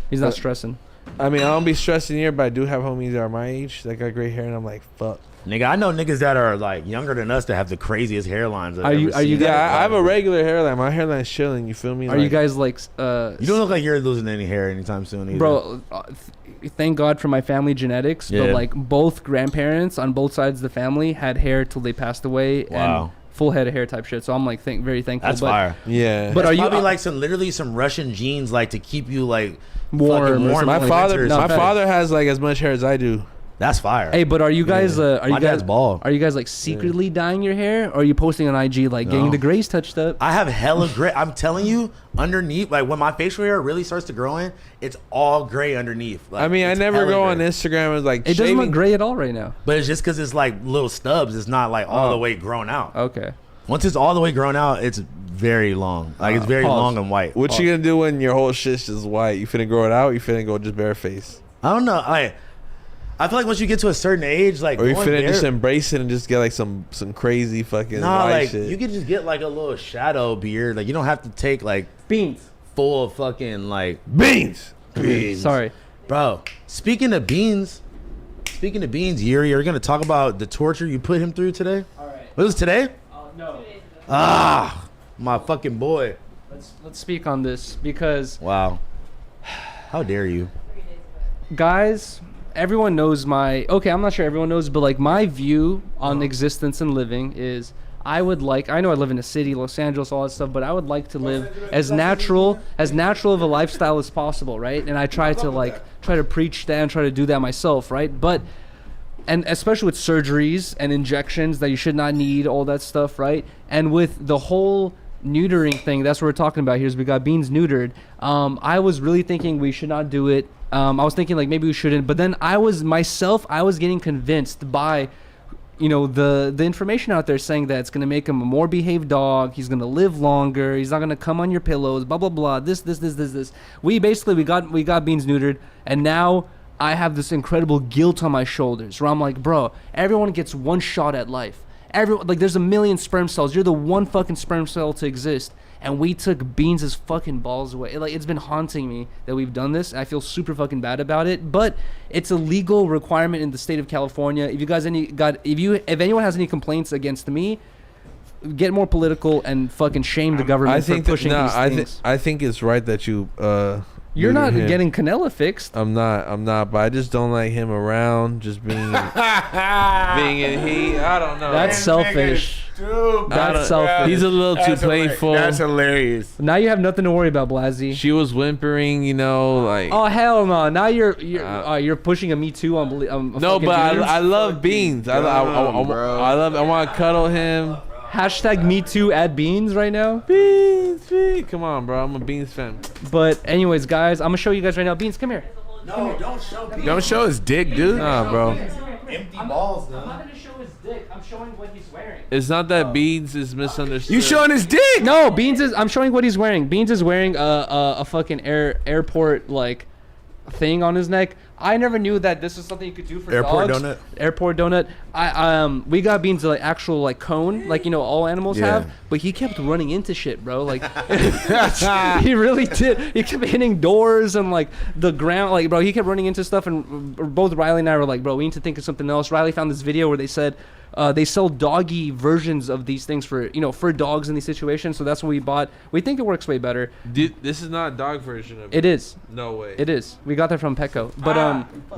He's not But- stressing. I mean, I don't be stressing here, but I do have homies that are my age that got gray hair, and I'm like, fuck. Nigga, I know niggas that are like younger than us that have the craziest hairlines. Are you Yeah, I have a regular hairline. My hairline's chilling. You feel me? Are you guys like You don't look like you're losing any hair anytime soon either. bro? Thank God for my family genetics, Yeah. but like both grandparents on both sides of the family had hair till they passed away. Wow. And full head of hair type shit. So I'm like very thankful. That's but fire. Yeah. But That's are you probably like some Russian genes like to keep you like Warm fucking or warm. my in father, winter or my something. father has like as much hair as I do. That's fire. Hey, but are you guys? Are My you guys? dad's bald. Are you guys like secretly dyeing your hair, or are you posting on IG like getting No. the grays touched up? I have hella gray. I'm telling you, underneath, like when my facial hair really starts to grow in, it's all gray underneath. Like, I mean, I it's never hella go on gray. Instagram and like It doesn't look shaving. gray at all right now. But it's just because it's like little stubs. It's not like all the way grown out. Okay. Once it's all the way grown out, it's very long. Like it's very Pause. long and white. What you gonna do when your whole shit's just white? You finna grow it out? You finna go just bare face? I don't know. I feel like once you get to a certain age, like Or you going finna bare- just embrace it and just get like some crazy fucking Nah, white like shit? you could just get like a little shadow beard. Like you don't have to take like Beans. full of fucking like Beans. Sorry. bro. Speaking of beans, Yuriy, are you gonna talk about the torture you put him through today? All right. Was it today? No. My fucking boy. Let's speak on this because Wow. How dare you? guys, everyone knows I'm not sure everyone knows, but like my view on existence and living is I know I live in a city, Los Angeles, all that stuff, but I would like to live as natural of a lifestyle as possible, right? And I try to preach that and try to do that myself, right? And especially with surgeries and injections that you should not need, all that stuff, right? And with the whole neutering thing, that's what we're talking about here, is we got Beans neutered. I was really thinking we should not do it. I was thinking like maybe we shouldn't, but then I was getting convinced by the information out there saying that it's going to make him a more behaved dog, he's going to live longer, he's not going to come on your pillows, blah blah blah, this. We got Beans neutered, and now I have this incredible guilt on my shoulders where I'm like, bro, everyone gets one shot at life. There's a million sperm cells, you're the one fucking sperm cell to exist, and we took Beans' fucking balls away. It's been haunting me that we've done this. I feel super fucking bad about it, but it's a legal requirement in the state of California. If anyone has any complaints against me, get more political and fucking shame the government for pushing these things. I think it's right that you You're not getting Canella fixed. I'm not, but I just don't like him around, just being in heat. I don't know. That's selfish. That's selfish. He's a little too playful. That's hilarious. Now you have nothing to worry about, Blazzy. She was whimpering, like. Oh hell no! Now you're pushing a Me Too on. No, but I love Beans. I want to cuddle him. Hashtag Me Too at Beans right now. Beans. Come on, bro. I'm a Beans fan. But anyways, guys, I'm gonna show you guys right now. Beans, come here. No, don't show Beans. Don't show his dick, dude. Nah, bro. Empty balls, though. I'm not gonna show his dick. I'm showing what he's wearing. It's not that Beans is misunderstood. You showing his dick? No, I'm showing what he's wearing. Beans is wearing a fucking airport like thing on his neck. I never knew that this is something you could do for Airport dogs. donut? Airport donut. We got Beans like actual like cone, like all animals have, but he kept running into shit, bro. Like he really did. He kept hitting doors and like the ground, like bro. He kept running into stuff, and both Riley and I were like, bro, we need to think of something else. Riley found this video where they said they sell doggy versions of these things for dogs in these situations. So that's what we bought. We think it works way better. This is not a dog version of it. It is. No way. It is. We got that from Petco.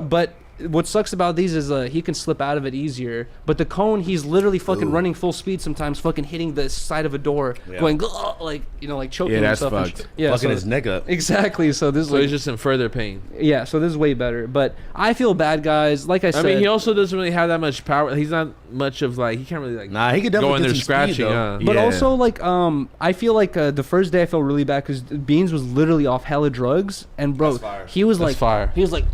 But what sucks about these is he can slip out of it easier. But the cone, he's literally fucking running full speed sometimes, fucking hitting the side of a door, going like choking himself. Yeah, that's fucked. Fucking his neck up. Exactly. So this So he's just in further pain. Yeah. So this is way better. But I feel bad, guys. Like I said, I mean, he also doesn't really have that much power. He's not much of he can't really Nah, he could definitely go in there get some scratching. speed, though. But Yeah. also I feel like the first day I felt really bad because Beans was literally off hella drugs, and bro, That's fire. he was That's fire. he was like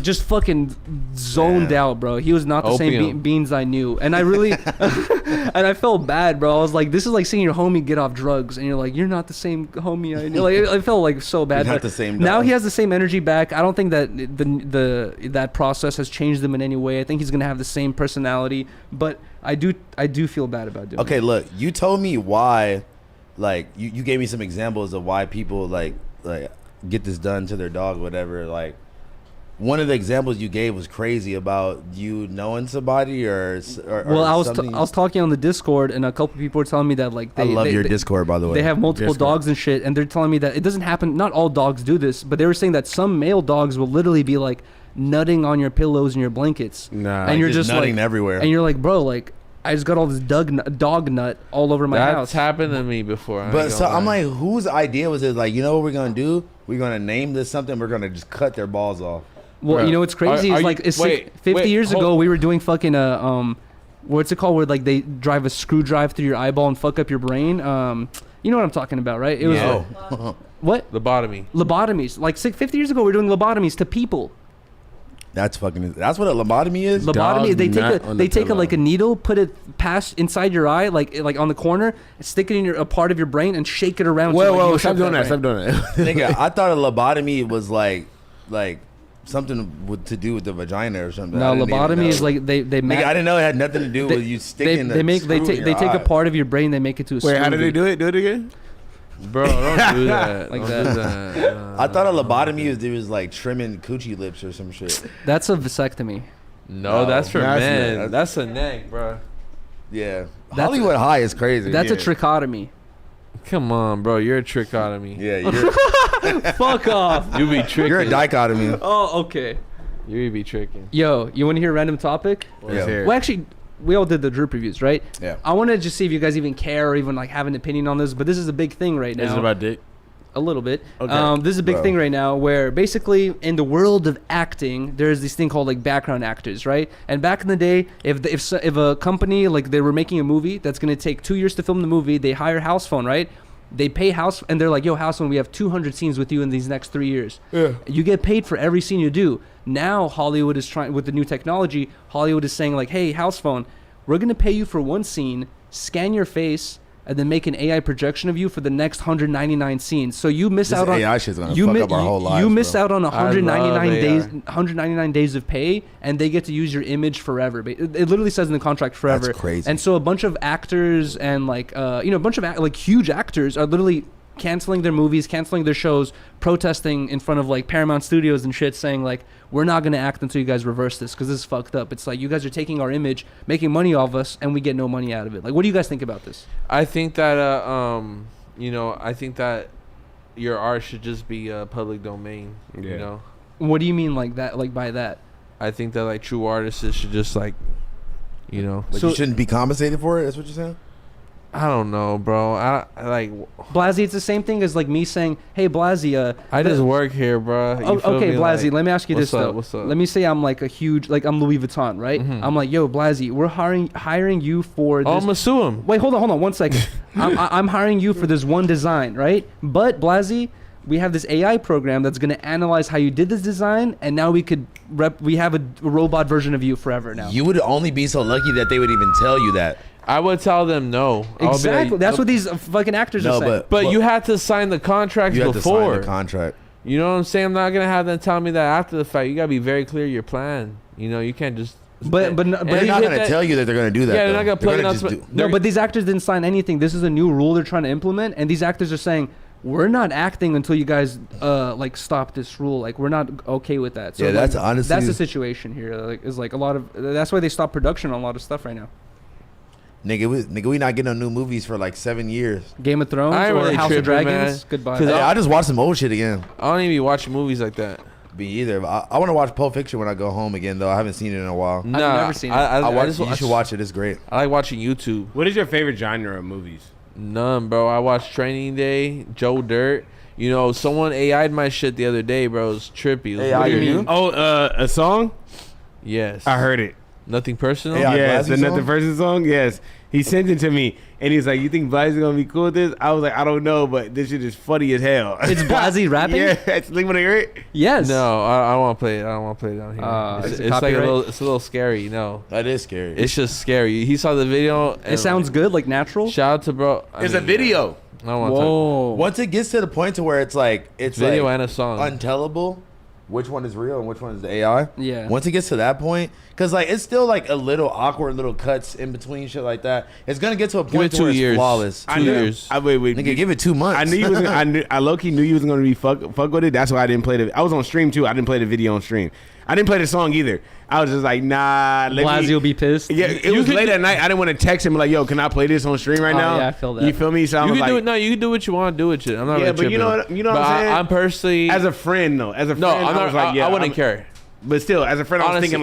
just fucking zoned out, bro. He was not the same Opium. Beans I knew, and I really and I felt bad, bro. I was like, this is like seeing your homie get off drugs, and you're like, you're not the same homie I knew. Like I felt like so bad. You're not but the same now dog. he has the same energy back. I don't think that that process has changed him in any way. I think he's gonna have the same personality, but I do feel bad about doing Okay, it. look, you told me why, like, you gave me some examples of why people, like get this done to their dog, whatever. Like, one of the examples you gave was crazy about you knowing somebody or Well, I something. was talking on the Discord, and a couple people were telling me that like I love your Discord, by the way. They have multiple Discord. dogs and shit, and they're telling me that it doesn't happen. Not all dogs do this, but they were saying that some male dogs will literally be like nutting on your pillows and your blankets. Nah, and you're just just nutting like everywhere. And you're like, bro, like I just got all this dog nut all over my That's house. happened to me before. I But ain't so gonna I'm lie. like, whose idea was it? Like, you know what we're gonna do? We're gonna name this something. We're gonna just cut their balls off. Well, Bro, you know what's crazy are is you- like it's wait, 50 wait, years hold- ago we were doing fucking what's it called where like they drive a screw drive through your eyeball and fuck up your brain. You know what I'm talking about, right? It was what lobotomy. lobotomies. Like 50 years ago we were doing lobotomies to people. That's what a lobotomy is. Lobotomy. Dog They nut take on the pillow. like a needle, put it past inside your eye, like on the corner, stick it in a part of your brain, and shake it around. Whoa, till, like, whoa, you stop shut doing that. brain. Stop doing that. Nigga, I thought a lobotomy was like something to do with the vagina or something. No, I didn't even lobotomy know. is like they Nigga, I didn't know it had nothing to do with you sticking. they take a part of your brain, they make it to a Wait, how screw did they lead. do it? Do it again. Bro, don't do that. Like Don't that. do that. I thought a lobotomy was like trimming coochie lips or some shit. That's a vasectomy. No, No, that's for that's men. not- That's a neck, bro. Yeah, That's Hollywood High is crazy. That's yeah. a trichotomy. Come on, bro. You're a trichotomy. Yeah, you're Fuck off. You be tricking. you're a dichotomy. Oh, okay. You be tricking. Yo, you want to hear a random topic? Yeah. Here. Well, actually, we all did the drip reviews, right? Yeah. I want to just see if you guys even care or even like have an opinion on this, but this is a big thing right now. Is it about dick? A little bit. Okay. This is a big Bro. thing right now where basically in the world of acting, there's this thing called like background actors, right? And back in the day, if a company, like they were making a movie that's going to take 2 years to film the movie, they hire House Phone, right? They pay House, and they're like, yo, House Phone, we have 200 scenes with you in these next 3 years. Yeah. You get paid for every scene you do. Now Hollywood is trying, with the new technology, Hollywood is saying like, hey, House Phone, we're going to pay you for one scene, scan your face, and then make an AI projection of you for the next 199 scenes. So you miss This out on AI shit's gonna you fuck mi- up our whole you lives, miss bro. out on I 199 love days, AI. 199 days of pay, and they get to use your image forever. But it literally says in the contract forever. That's crazy. And so a bunch of actors and like a bunch of like huge actors are literally canceling their movies, canceling their shows, protesting in front of like Paramount Studios and shit, saying like, we're not gonna act until you guys reverse this because this is fucked up. It's like you guys are taking our image, making money off us, and we get no money out of it. Like, what do you guys think about this? I think that I think that your art should just be public domain. You Yeah. know, What do you mean like that? Like by that? I think that like true artists should just like, you know, Like So- you shouldn't be compensated for it. That's what you're saying. I don't know, bro. I like. Blazzy, it's the same thing as like me saying, "Hey, Blazzy, I just work here, bro. Oh, okay, Blazzy, Like, let me ask you this what's up, though. what's up? Let me say I'm like a huge, like I'm Louis Vuitton, right? Mhm. I'm like, yo, Blazzy, we're hiring you for this. Oh, I'm gonna sue him. Wait, hold on 1 second. I'm hiring you for this one design, right? But Blazzy, we have this AI program that's gonna analyze how you did this design, and now we have a robot version of you forever now. You would only be so lucky that they would even tell you that. I would tell them no. I would be Exactly. like, That's what these fucking actors No, are saying. But you had to sign the contracts you have to sign before. the contract. You know what I'm saying? I'm not gonna have them tell me that after the fact. You gotta be very clear your plan. You know, you can't just. But and but They're you not hit going to that- tell you that they're going to do that. Yeah, they're though. not gonna play gonna it just on do- No, but these actors didn't sign anything. This is a new rule they're trying to implement, and these actors are saying we're not acting until you guys like stop this rule. Like we're not okay with that. So Yeah, like, that's honestly- that's the situation here. Like is like a lot of that's why they stopped production on a lot of stuff right now. Nigga, we not getting no new movies for like 7 years. Game of Thrones I ain't or really House of tripping, Dragons. man. Goodbye. 'Cause Hey, I just watched some old shit again. I don't even be watching movies like that. Me either. I want to watch Pulp Fiction when I go home again, though. I haven't seen it in a while. Nah, never seen it. I watch, just you should watch it. It's great. I like watching YouTube. What is your favorite genre of movies? None, bro. I watched Training Day, Joe Dirt. You know, someone AI'd my shit the other day, bro. It was trippy. It was AI weird. you? Oh, a song? Yes. I heard it. Nothing personal. AI. Yes, Blazzy another song? person song. Yes, he sent it to me, and he's like, "You think Blazzy gonna be cool with this?" I was like, "I don't know, but this shit is funny as hell." It's Blazzy rapping? Yeah, it's like when I hear it. Yes. No, I don't want to play it. I don't want to play it down here. Is it It's like a copyright? little. It's a little scary. No, That is scary. it's just scary. He saw the video. And It sounds good, like natural. Shout out to bro. It's a video. I don't want to. Whoa. Once it gets to the point to where it's like it's Video like and a song. untellable, which one is real and which one is the AI. Yeah. Once it gets to that point, because like it's still like a little awkward little cuts in between shit like that. It's gonna get to a Give point it to where 2 years. it's flawless. Two years. Wait. Nigga, give it 2 months. I knew you was. I low key knew you was gonna be fuck with it. That's why I didn't play the. I was on stream too. I didn't play the video on stream. I didn't play the song either. I was just like, nah. Blazzy will be pissed. Yeah, it was late at night. I didn't want to text him like, "Yo, can I play this on stream right Oh, now?" yeah, I feel that. You feel me? So I You was can do like, it. No, you can do what you want to do with it. I'm not. Yeah, really but you tripping. know what- you know what But I'm saying? I'm personally. as a friend though, as a friend, no, I'm I not. was like, yeah, I wouldn't care. But still, as a friend, I was Honestly.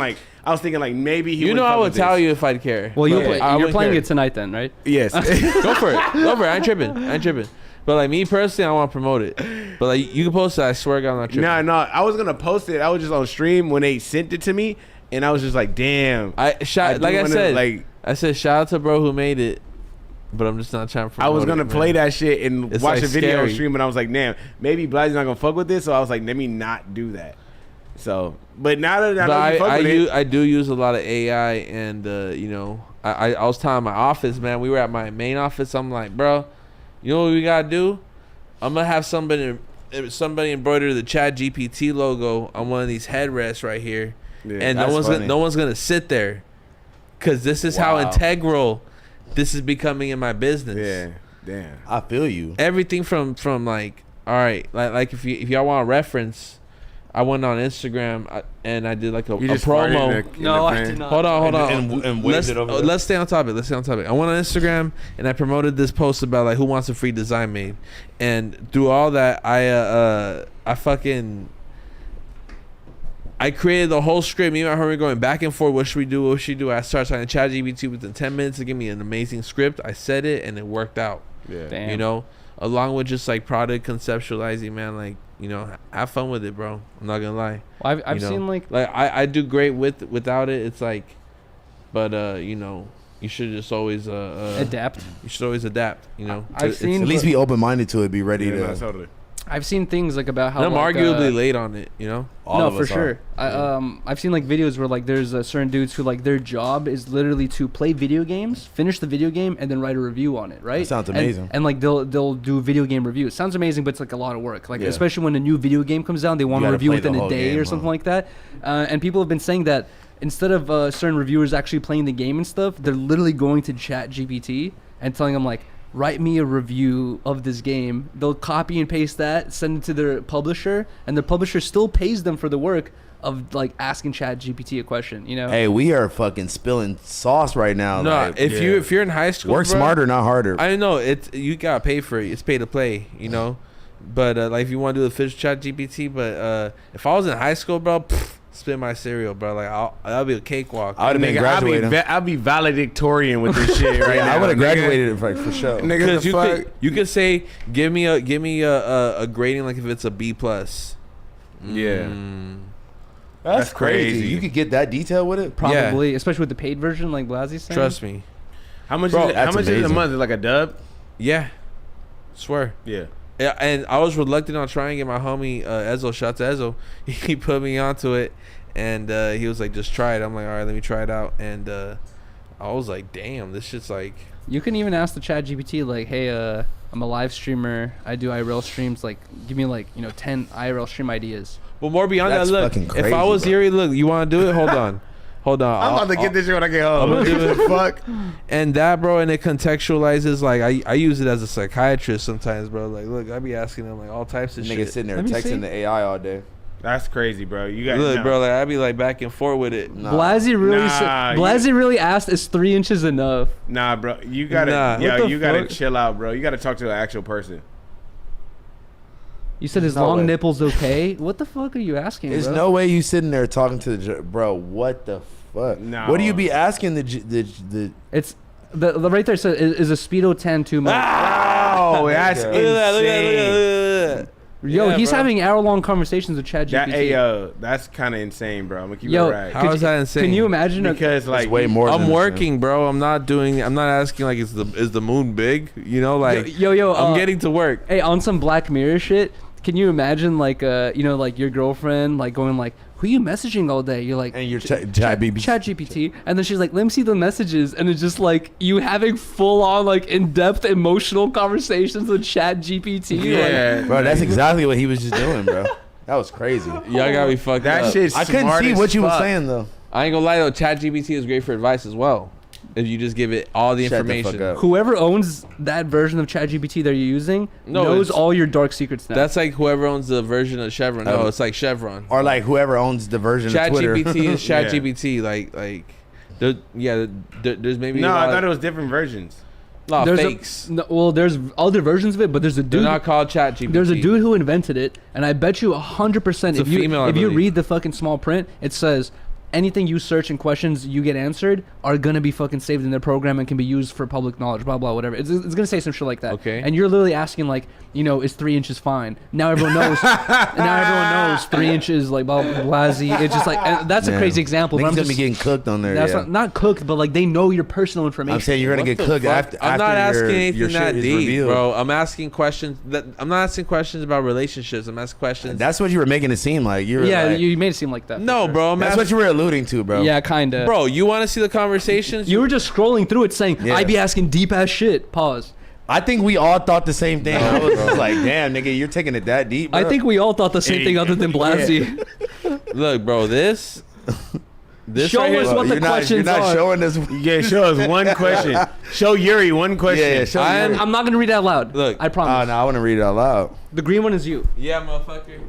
thinking like maybe he. You know, wouldn't I fuck would with tell this. you if I'd care. Well, But you're I wouldn't playing care. it tonight then, right? Yes. Go for it. Go for it. I ain't tripping. But like me personally, I want to promote it. But like you can post it. I swear to God, I'm not tripping. No, I was gonna post it. I was just on stream when they sent it to me, and I was just like, damn. I I shout do like I wanna, said. like- I said shout out to bro who made it. But I'm just not trying to. I was promote gonna it, play man. that shit and It's, watch like, a video on scary. stream, and I was like, damn, maybe Blazzy's not gonna fuck with this. So I was like, let me not do that. So, but now that I But know you fuck with it, I do use a lot of AI, and you know, I was telling my office, man, we were at my main office. I'm like, bro, you know what we gotta do? I'm gonna have somebody embroider the Chat GPT logo on one of these headrests right here, Yeah, and that's funny. no one's gonna sit there, cause this is how Wow. integral this is becoming in my business. yeah. Damn. I feel you. Everything from like, all right, like if y'all want a reference, I went on Instagram and I did like a promo. No, I did not. Hold on. And waved it over there. Let's stay on topic. I went on Instagram and I promoted this post about like who wants a free design made, and through all that, I created the whole script. Me and my homie going back and forth. What should we do? What should we do? I started talking to ChatGPT within 10 minutes to give me an amazing script. I said it and it worked out. Yeah. Damn. You know, along with just like product conceptualizing, man. Like, you know, have fun with it, bro. I'm not gonna lie. Well, I've seen like I do great without it. It's like, but you know, you should just always adapt. You should always adapt. You know, I've seen At least be open minded to it. Be ready to. No, totally. I've seen things like about how I'm like, arguably late on it. You know, no, for sure. I've seen like videos where like there's certain dudes who like their job is literally to play video games, finish the video game, and then write a review on it. Right? That sounds amazing. And like they'll do video game reviews. Sounds amazing, but it's like a lot of work. Like especially when a new video game comes out, they want to review within a day or something like that. And people have been saying that instead of certain reviewers actually playing the game and stuff, they're literally going to ChatGPT and telling them like, write me a review of this game. They'll copy and paste that, send it to their publisher, and the publisher still pays them for the work of like asking ChatGPT a question. You know? Hey, we are fucking spilling sauce right now. no, like, if you're in high school, work bro, smarter, not harder. I know you gotta pay for it. It's pay to play. You know, but like if you want to do the fish ChatGPT, but if I was in high school, bro. Spit my cereal, bro. Like that'll be a cakewalk. I would have been graduating. I'll be valedictorian with this shit right now. I would have graduated for sure. Nigga, Because you could say, give me a grading like if it's a B plus. Yeah. That's crazy. crazy. You could get that detail with it. Probably, especially with the paid version, like Blazzy's saying. Trust me. How much? Bro, is it, how that's much is it a amazing. month? Is it like a dub? Yeah. Swear. Yeah. Yeah, and I was reluctant on trying to get my homie Ezo, shout to Ezo. He put me onto it, and he was like, just try it. I'm like, all right, let me try it out. And I was like, damn, this shit's like... You can even ask the ChatGPT like, hey, I'm a live streamer. I do IRL streams. Like, give me like 10 IRL stream ideas. But more beyond That's that, look, fucking if crazy, I was bro. Yuriy, look, you want to do it? Hold on. I'm about to get this shit when I get home. I'm gonna do it. Fuck. And that, bro, and it contextualizes, like, I use it as a psychiatrist sometimes, bro. Like, look, I be asking them, like, all types of Nigga shit. sitting there Let me texting see. the AI all day. That's crazy, bro. You got Look, bro, like, I be, like, back and forth with it. Nah. Blazzy really Nah, Blazzy really asked, is 3 inches enough? Nah, bro. You gotta, Nah. yo, What the you gotta fuck? chill out, bro. You gotta talk to an actual person. You said his No long way. nipples okay? What the fuck are you asking, There's bro? no way you sitting there talking to the bro. What the fuck? No. What do you be asking the? It's the right there says is a Speedo 10 too much. Oh, that's Look Look at that, look at that, look at that, insane. look at that. Yo, Yeah, he's bro. having hour-long conversations with ChatGPT. That, hey, yo, that's kind of insane, bro. I'm gonna keep Yo, it right. How is that insane? Can you imagine? Because Like like way more. I'm than working, bro. I'm not asking like is the moon big? You know, like Yo, I'm getting to work. Hey, on some Black Mirror shit, can you imagine like like your girlfriend like going like, who you messaging all day? You're like, And your ChatGPT. ChatGPT, and then she's like, let me see the messages, and it's just like you having full on like in-depth emotional conversations with ChatGPT. yeah, Bro, that's exactly what he was just doing, bro. That was crazy. Y'all gotta be fucked that up. shit's I couldn't smart see as what you were fuck. saying though. I ain't gonna lie though, ChatGPT is great for advice as well. If you just give it all the Shut the information. fuck up. Whoever owns that version of ChatGPT that you're using knows it's- all your dark secrets now. That's like whoever owns the version of Chevron. No, Oh. it's like Chevron. Or like whoever owns the version of Twitter. ChatGPT is Yeah. ChatGPT. Like, there's maybe No, a lot I thought it of, was different versions. lot of there's fakes. there's other versions of it, but there's a They're dude. not called ChatGPT. There's a dude who invented it, and I bet you 100% It's a if you female, I if you believe. read the fucking small print, it says anything you search and questions you get answered are gonna be fucking saved in their program and can be used for public knowledge. Blah blah whatever. It's gonna say some shit like that. Okay. And you're literally asking like, is 3 inches fine? Now everyone knows. Now everyone knows 3 inches like blah blah Blazzy. It's just like and that's a Yeah. crazy example. But Niggas I'm gonna just, be getting cooked on there. that's Yeah. not cooked, but like they know your personal information. I'm saying you're gonna What get the cooked fuck? after. I'm not after asking your anything shit that is deep, revealed. bro. I'm asking questions I'm not asking questions about relationships. I'm asking questions. That's what you were making it seem like. You were Yeah, like, you made it seem like that. for no, sure. bro. I'm that's asking, what you were alluding to, bro. Yeah, kinda. bro. You want to see the conversations? You were just scrolling through it saying, Yeah. I'd be asking deep ass shit. Pause. I think we all thought the same thing. I was just like, damn, nigga, you're taking it that deep, bro. I think we all thought the same thing other than Blazzy. Look, bro. This This Show right here, us what the questions You're not are. showing us. Yeah, show us one question. Show Yuri one question. Yeah, show I'm- Yuri. I'm not gonna read it out loud. Look. I promise. Oh no, I want to read it out loud. The green one is you. yeah, motherfucker.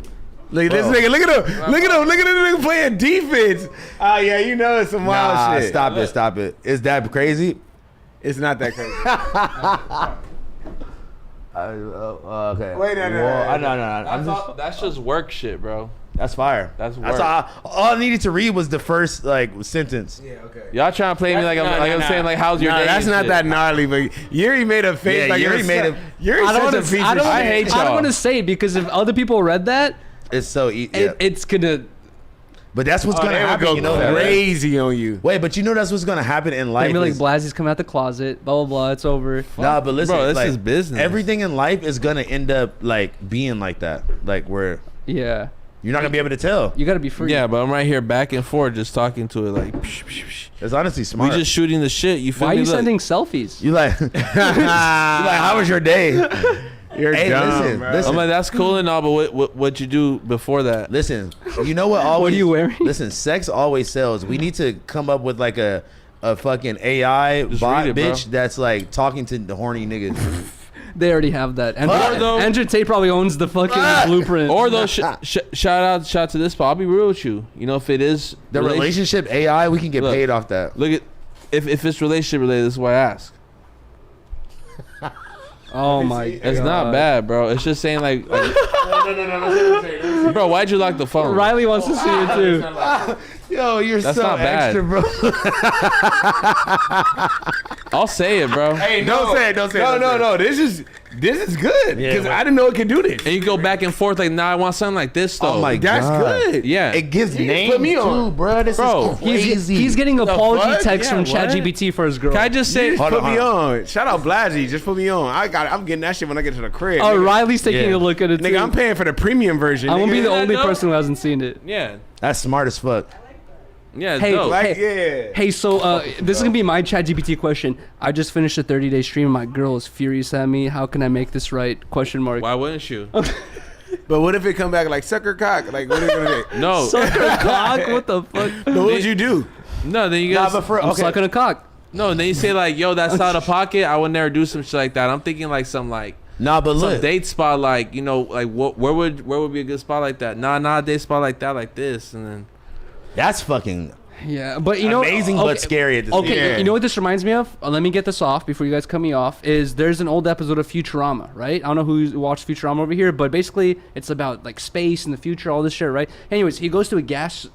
Look at this nigga. Look at him. Look at him. Look at this nigga playing defense. Oh yeah, you know it's some wild Nah, shit. stop it, stop it. Is that crazy? It's not that crazy. Okay. Wait, no. That's just work shit, bro. That's fire. That's work. All I needed to read was the first like sentence. Yeah, okay. Y'all trying to play me like I'm saying like how's your day? That's and not shit. that gnarly, but Yuri made a face Yeah, like Yuri Yuri made made a- Yuri's such a piece of shit. I hate I don't y'all. want to say it because if other people read that, It's so it's gonna. But that's what's gonna They would happen. go You know that, right? crazy on you. Wait, but you know that's what's gonna happen in life. They're gonna be is- like Blazzy's coming out the closet. Blah blah blah. It's over. Nah, but listen, Bro, this like, is business. Everything in life is gonna end up like being like that, like where Yeah. you're not gonna be able to tell. You gotta be free. Yeah, but I'm right here back and forth just talking to it like psh, psh, psh. It's honestly We smart. just shooting the shit. You feel Why are me? you Look, sending selfies? you like, you like, how was your day? You're Hey, dumb, listen, bro. listen. I'm like that's cool and all, but what you do before that? Listen, you know what? Always, What are you wearing? Listen, sex always sells. We need to come up with like a fucking AI Just bot read it, bro. bitch that's like talking to the horny niggas. They already have that. Or though- Andrew Tate probably owns the fucking blueprint. Or though, shout out to this spot. I'll be real with you. You know, if it is The relationship AI, we can get Look. paid off that. Look at if it's relationship related. This is why I ask. Oh my god. It's not bad, bro. It's just saying like, bro, why'd you lock the phone? Riley wants to see it too. Yo, you're That's so not bad. extra, bro. I'll say it, bro. Hey, Don't say it, don't say it, don't say it. No. This is good Yeah, because but- I didn't know it could do this. And you go back and forth like, nah, I want something like this though. Oh my That's God. good. Yeah. It gives You names put me on. too, bro. This Bro, is crazy. He's getting apology fuck? text Yeah, from what? ChatGPT for his girl. Can I just say? Hold Put on, me hold on. Shout out Blazzy. Just put me on. I'm getting that shit when I get to the crib. Oh, nigga. Riley's taking Yeah. a look at it too. Nigga, I'm paying for the premium version. I won't be nigga. the only dope? person who hasn't seen it. Yeah. That's smart as fuck. Yeah. It's Hey, dope. Like, yeah. Hey, so this is gonna be my ChatGPT question. I just finished a 30-day stream. My girl is furious at me. How can I make this right? Question mark. Why wouldn't you? But what if it come back like sucker cock? Like, what are you gonna do? No. Sucker cock? What the fuck? What would you do? No. Then you Nah, guys. but for I'm okay. sucking a cock. No. Then you say like, yo, that's out of pocket. I would never do some shit like that. I'm thinking like some like. Nah, but Some look, date spot like, you know, like where would be a good spot like that? Nah, a date spot like that, like this, and then that's fucking Yeah, but you know, amazing but scary at the same Okay, Yeah. you know what this reminds me of? Let me get this off before you guys cut me off. Is there's an old episode of Futurama, right? I don't know who watched Futurama over here, but basically it's about like space and the future, all this shit, right? Anyways, he goes to a gas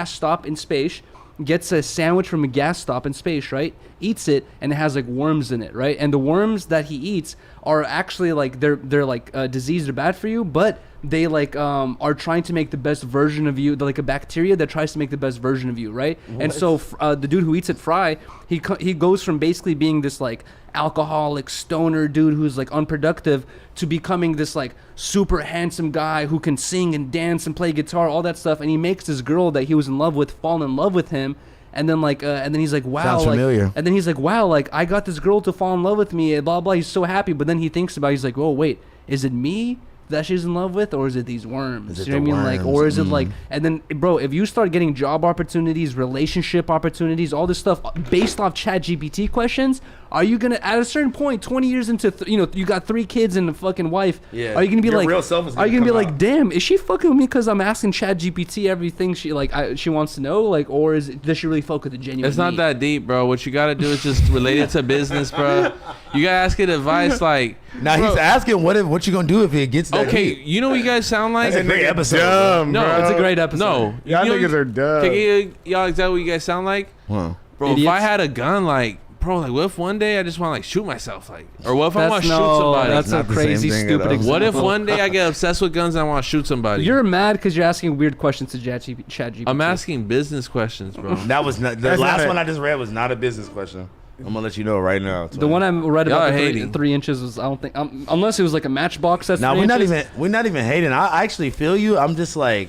stop in space, gets a sandwich from a gas stop in space, right? Eats it, and it has like worms in it, right? And the worms that he eats are actually like they're like diseased or bad for you, but they like are trying to make the best version of you. They're like a bacteria that tries to make the best version of you, right? And so the dude who eats it, Fry, he goes from basically being this like alcoholic stoner dude who's like unproductive to becoming this like super handsome guy who can sing and dance and play guitar, all that stuff. And he makes this girl that he was in love with fall in love with him. And then like, and then he's like, wow, Sounds like, familiar. and then he's like, wow, like I got this girl to fall in love with me, blah blah. He's so happy, but then he thinks about it, he's like, oh wait, is it me that she's in love with, or is it these worms? Is it You know the what I mean? Like, or worms? is it like, and then bro, if you start getting job opportunities, relationship opportunities, all this stuff based off ChatGPT questions, are you gonna at a certain point, 20 years into, you got 3 kids and a fucking wife, Yeah. are you gonna be Your like, real self is are you gonna gonna be come like, out. damn, is she fucking with me because I'm asking ChatGPT everything she like she wants to know, like, or does she really fuck with the genuine? it's not me? that deep, bro. What you gotta do is just relate it to business, bro. You gotta ask it advice like, now he's asking what you gonna do if it gets that okay, deep? you know what you guys sound like? That's a great episode. Dumb, No, bro. It's a great episode. No, Y'all you know- niggas are dumb. Can y'all exactly what you guys sound like, Huh. bro? If Idiots. I had a gun, like, bro, like, what if one day I just want to like shoot myself, like, or what if I That's want to shoot no, somebody? that's a Not the same crazy, thing at stupid all. example. What if one day I get obsessed with guns and I want to shoot somebody? You're mad because you're asking weird questions to ChatGPT. I'm asking business questions, bro. That was not the That's last not one I just read was not a business question. I'm gonna let you know right now. The one I read Y'all about are the hating. 3 inches was, I don't think, unless it was like a matchbox that's Now 3 inches. we're not even hating. I actually feel you. I'm just like,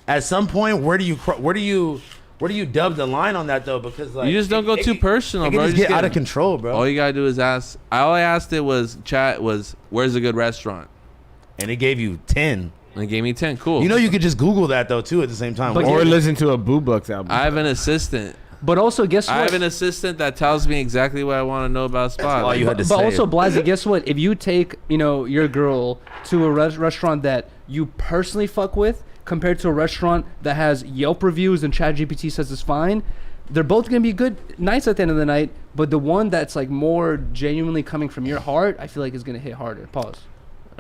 at some point, where do you dub the line on that though? Because like You just don't go too personal, It can bro. just You get just out of control, bro. All you gotta do is ask. All I asked it was, chat was, where's a good restaurant? And it gave you 10. They gave me 10. Cool. You know, you could just Google that though too at the same time. But Or listen to a Boo Bucks album. I have an assistant. But also, guess what? I have an assistant that tells me exactly what I want to know about spots. all you had to But say also, it. Blazzy, guess what? If you take, your girl to a restaurant that you personally fuck with, compared to a restaurant that has Yelp reviews and ChatGPT says it's fine, they're both gonna be good nights at the end of the night. But the one that's like more genuinely coming from your heart, I feel like is gonna hit harder. Pause.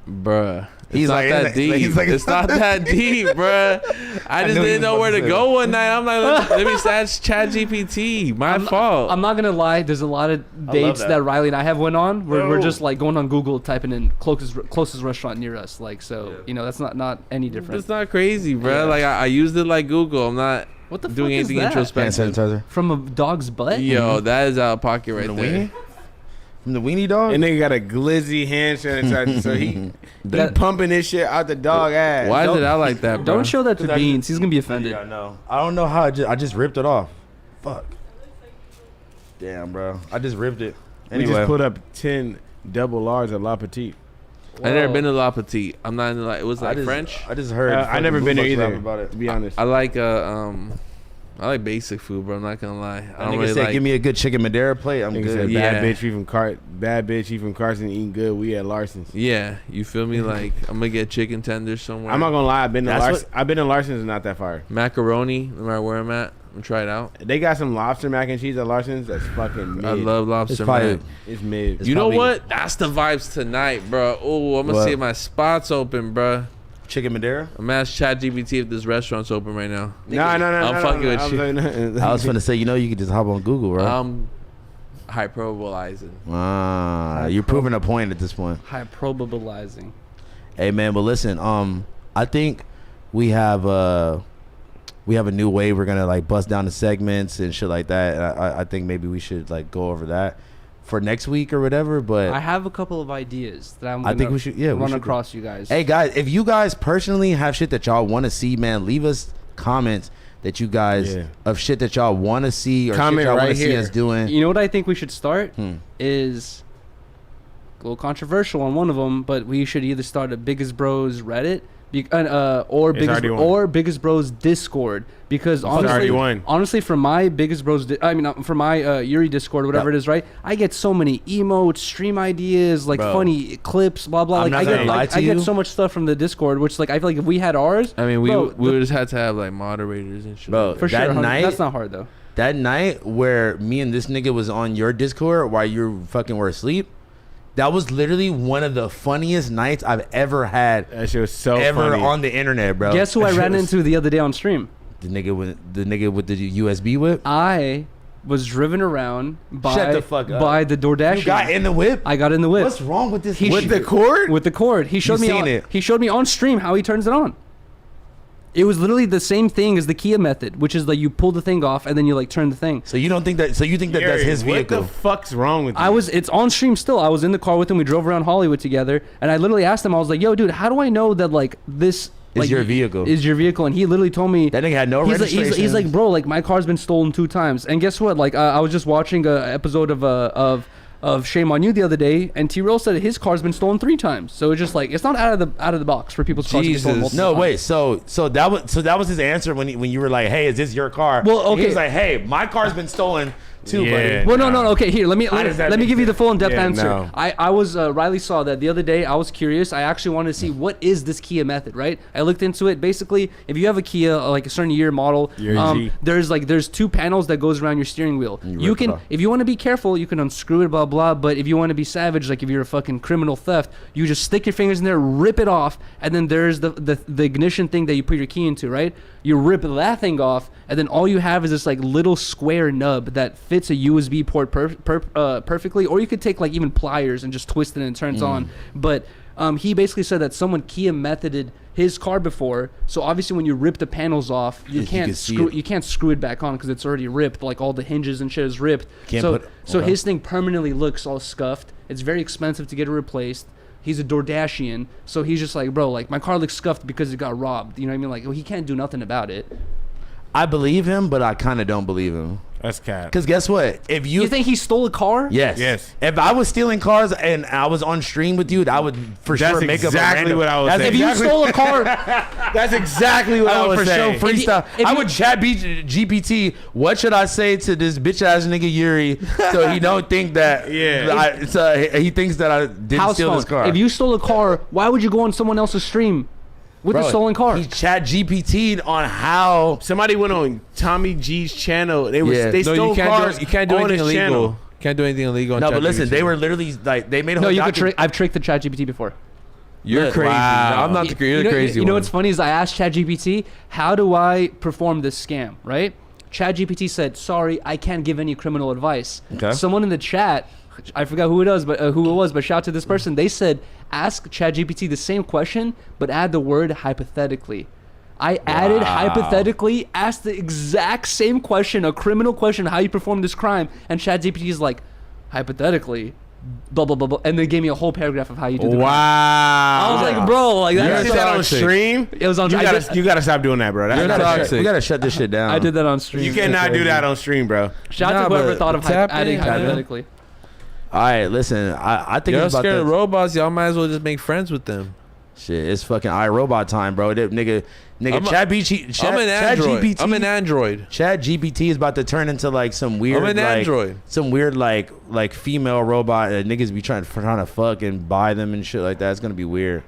Bruh. He's It's not like- that deep. he's like- It's not that deep, bruh. I just knew he didn't know was where about to to say go that. one night. I'm like, let me ask ChatGPT. My fault. I'm not gonna lie. There's a lot of dates that. that Riley and I have went on where we're No. just like going on Google, typing in closest restaurant near us. Like, so that's not any different. It's not crazy, bruh. Yeah. Like I used it like Google. I'm not What the doing fuck is anything that? Hand introspective. sanitizer. From a dog's butt? Yo, that is out of pocket right From the there. weenie? From the weenie dog? And nigga got a glizzy hand sanitizer, so he That- pumping this shit out the dog ass. Why is Don't- it out like that, bro? Don't show that to Cause I Beans. He's gonna be offended. Yeah, I know. I don't know how I just ripped it off. Fuck. Damn, bro. I just ripped it. We Anyway. just put up 10 double large at La Petite. I never Whoa. been to La Petite. I'm not in like it was I like just- French. I just heard. I never fucking been there Boo Bucks either, rap about it. to be honest. I like basic food, bro. I'm not gonna lie. I That don't nigga really said, like. "Give me a good chicken Madeira plate. I'm Nigga good." said, Yeah. bad bitch, he from Carson eating good. We at Larson's. Yeah, you feel me? Like I'm gonna get chicken tenders somewhere. I'm not gonna lie, I've been to That's Larson's. I've been to Larson's, and not that far. Macaroni, no matter where I'm at. I'm try it out. They got some lobster mac and cheese at Larson's. That's fucking mid. I love lobster. It's probably- Man. It's mid. It's You know probably- what? That's the vibes tonight, bro. Oh, I'm gonna What? see if my spot's open, bro. Chicken Madeira. I'm gonna ask ChatGPT if this restaurant's open right now. No. I'm fucking with you. I was gonna say, you could just hop on Google, bro. I'm hyperbolizing. You're proving a point at this point. Hyperbolizing. Hey man, but listen, I think we have a new way we're gonna like bust down the segments and shit like that. And I think maybe we should like go over that for next week or whatever. But I have a couple of ideas that I'm I gonna think we should- yeah, we run should across you guys. hey guys, if you guys personally have shit that y'all want to see, man, leave us comments that you guys of shit that y'all want to see or Comment shit y'all right want to see here. us doing. You know what I think we should start Hmm. is a little controversial on one of them, but we should either start a Biggest Bros Reddit or already one. Biggest Bros Discord, because already honestly, one. from my Biggest Bros, from my Yuriy Discord, whatever Yep. it is, right? I get so many emotes, stream ideas, like Bro. funny clips, blah blah. I'm Like not I gonna get lie like, to I get you. so much stuff from the Discord, which like I feel like if we had ours, I mean, we bro, would just have to have like moderators and shit. Bro, like for that. that sure, night- that's not hard though. That night where me and this nigga was on your Discord while you fucking were asleep, that was literally one of the funniest nights I've ever had That shit was so ever funny. on the internet, bro. Guess who I That ran shit was- into the other day on stream? The nigga with the USB whip. I was driven around by Shut the fuck up. by the DoorDash. You got in the whip. I got in the whip What's wrong with this? He With sh- the cord? with the cord. He showed You me. seen it. He showed me on stream how he turns it on. It was literally the same thing as the Kia method, which is like you pull the thing off and then you like turn the thing. So you don't think that? So you think that that's Yuriy, his vehicle? What the fuck's wrong with you? It's on stream still. I was in the car with him. We drove around Hollywood together, and I literally asked him. I was like, "Yo, dude, how do I know that like this Is like, your vehicle. Is your vehicle?" And he literally told me That nigga had no he's like, registration. he's like, bro, like my car's been stolen 2 times. And guess what? Like I was just watching a episode of Shame on You the other day, and T-Rail said his car's been stolen 3 times. So it's just like it's not out of the box for people's cars to get stolen Jesus. multiple No, times. wait. So that was his answer when you were like, "Hey, is this your car?" Well, And he okay. was like, "Hey, my car's been stolen too, Yeah. buddy." Well, no. Okay, here. Let me does that let me make give you the sense? full in-depth Yeah, answer. no. I was Riley saw that the other day. I was curious. I actually wanted to see what is this Kia method, right? I looked into it. Basically, if you have a Kia, like a certain year model, Year G. there's 2 panels that goes around your steering wheel. You You rip it can, off. if you want to be careful, you can unscrew it, blah blah. But if you want to be savage, like if you're a fucking criminal theft, you just stick your fingers in there, rip it off, and then there's the ignition thing that you put your key into, right? You rip that thing off, and then all you have is this like little square nub that fits a USB port perfectly, or you could take like even pliers and just twist it and it turns on. But he basically said that someone Kia methoded his car before, so obviously when you rip the panels off, you You can't can see screw it. you can't screw it back on because it's already ripped. Like all the hinges and shit is ripped. Can't so put- so okay. his thing permanently looks all scuffed. It's very expensive to get it replaced. He's a DoorDashian, so he's just like, bro, like my car looks scuffed because it got robbed. You know what I mean? Like, well, he can't do nothing about it. I believe him, but I kind of don't believe him. That's cat. Because guess what? If You think he stole a car? Yes. Yes. If I was stealing cars and I was on stream with you, I would for That's sure make up a exactly random. what I was That's saying. If you exactly- stole a car, That's exactly what I I would was for sure saying. freestyle. if I you- would chat GPT. What should I say to this bitch ass nigga Yuri so he don't think that he thinks that I didn't house steal phone. this car. If you stole a car, why would you go on someone else's stream with Bro, a stolen car? he chat GPT'd on how. Somebody went on Tommy G's channel. They Yeah. they No, stole you can't cars. do. You can't do on anything his illegal. channel. Can't do anything illegal. On No, but listen, ChatGPT. they were literally like they made a No, whole you could document. I've tricked the ChatGPT before. You're crazy. Wow. I'm not the. You're the crazy You know one. what's funny is I asked ChatGPT, how do I perform this scam, right? ChatGPT said, sorry, I can't give any criminal advice. Okay. Someone in the chat, I forgot who it was, but shout out to this person. They said, ask ChatGPT the same question, but add the word hypothetically. I added hypothetically, asked the exact same question, a criminal question, how you perform this crime, and ChatGPT is like, hypothetically, blah blah blah blah, and they gave me a whole paragraph of how you do the crime. Wow. I was like, bro, like You that's did so that on toxic. stream? It was on. You I gotta, did- you gotta stop doing that, bro. You're That's toxic. We gotta shut this shit down. I did that on stream. You cannot do that on stream, bro. Shout out Nah, to whoever but thought of tap adding in, man. hypothetically. All right, listen. I think Y'all it's about scared of that robots? Y'all might as well just make friends with them. shit. It's fucking iRobot time, bro. That nigga, I'm Chat GPT. I'm an Android. GPT, I'm an Android. Chat GPT is about to turn into like some weird, I'm an like, Android. some weird like female robot that niggas be trying to fuck and buy them and shit like that. It's gonna be weird.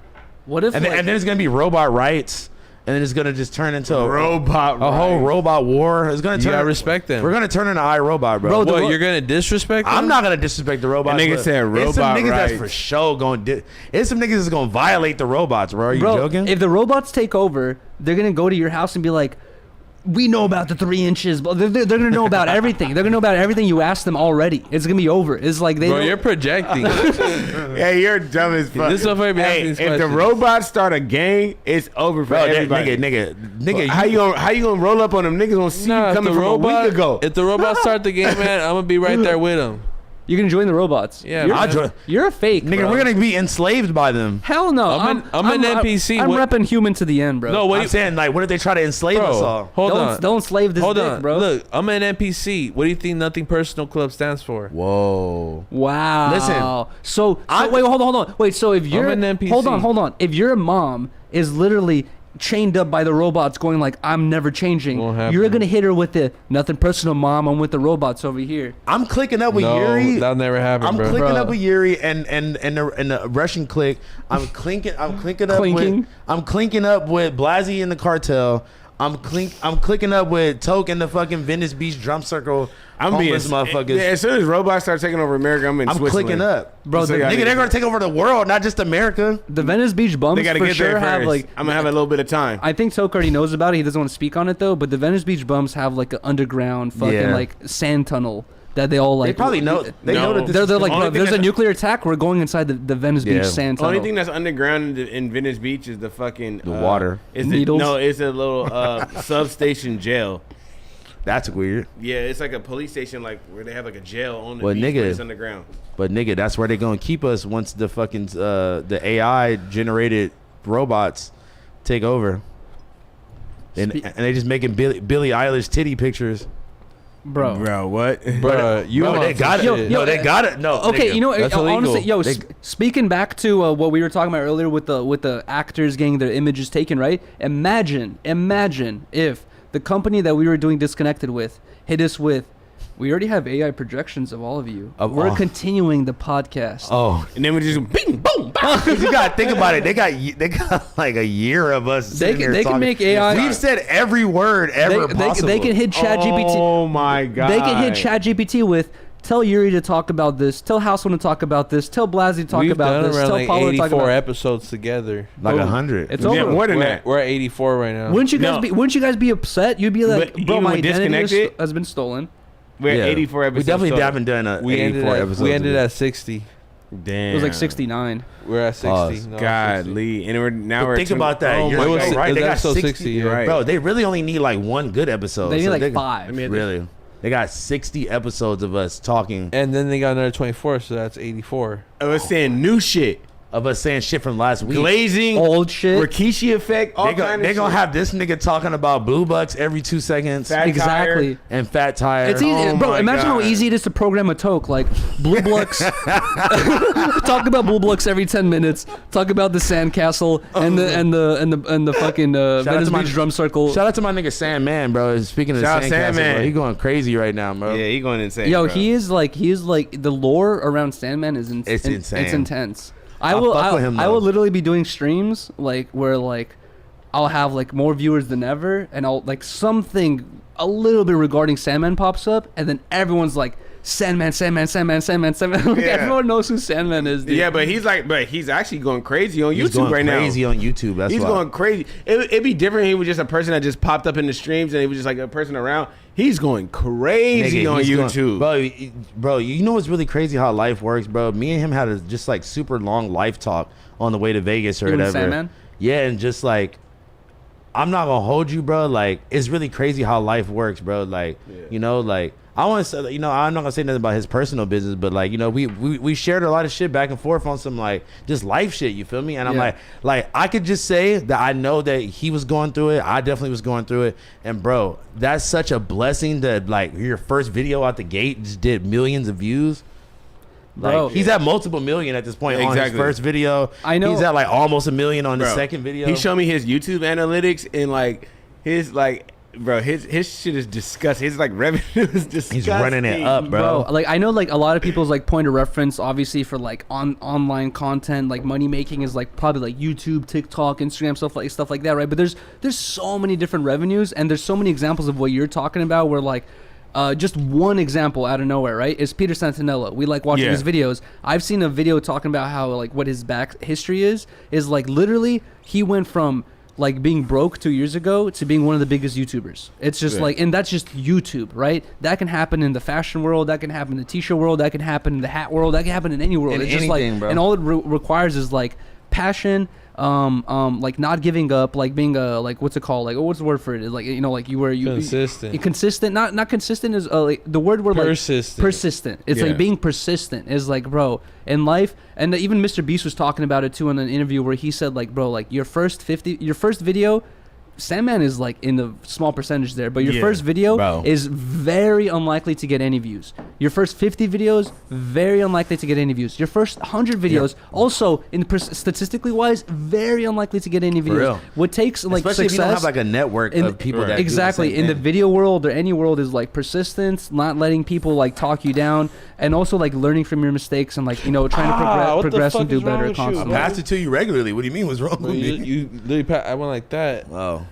What if And then it's gonna be robot rights, and then it's gonna just turn into a Robot. whole robot war. It's gonna You turn. gotta respect them. We're gonna turn into iRobot, bro. Bro, What, you're gonna disrespect them? I'm not gonna disrespect the robots. That nigga but said it's some robot niggas that's rights. for sure going. It's some niggas that's gonna violate the robots, bro. Are you bro, joking? if the robots take over, they're gonna go to your house and be like, we know about the 3 inches, but they're gonna know about everything. They're gonna know about everything you asked them already. It's gonna be over. It's like they. Bro, don't- you're projecting. Hey, you're dumb as fuck. This motherfucker be Hey, asking if these the questions. robots start a gang, it's over for bro, everybody. nigga. How you gonna roll up on them niggas? Gonna see Nah, you if coming the from a week ago. If the robots start the game, man, I'm gonna be right there with them. You can join the robots. Yeah, you're, man. you're a fake, Nigga, bro. we're gonna be enslaved by them. Hell no. I'm an NPC. I'm What- repping human to the end, bro. No, what I'm you, saying, like, what if they try to enslave us bro? all? Hold don't, on. Don't slave this Hold dick, on, bro. Look, I'm an NPC. What do you think Nothing Personal Club stands for? Whoa. Wow. Listen, So wait, hold on. Wait, so if you're an NPC. Hold on. If your mom is literally chained up by the robots going like, I'm never changing, Won't happen. you're gonna hit her with the nothing personal, mom, I'm with the robots over here. I'm clicking up with No, Yuri. that'll never happen, I'm bro. clicking Bro. up with Yuri and the Russian clique. I'm clinking up Clinking. with Blazzy and the cartel. I'm clicking up with Toke and the fucking Venice Beach drum circle. I'm being homeless motherfuckers. Yeah, as soon as robots start taking over America, I'm in I'm Switzerland. clicking up, Bro, So the- y'all nigga. niggas- They're gonna take over the world, not just America. The Venice Beach bums They gotta for get sure there have first. like, I'm gonna have a little bit of time. I think Toke already knows about it. He doesn't want to speak on it though. But the Venice Beach bums have like an underground fucking Yeah. like sand tunnel that they all like. They probably know. They know that this They're is like, Only bro, thing there's a that's- nuclear attack. We're going inside the Venice Yeah. Beach sand The tunnel. only thing that's underground in Venice Beach is the fucking water. Is Needles? No, it's a little substation jail. That's weird. Yeah, it's like a police station, like where they have like a jail on the Well, beach, nigga. but it's underground. But nigga, that's where they gonna keep us once the fucking the AI generated robots take over. And they just making Billie Eilish titty pictures. bro. Bro, what? Bro, you Bro, on they some got shit. it. No, they got it. No. Okay, nigga. you know, That's honestly, illegal. speaking back to what we were talking about earlier with the actors getting their images taken, right? Imagine if the company that we were doing Disconnected with hit us with, we already have AI projections of all of you. We're continuing the podcast. Oh, And then we just bing, boom, bang. you gotta think about it. They got like a year of us. They sitting can- here they can talking. make AI We've said every word ever possible. they can hit ChatGPT. Oh my god. They can hit ChatGPT with, tell Yuri to talk about this, tell House Phone to talk about this, tell Blazzy to talk We've about done this, around tell like Paulo to talk 84 about. episodes together. like Boom. 100. It's Yeah, over. more than that. We're at 84 right now. Wouldn't you guys No. Wouldn't you guys be upset? You'd be like, But bro, even my with identity Disconnected- has been stolen. We're at 84 We episodes. definitely total. haven't done a we ended 84 at, episodes. we ended ago. at 60. Damn. It was like 69. We're at 60. Pause. No, God, 60. Lee. And now But we're think at about that. Oh You're my It was- god. right. it They was got episode 60. 60, You're right. Bro, they really only need like one good episode. They need So like they- 5. I mean, Really. They got 60 episodes of us talking. And then they got another 24, so that's 84. I was saying new shit. of us saying shit from last week. Glazing, Old shit. Rikishi effect. All They gonna have this nigga talking about blue bucks every 2 seconds. Fat Exactly. tire. And fat tire. It's easy, Oh bro. my Imagine how God. easy it is to program a toke like Blue Blux. Talk about Blue Blux every 10 minutes. Talk about the sandcastle and the fucking out Venice to my- Beach drum circle. Shout out to my nigga Sandman, bro. Speaking of Shout out Sandcastle, Sandman. bro, he going crazy right now, bro. Yeah, he going insane. Yo, bro. he is like the lore around Sandman is It's insane. It's intense. I fuck with him, I though. will literally be doing streams like where like I'll have like more viewers than ever, and I'll like something a little bit regarding Sandman pops up, and then everyone's like Sandman. Like, Yeah. everyone knows who Sandman is, dude. Yeah, but he's actually going crazy on He's YouTube going right now. crazy on YouTube. That's He's why. going crazy. It'd be different if he was just a person that just popped up in the streams and he was just like a person around. He's going crazy Nigga, on he's YouTube. bro. You know what's really crazy how life works, bro. Me and him had a just like super long life talk on the way to Vegas or You and whatever. Sandman? Yeah, and just like I'm not gonna hold you, bro. Like it's really crazy how life works, bro. Like you know, like I want to say, you know, I'm not gonna say nothing about his personal business, but like you know, we shared a lot of shit back and forth on some like just life shit. You feel me? And I'm Yeah. like I could just say that I know that he was going through it. I definitely was going through it. And bro, that's such a blessing that like your first video out the gate just did millions of views. Like Bro. he's at multiple million at this point on his Exactly. first video. I know. He's at like almost 1 million on the Bro, second video. He showed me his YouTube analytics and like his like, bro, his shit is disgusting. His like revenue is disgusting. He's running it up, bro. Bro, like I know like a lot of people's like point of reference obviously for like online content, like money making is like probably like YouTube, TikTok, Instagram, stuff like that, right? But there's so many different revenues, and there's so many examples of what you're talking about where like just one example out of nowhere, right, is Peter Santinello. We like watching Yeah. his videos. I've seen a video talking about how like what his back history is like literally he went from like being broke 2 years ago to being one of the biggest YouTubers. It's just Yeah. like, and that's just YouTube, right? That can happen in the fashion world, that can happen in the t-shirt world, that can happen in the hat world, that can happen in any world. In It's just like, anything, bro. and all it requires is like passion, like not giving up, like being a like what's it called? Like what's the word for it? Is like you know like you Consistent. consistent. Not consistent is like the word where Persistent. like persistent. It's Yeah. like being persistent is like bro in life, and even Mr. Beast was talking about it too in an interview where he said like bro like your first video. Sandman is like in the small percentage there, but your Yeah, first video bro. is very unlikely to get any views. Your first 50 videos, very unlikely to get any views. Your first 100 videos, also in statistically wise, very unlikely to get any views. real. What takes like especially success, if you don't have like a network in- of people Right. that exactly do the in the same thing. video world or any world is like persistence, not letting people like talk you down, and also like learning from your mistakes and like you know trying what to the progress fuck and do is wrong better with you, I constantly. bro? passed it to you regularly. What do you mean? What's wrong Well, with you, me? you literally I went like that. Oh,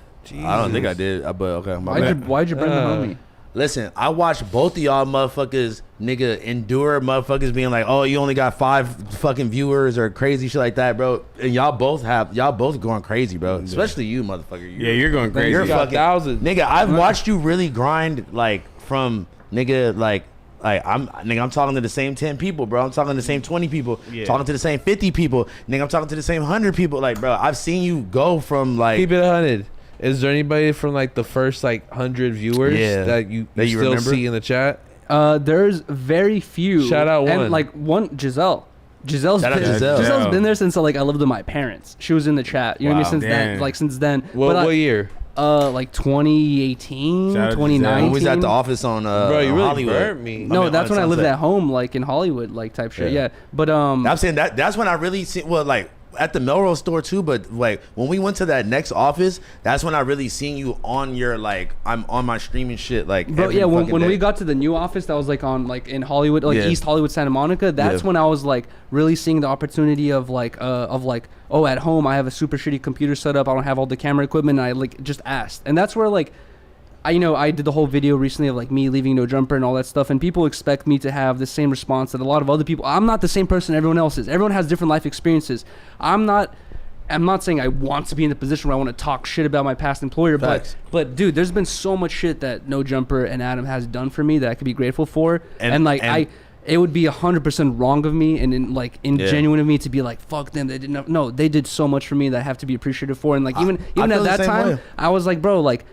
I don't think I did. But okay, my bad. Why'd you bring the homie? Listen, I watched both of y'all motherfuckers, nigga, endure motherfuckers being like, oh, you only got 5 fucking viewers or crazy shit like that, bro. And y'all both going crazy, bro. Especially you, motherfucker. Yeah, you're going crazy. You're got fucking thousands. Nigga, I've watched you really grind like from nigga like I'm talking to the same 10 people, bro. I'm talking to the same 20 people. Yeah. Talking to the same 50 people. Nigga, I'm talking to the same 100 people. Like, bro, I've seen you go from like Keep it 100. Is there anybody from like the first like 100 viewers Yeah. that you That you still remember? see in the chat? There's very few. Shout out and one. like one Giselle. Giselle's Shout out been, Giselle. Giselle's been there since like I lived with my parents. She was in the chat. You know what I mean? Wow, Since then, damn. like since then. What But what year? like 2018, Shout out to 2019. we was at the office on Bro, you really Hollywood. burnt me. No, I mean, that's on when I lived Sunset. at home, like in Hollywood, like type shit. Yeah. Yeah, but I'm saying that's when I really see like at the Melrose store too, but like when we went to that next office, that's when I really seen you on your like I'm on my streaming shit like Bro, every yeah, when fucking day. we got to the new office that was like on like in Hollywood, like Yeah. East Hollywood, Santa Monica, that's Yeah. when I was like really seeing the opportunity of like oh, at home I have a super shitty computer setup, I don't have all the camera equipment, and I like just asked. And that's where like I did the whole video recently of like me leaving No Jumper and all that stuff, and people expect me to have the same response that a lot of other people. I'm not the same person everyone else is. Everyone has different life experiences. I'm not saying I want to be in the position where I want to talk shit about my past employer, Facts. but dude, there's been so much shit that No Jumper and Adam has done for me that I could be grateful for, and it would be 100% wrong of me and ingenuine of me to be like, fuck them, they didn't. No, they did so much for me that I have to be appreciative for, and like even feel at the that same time, way. I was like, bro, like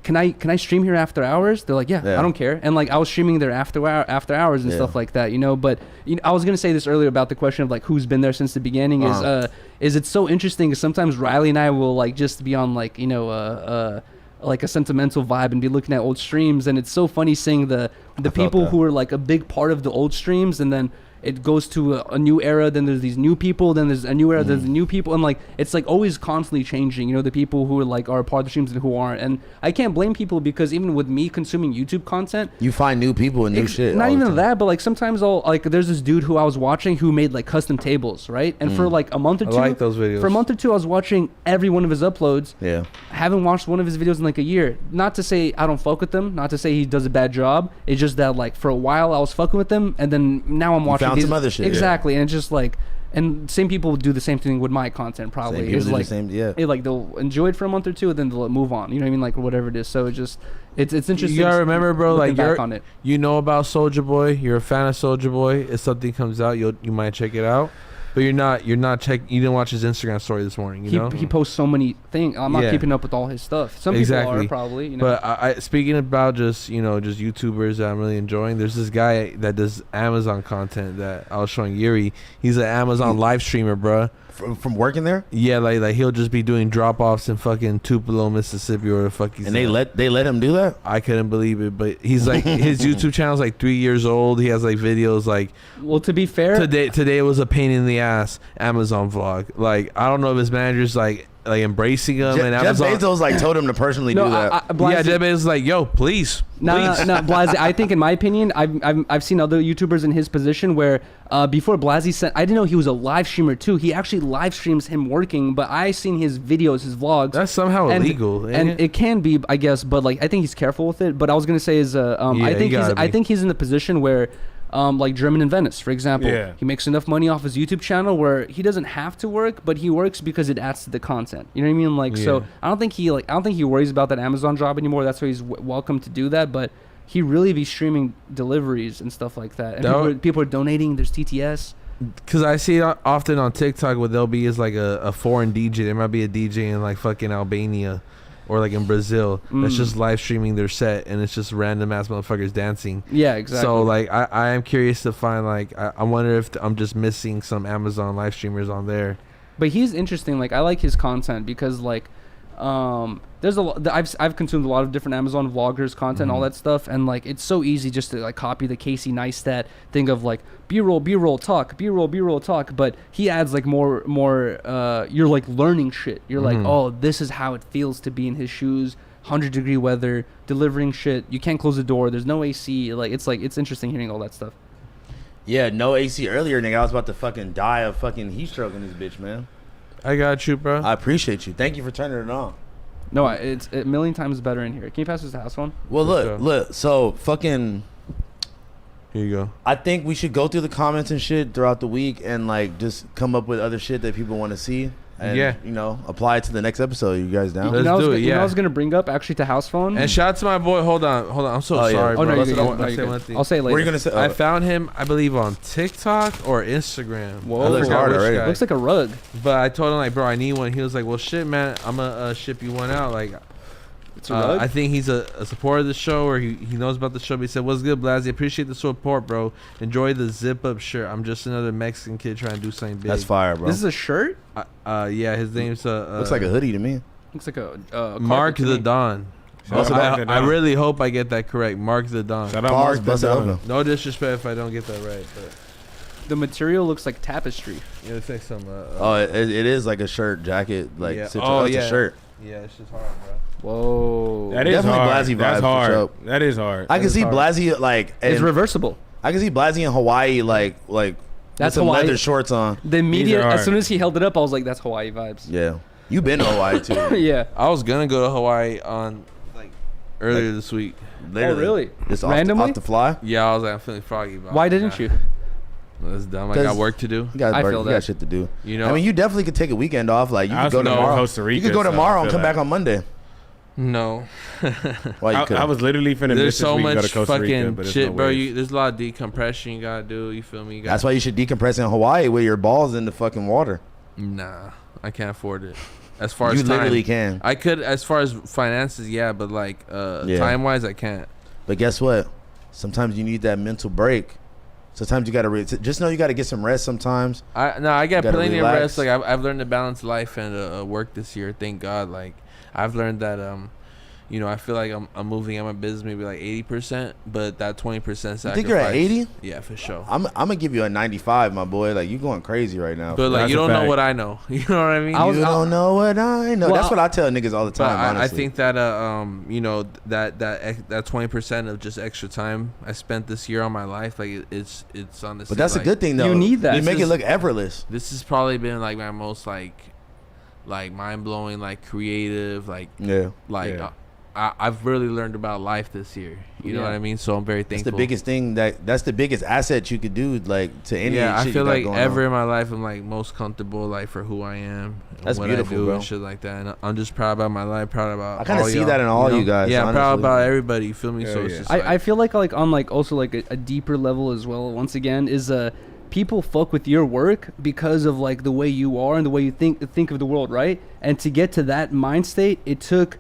can I stream here after hours? They're like, yeah, I don't care. And like I was streaming there after hours and stuff like that, you know. But I was gonna say this earlier about the question of like who's been there since the beginning. Is it's so interesting because sometimes Riley and I will like just be on like like a sentimental vibe and be looking at old streams, and it's so funny seeing the people who are like a big part of the old streams, and then it goes to a new era, then there's these new people, then there's a new era, there's new people, and like it's like always constantly changing, you know, the people who are like are part of the streams and who aren't. And I can't blame people because even with me consuming YouTube content, you find new people and new shit. Not even that, but like sometimes I'll like there's this dude who I was watching who made like custom tables, right? And for like a month or two, I like those videos. For a month or two I was watching every one of his uploads. Yeah. I haven't watched one of his videos in like a year. Not to say I don't fuck with him, not to say he does a bad job. It's just that like for a while I was fucking with him, and then now I'm watching found some other shit. Exactly. And it's just like, and same people do the same thing with my content probably. Same people do like, the same, yeah. It, like they'll enjoy it for a month or two and then they'll move on. You know what I mean? Like whatever it is. So it's interesting. You gotta remember, bro. Like back on it. You know about Soulja Boy. You're a fan of Soulja Boy. If something comes out, you might check it out. But you're not you didn't watch his Instagram story this morning, you know? He posts so many things. I'm not keeping up with all his stuff. Some people are probably, you know. But I speaking about just YouTubers that I'm really enjoying, there's this guy that does Amazon content that I was showing Yuriy. He's an Amazon live streamer, bro. From working there? Yeah, like he'll just be doing drop offs in fucking Tupelo, Mississippi, or the fuck he's. And they let him do that? I couldn't believe it, but he's like his YouTube channel's like 3 years old. He has like videos like. Well, to be fair, today was a pain in the ass Amazon vlog. Like I don't know if his manager's like embracing him, and Amazon. Jeff Bezos like told him to personally do that. Yeah, Jeff Bezos like, yo, please. No, Blazzy. I think, in my opinion, I've seen other YouTubers in his position where before Blazzy said, I didn't know he was a live streamer too. He actually live streams him working, but I seen his videos, his vlogs. That's somehow illegal, and it can be, I guess. But like, I think he's careful with it. But I was gonna say is, I think he's in the position where. Like German in Venice, for example. Yeah. He makes enough money off his YouTube channel where he doesn't have to work, but he works because it adds to the content. You know what I mean? Like, so I don't think he worries about that Amazon job anymore. That's why he's welcome to do that. But he really be streaming deliveries and stuff like that. And people are donating. There's TTS. Because I see it often on TikTok what they'll be is like a foreign DJ. There might be a DJ in like fucking Albania. Or like in Brazil, that's just live streaming their set, and it's just random ass motherfuckers dancing. Yeah, exactly. So like, I am curious to find like, I wonder if I'm just missing some Amazon live streamers on there. But he's interesting. Like I like his content because like, there's a lot. I've consumed a lot of different Amazon vloggers content, all that stuff, and like it's so easy just to like copy the Casey Neistat thing of like B-roll talk, B-roll talk, but he adds like more. You're like learning shit. You're like, oh, this is how it feels to be in his shoes. 100-degree weather, delivering shit. You can't close the door. There's no AC. Like it's interesting hearing all that stuff. Yeah, no AC earlier, nigga. I was about to fucking die of fucking heat stroke in this bitch, man. I got you, bro. I appreciate you. Thank you for turning it on. No, it's a million times better in here. Can you pass us the house phone? Well, look. So fucking. Here you go. I think we should go through the comments and shit throughout the week and like just come up with other shit that people want to see. And, apply it to the next episode. You guys down? Let's do it. You know, I was gonna bring up actually to house phone. And shout out to my boy. Hold on. I'm so sorry, bro. No, I'll say it later. What are you gonna say? I found him, I believe, on TikTok or Instagram. Whoa, that looks hard already. Looks like a rug. But I told him like, bro, I need one. He was like, well, shit, man, I'm gonna ship you one out. Like, it's a rug? I think he's a supporter of the show, or he knows about the show. But he said, what's good, Blazzy? Appreciate the support, bro. Enjoy the zip up shirt. I'm just another Mexican kid trying to do something big. That's fire, bro. This is a shirt? Yeah, his name's looks like a hoodie to me. Looks like a Mark the Don. I really hope I get that correct. Mark the Don. Shout out Mark the Don. No disrespect if I don't get that right, but the material looks like tapestry. Yeah, it's like some. It is like a shirt, jacket, like yeah. It's a shirt. Yeah, it's just hard, bro. Whoa, that is definitely hard. Blazzy That's vibe hard. for sure. That is hard. I can see Blazzy like it's reversible. I can see Blazzy in Hawaii like that's with some Hawaii. leather shorts on. The media, as soon as he held it up, I was like, that's Hawaii vibes. Yeah, you been to Hawaii too. Yeah, I was gonna go to Hawaii on like earlier this week. Literally. Oh really? Just randomly off the fly. Yeah, I was like, I'm feeling froggy. Why didn't you? That's dumb. I got work to do. You got shit to do. You know, I mean, you definitely could take a weekend off. Like you could go tomorrow. Costa Rica, you could go tomorrow and come back on Monday. No. Why you I was literally finna there's miss so this week much go to Costa fucking Rica, but shit, no bro. ways. There's a lot of decompression you gotta do. You feel me? That's why you should decompress in Hawaii with your balls in the fucking water. Nah, I can't afford it. As far You as time. literally can. I could, as far as finances, yeah, but like time wise, I can't. But guess what? Sometimes you need that mental break. Sometimes you gotta just know you gotta get some rest. Sometimes I get plenty relax. of rest. Like I've learned to balance life and work this year. Thank God. Like I've learned that I feel like I'm moving at my business maybe like 80%, but that 20% sacrifice. You think you're at 80? Yeah, for sure. I'm gonna give you a 95, my boy. Like, you going crazy right now. But like, That's you a don't know fact. what I know. You know what I mean? You don't know what I know. Well, That's what I tell niggas all the But time. I honestly. think that that 20% of just extra time I spent this year on my life, like it's honestly. But that's a good thing, though. You need that. You make it This look effortless. This has probably been like my most like mind blowing, like creative, like Yeah. I've really learned about life this year. You know what I mean? So I'm very That's thankful. the biggest thing. That's the biggest asset you could do, like, to any. Yeah, I shit feel you got like going ever on. in my life I'm like most comfortable like for who I am. And That's what beautiful, I do bro. and shit like that. And I'm just proud about my life. Proud about. I kind of all see y'all, that in all you guys. Yeah, I'm proud honestly. about everybody. You feel me? Hell So it's yeah. just I feel like on like also like a deeper level as well. Once again, is people fuck with your work because of like the way you are and the way you think of the world, right? And to get to that mind state, it took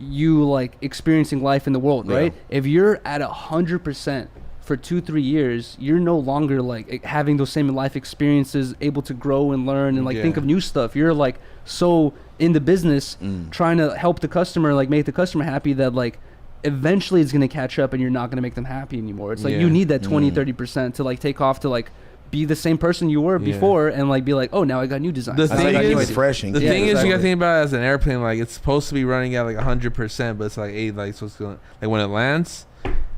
you like experiencing life in the world, right? If you're at 100% for 2-3 years, you're no longer like having those same life experiences, able to grow and learn and like think of new stuff. You're like so in the business trying to help the customer, like make the customer happy, that like eventually it's going to catch up and you're not going to make them happy anymore. It's like you need that 20-30% to like take off to like be the same person you were before and like be like, oh, now I got new designs. The That's thing how you is- keep it fresh. The thing is, you gotta think about it as an airplane. Like it's supposed to be running at like 100%, but it's like 80. Like so, it's going like when it lands,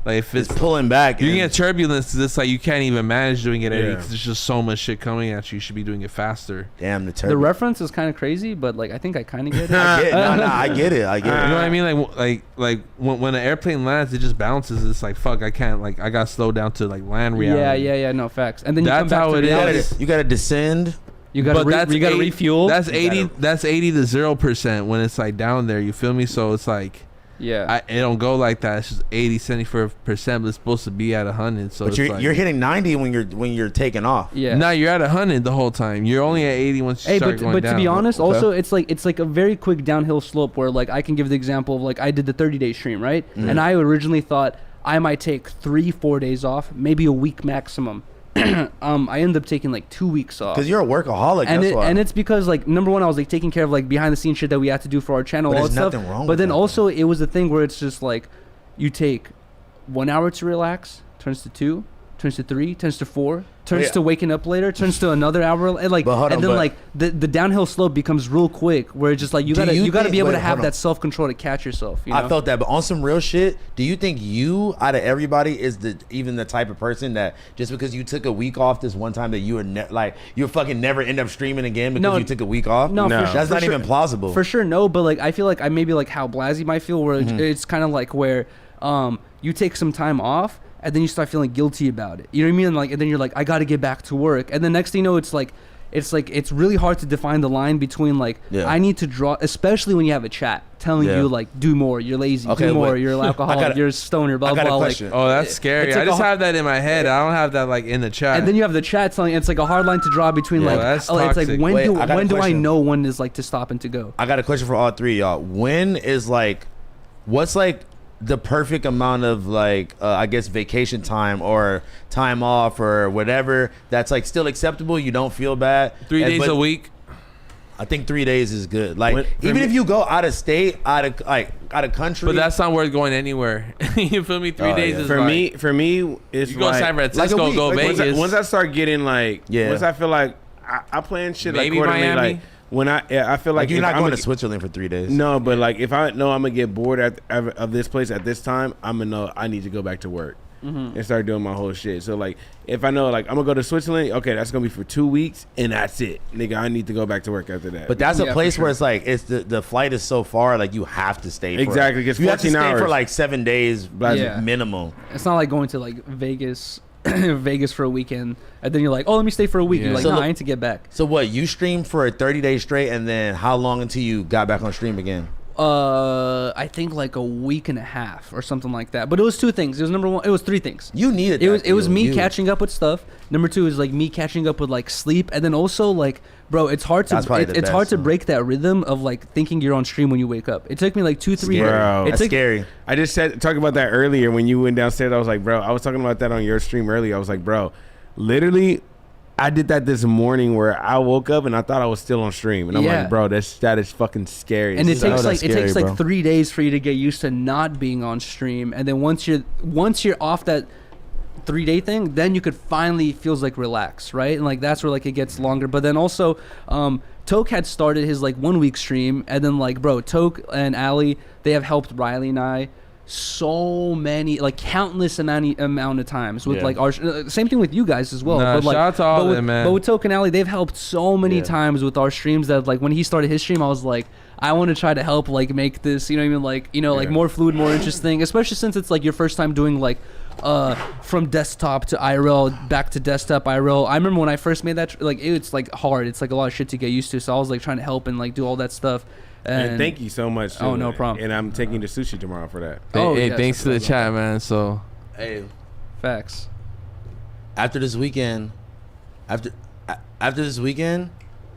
like if it's pulling back. you and- get turbulence. It's like you can't even manage doing it at 80 Yeah. because there's just so much shit coming at you. You should be doing it faster. Damn, the The turbo. reference is kind of crazy, but like I think I kind of get it. I get it. I get You it. know what I mean? Like when an airplane lands, it just bounces. It's like fuck. I can't like I got slowed down to like land reality. Yeah, no facts. And then you That's come back how to it is. reality. You gotta descend. You got to you got to refuel. That's You 80. gotta- That's 80 to 0% when it's like down there. You feel me? So it's like. yeah. It don't go like that. It's just 80, 74%, but it's supposed to be at 100. So But it's like, you're hitting 90 when you're taking off. yeah. No, you're at 100 the whole time. You're only at 80 once you Hey, start going but down. to be honest, Okay. also it's like a very quick downhill slope where like I can give the example of like I did the 30-day stream, right? And I originally thought I might take 3-4 days off, maybe a week maximum. I ended up taking like 2 weeks off. Because you're a workaholic. And That's why. and it's because like number one, I was like taking care of like behind the scenes shit that we had to do for our channel, But all there's that stuff. nothing wrong But with then that, also it was a thing where it's just like you take 1 hour to relax, turns to 2, turns to 3, turns to 4, turns Yeah. to waking up later, turns to another hour, and like But hold and on, then but- like the downhill slope becomes real quick where it's just like you Do gotta you gotta think- be able wait, to have hold on. that self control to catch yourself. You know? I felt that, but on some real shit, do you think you, out of everybody, is even the type of person that just because you took a week off this one time that you were you'll fucking never end up streaming again because No. you took a week off? No, No. for sure, That's for not sure. even plausible. For sure, no. But like, I feel like I maybe like how Blazzy might feel, where Mm-hmm. it's kind of like where you take some time off and then you start feeling guilty about it. You know what I mean? Like, and then you're like, I got to get back to work. And then next thing you know, it's really hard to define the line between like I need to draw, especially when you have a chat telling Yeah. you like do more, you're lazy, Okay, do more, wait. you're an alcoholic, got a- you're a stoner, blah I got a blah. Like, question. Oh, that's scary. it's like I just a- have that in my head. I don't have that like in the chat. and then you have the chat telling it's like a hard line to draw between Yeah, like that's it's like toxic. when Wait, I got a do I question. know when is like to stop and to go. I got a question for all three of y'all. When is like, what's like the perfect amount of like, I guess vacation time or time off or whatever that's like still acceptable? You don't feel bad. 3 days but a week. I think 3 days is good. Like When- for even me- if you go out of state, out of country, But that's not worth going anywhere. You feel me? 3 Oh, days yeah. is For like, me, it's you go to like, San Francisco, week, go like Vegas. once I start getting like, Yeah. once I feel like I plan shit Maybe like accordingly, Miami? like when I feel like like you're if not I'm going gonna- to Switzerland for 3 days. No, but like if I know I'm gonna get bored of this place at this time, I'm gonna know I need to go back to work and start doing my whole shit. So like if I know like I'm gonna go to Switzerland, okay, that's gonna be for 2 weeks and that's it, nigga. I need to go back to work after that. But that's a Yeah, place for where it's like it's the flight is so far, like you have to stay. Exactly, 'cause you have to 14 stay for hours. like 7 days Yeah. minimum. It's not like going to like Vegas, Vegas for a weekend, and then you're like, oh, let me stay for a week. Yeah. You're like, So no, look- I need to get back. So what? You streamed for 30 days straight, and then how long until you got back on stream again? I think like a week and a half or something like that. But it was 2 things. It was number 1. It was 3 things. You needed. It was me catching up with stuff. Number 2 is like me catching up with like sleep, and then also like, bro, it's hard to it's hard to break that rhythm of like thinking you're on stream when you wake up. It took me like 2-3 years. That's scary. I just talking about that earlier when you went downstairs. I was like, bro, I was talking about that on your stream earlier. I was like, bro, literally, I did that this morning where I woke up and I thought I was still on stream, and I'm like, bro, that is fucking scary. And it takes like 3 days for you to get used to not being on stream, and then once you're off that 3-day thing, then you could finally feels like relax, right? And like that's where like it gets longer. But then also, Toke had started his like 1 week stream, and then like, bro, Toke and Ali, they have helped Riley and I so many, like countless amount of times with like our same thing with you guys as well. But like, shout out to all of them, man. But with Toke and Ali, they've helped so many times with our streams that like when he started his stream, I was like, I want to try to help like make this, you know what I mean, like, you know, like more fluid, more interesting, especially since it's like your first time doing like from desktop to IRL back to desktop IRL. I remember when I first made that, like it's like hard, it's like a lot of shit to get used to, so I was like trying to help and like do all that stuff. And thank you so much. Oh, no problem. And I'm taking you to sushi tomorrow for that. Hey, thanks to the chat, man. So, hey, facts. After this weekend, I'm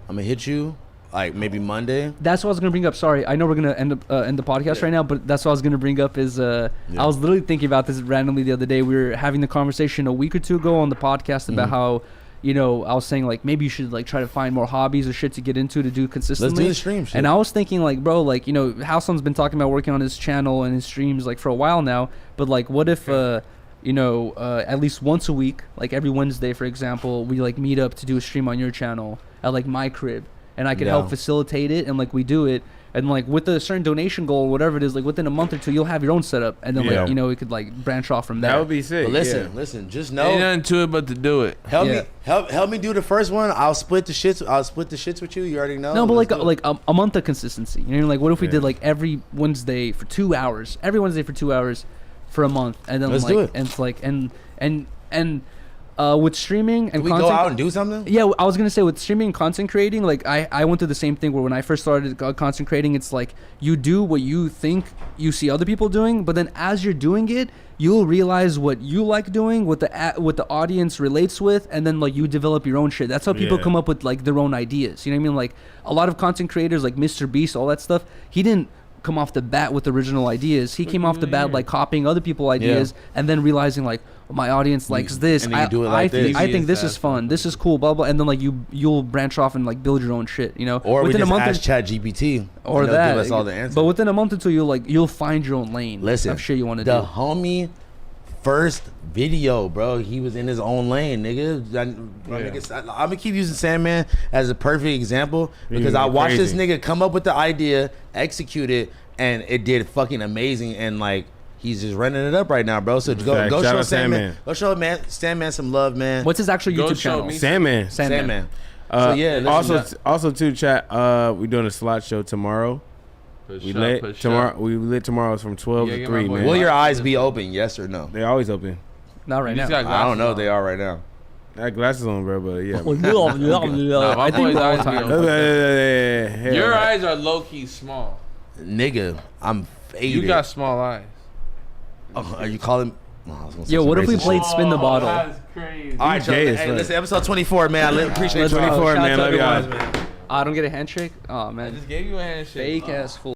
gonna hit you like maybe Monday. That's what I was gonna bring up. Sorry, I know we're gonna end the podcast right now, but that's what I was gonna bring up. Is I was literally thinking about this randomly the other day. We were having the conversation a week or 2 ago on the podcast about how, you know, I was saying like maybe you should like try to find more hobbies or shit to get into to do consistently. Let's do the stream shit. And I was thinking like, bro, like, you know, House Phone's been talking about working on his channel and his streams like for a while now, but like what if you know, at least once a week, like every Wednesday for example, we like meet up to do a stream on your channel at like my crib, and I could help facilitate it, and like we do it, and like with a certain donation goal or whatever it is, like within a month or 2 you'll have your own setup, and then like, you know, we could like branch off from there. That would be sick. But listen, just know, ain't nothing to it but to do it. Help me do the first one. I'll split the shits with you. You already know. No, but like a month of consistency. You know, like what if we did like every Wednesday for 2 hours, for a month, and then do it. And it's like and with streaming and Can we content, go out and do something? Yeah, I was gonna say with streaming and content creating, like I went through the same thing where when I first started content creating, it's like you do what you think you see other people doing, but then as you're doing it, you'll realize what you like doing, what the audience relates with, and then like you develop your own shit. That's how people come up with like their own ideas. You know what I mean? Like a lot of content creators, like Mr. Beast, all that stuff, he didn't come off the bat with original ideas. He came off the bat like copying other people's ideas, and then realizing like, well, my audience likes this. I think this is fun. This is cool. Blah blah. And then like you'll branch off and like build your own shit. You know, or within we just ask ChatGPT, or that. Give us all the answers. But within a month or 2, you'll find your own lane. Listen, of shit you want to do. The homie first video, bro, he was in his own lane, nigga. I'm gonna keep using Sandman as a perfect example because I watched this nigga come up with the idea, execute it, and it did fucking amazing. And like he's just running it up right now, bro. So go show Sandman. Go show Sandman some love, man. What's his actual YouTube channel? Sandman. So yeah. Also too, chat. We're doing a slot show tomorrow. We lit tomorrow from 12 to 3, man. Will your eyes be open? Yes or no? They're always open. Not right now. I don't know. They are right now. I got glasses on, bro, but yeah. I think all the time. Your Your eyes are low key small. Nigga, I'm faded. You got small eyes. Oh, are you calling? Yo, what if we played Spin the Bottle? That's crazy. All right, hey, listen, episode 24, man. I appreciate 24, man. Love you guys. I don't get a handshake. Oh man, I just gave you a handshake. Fake ass fool.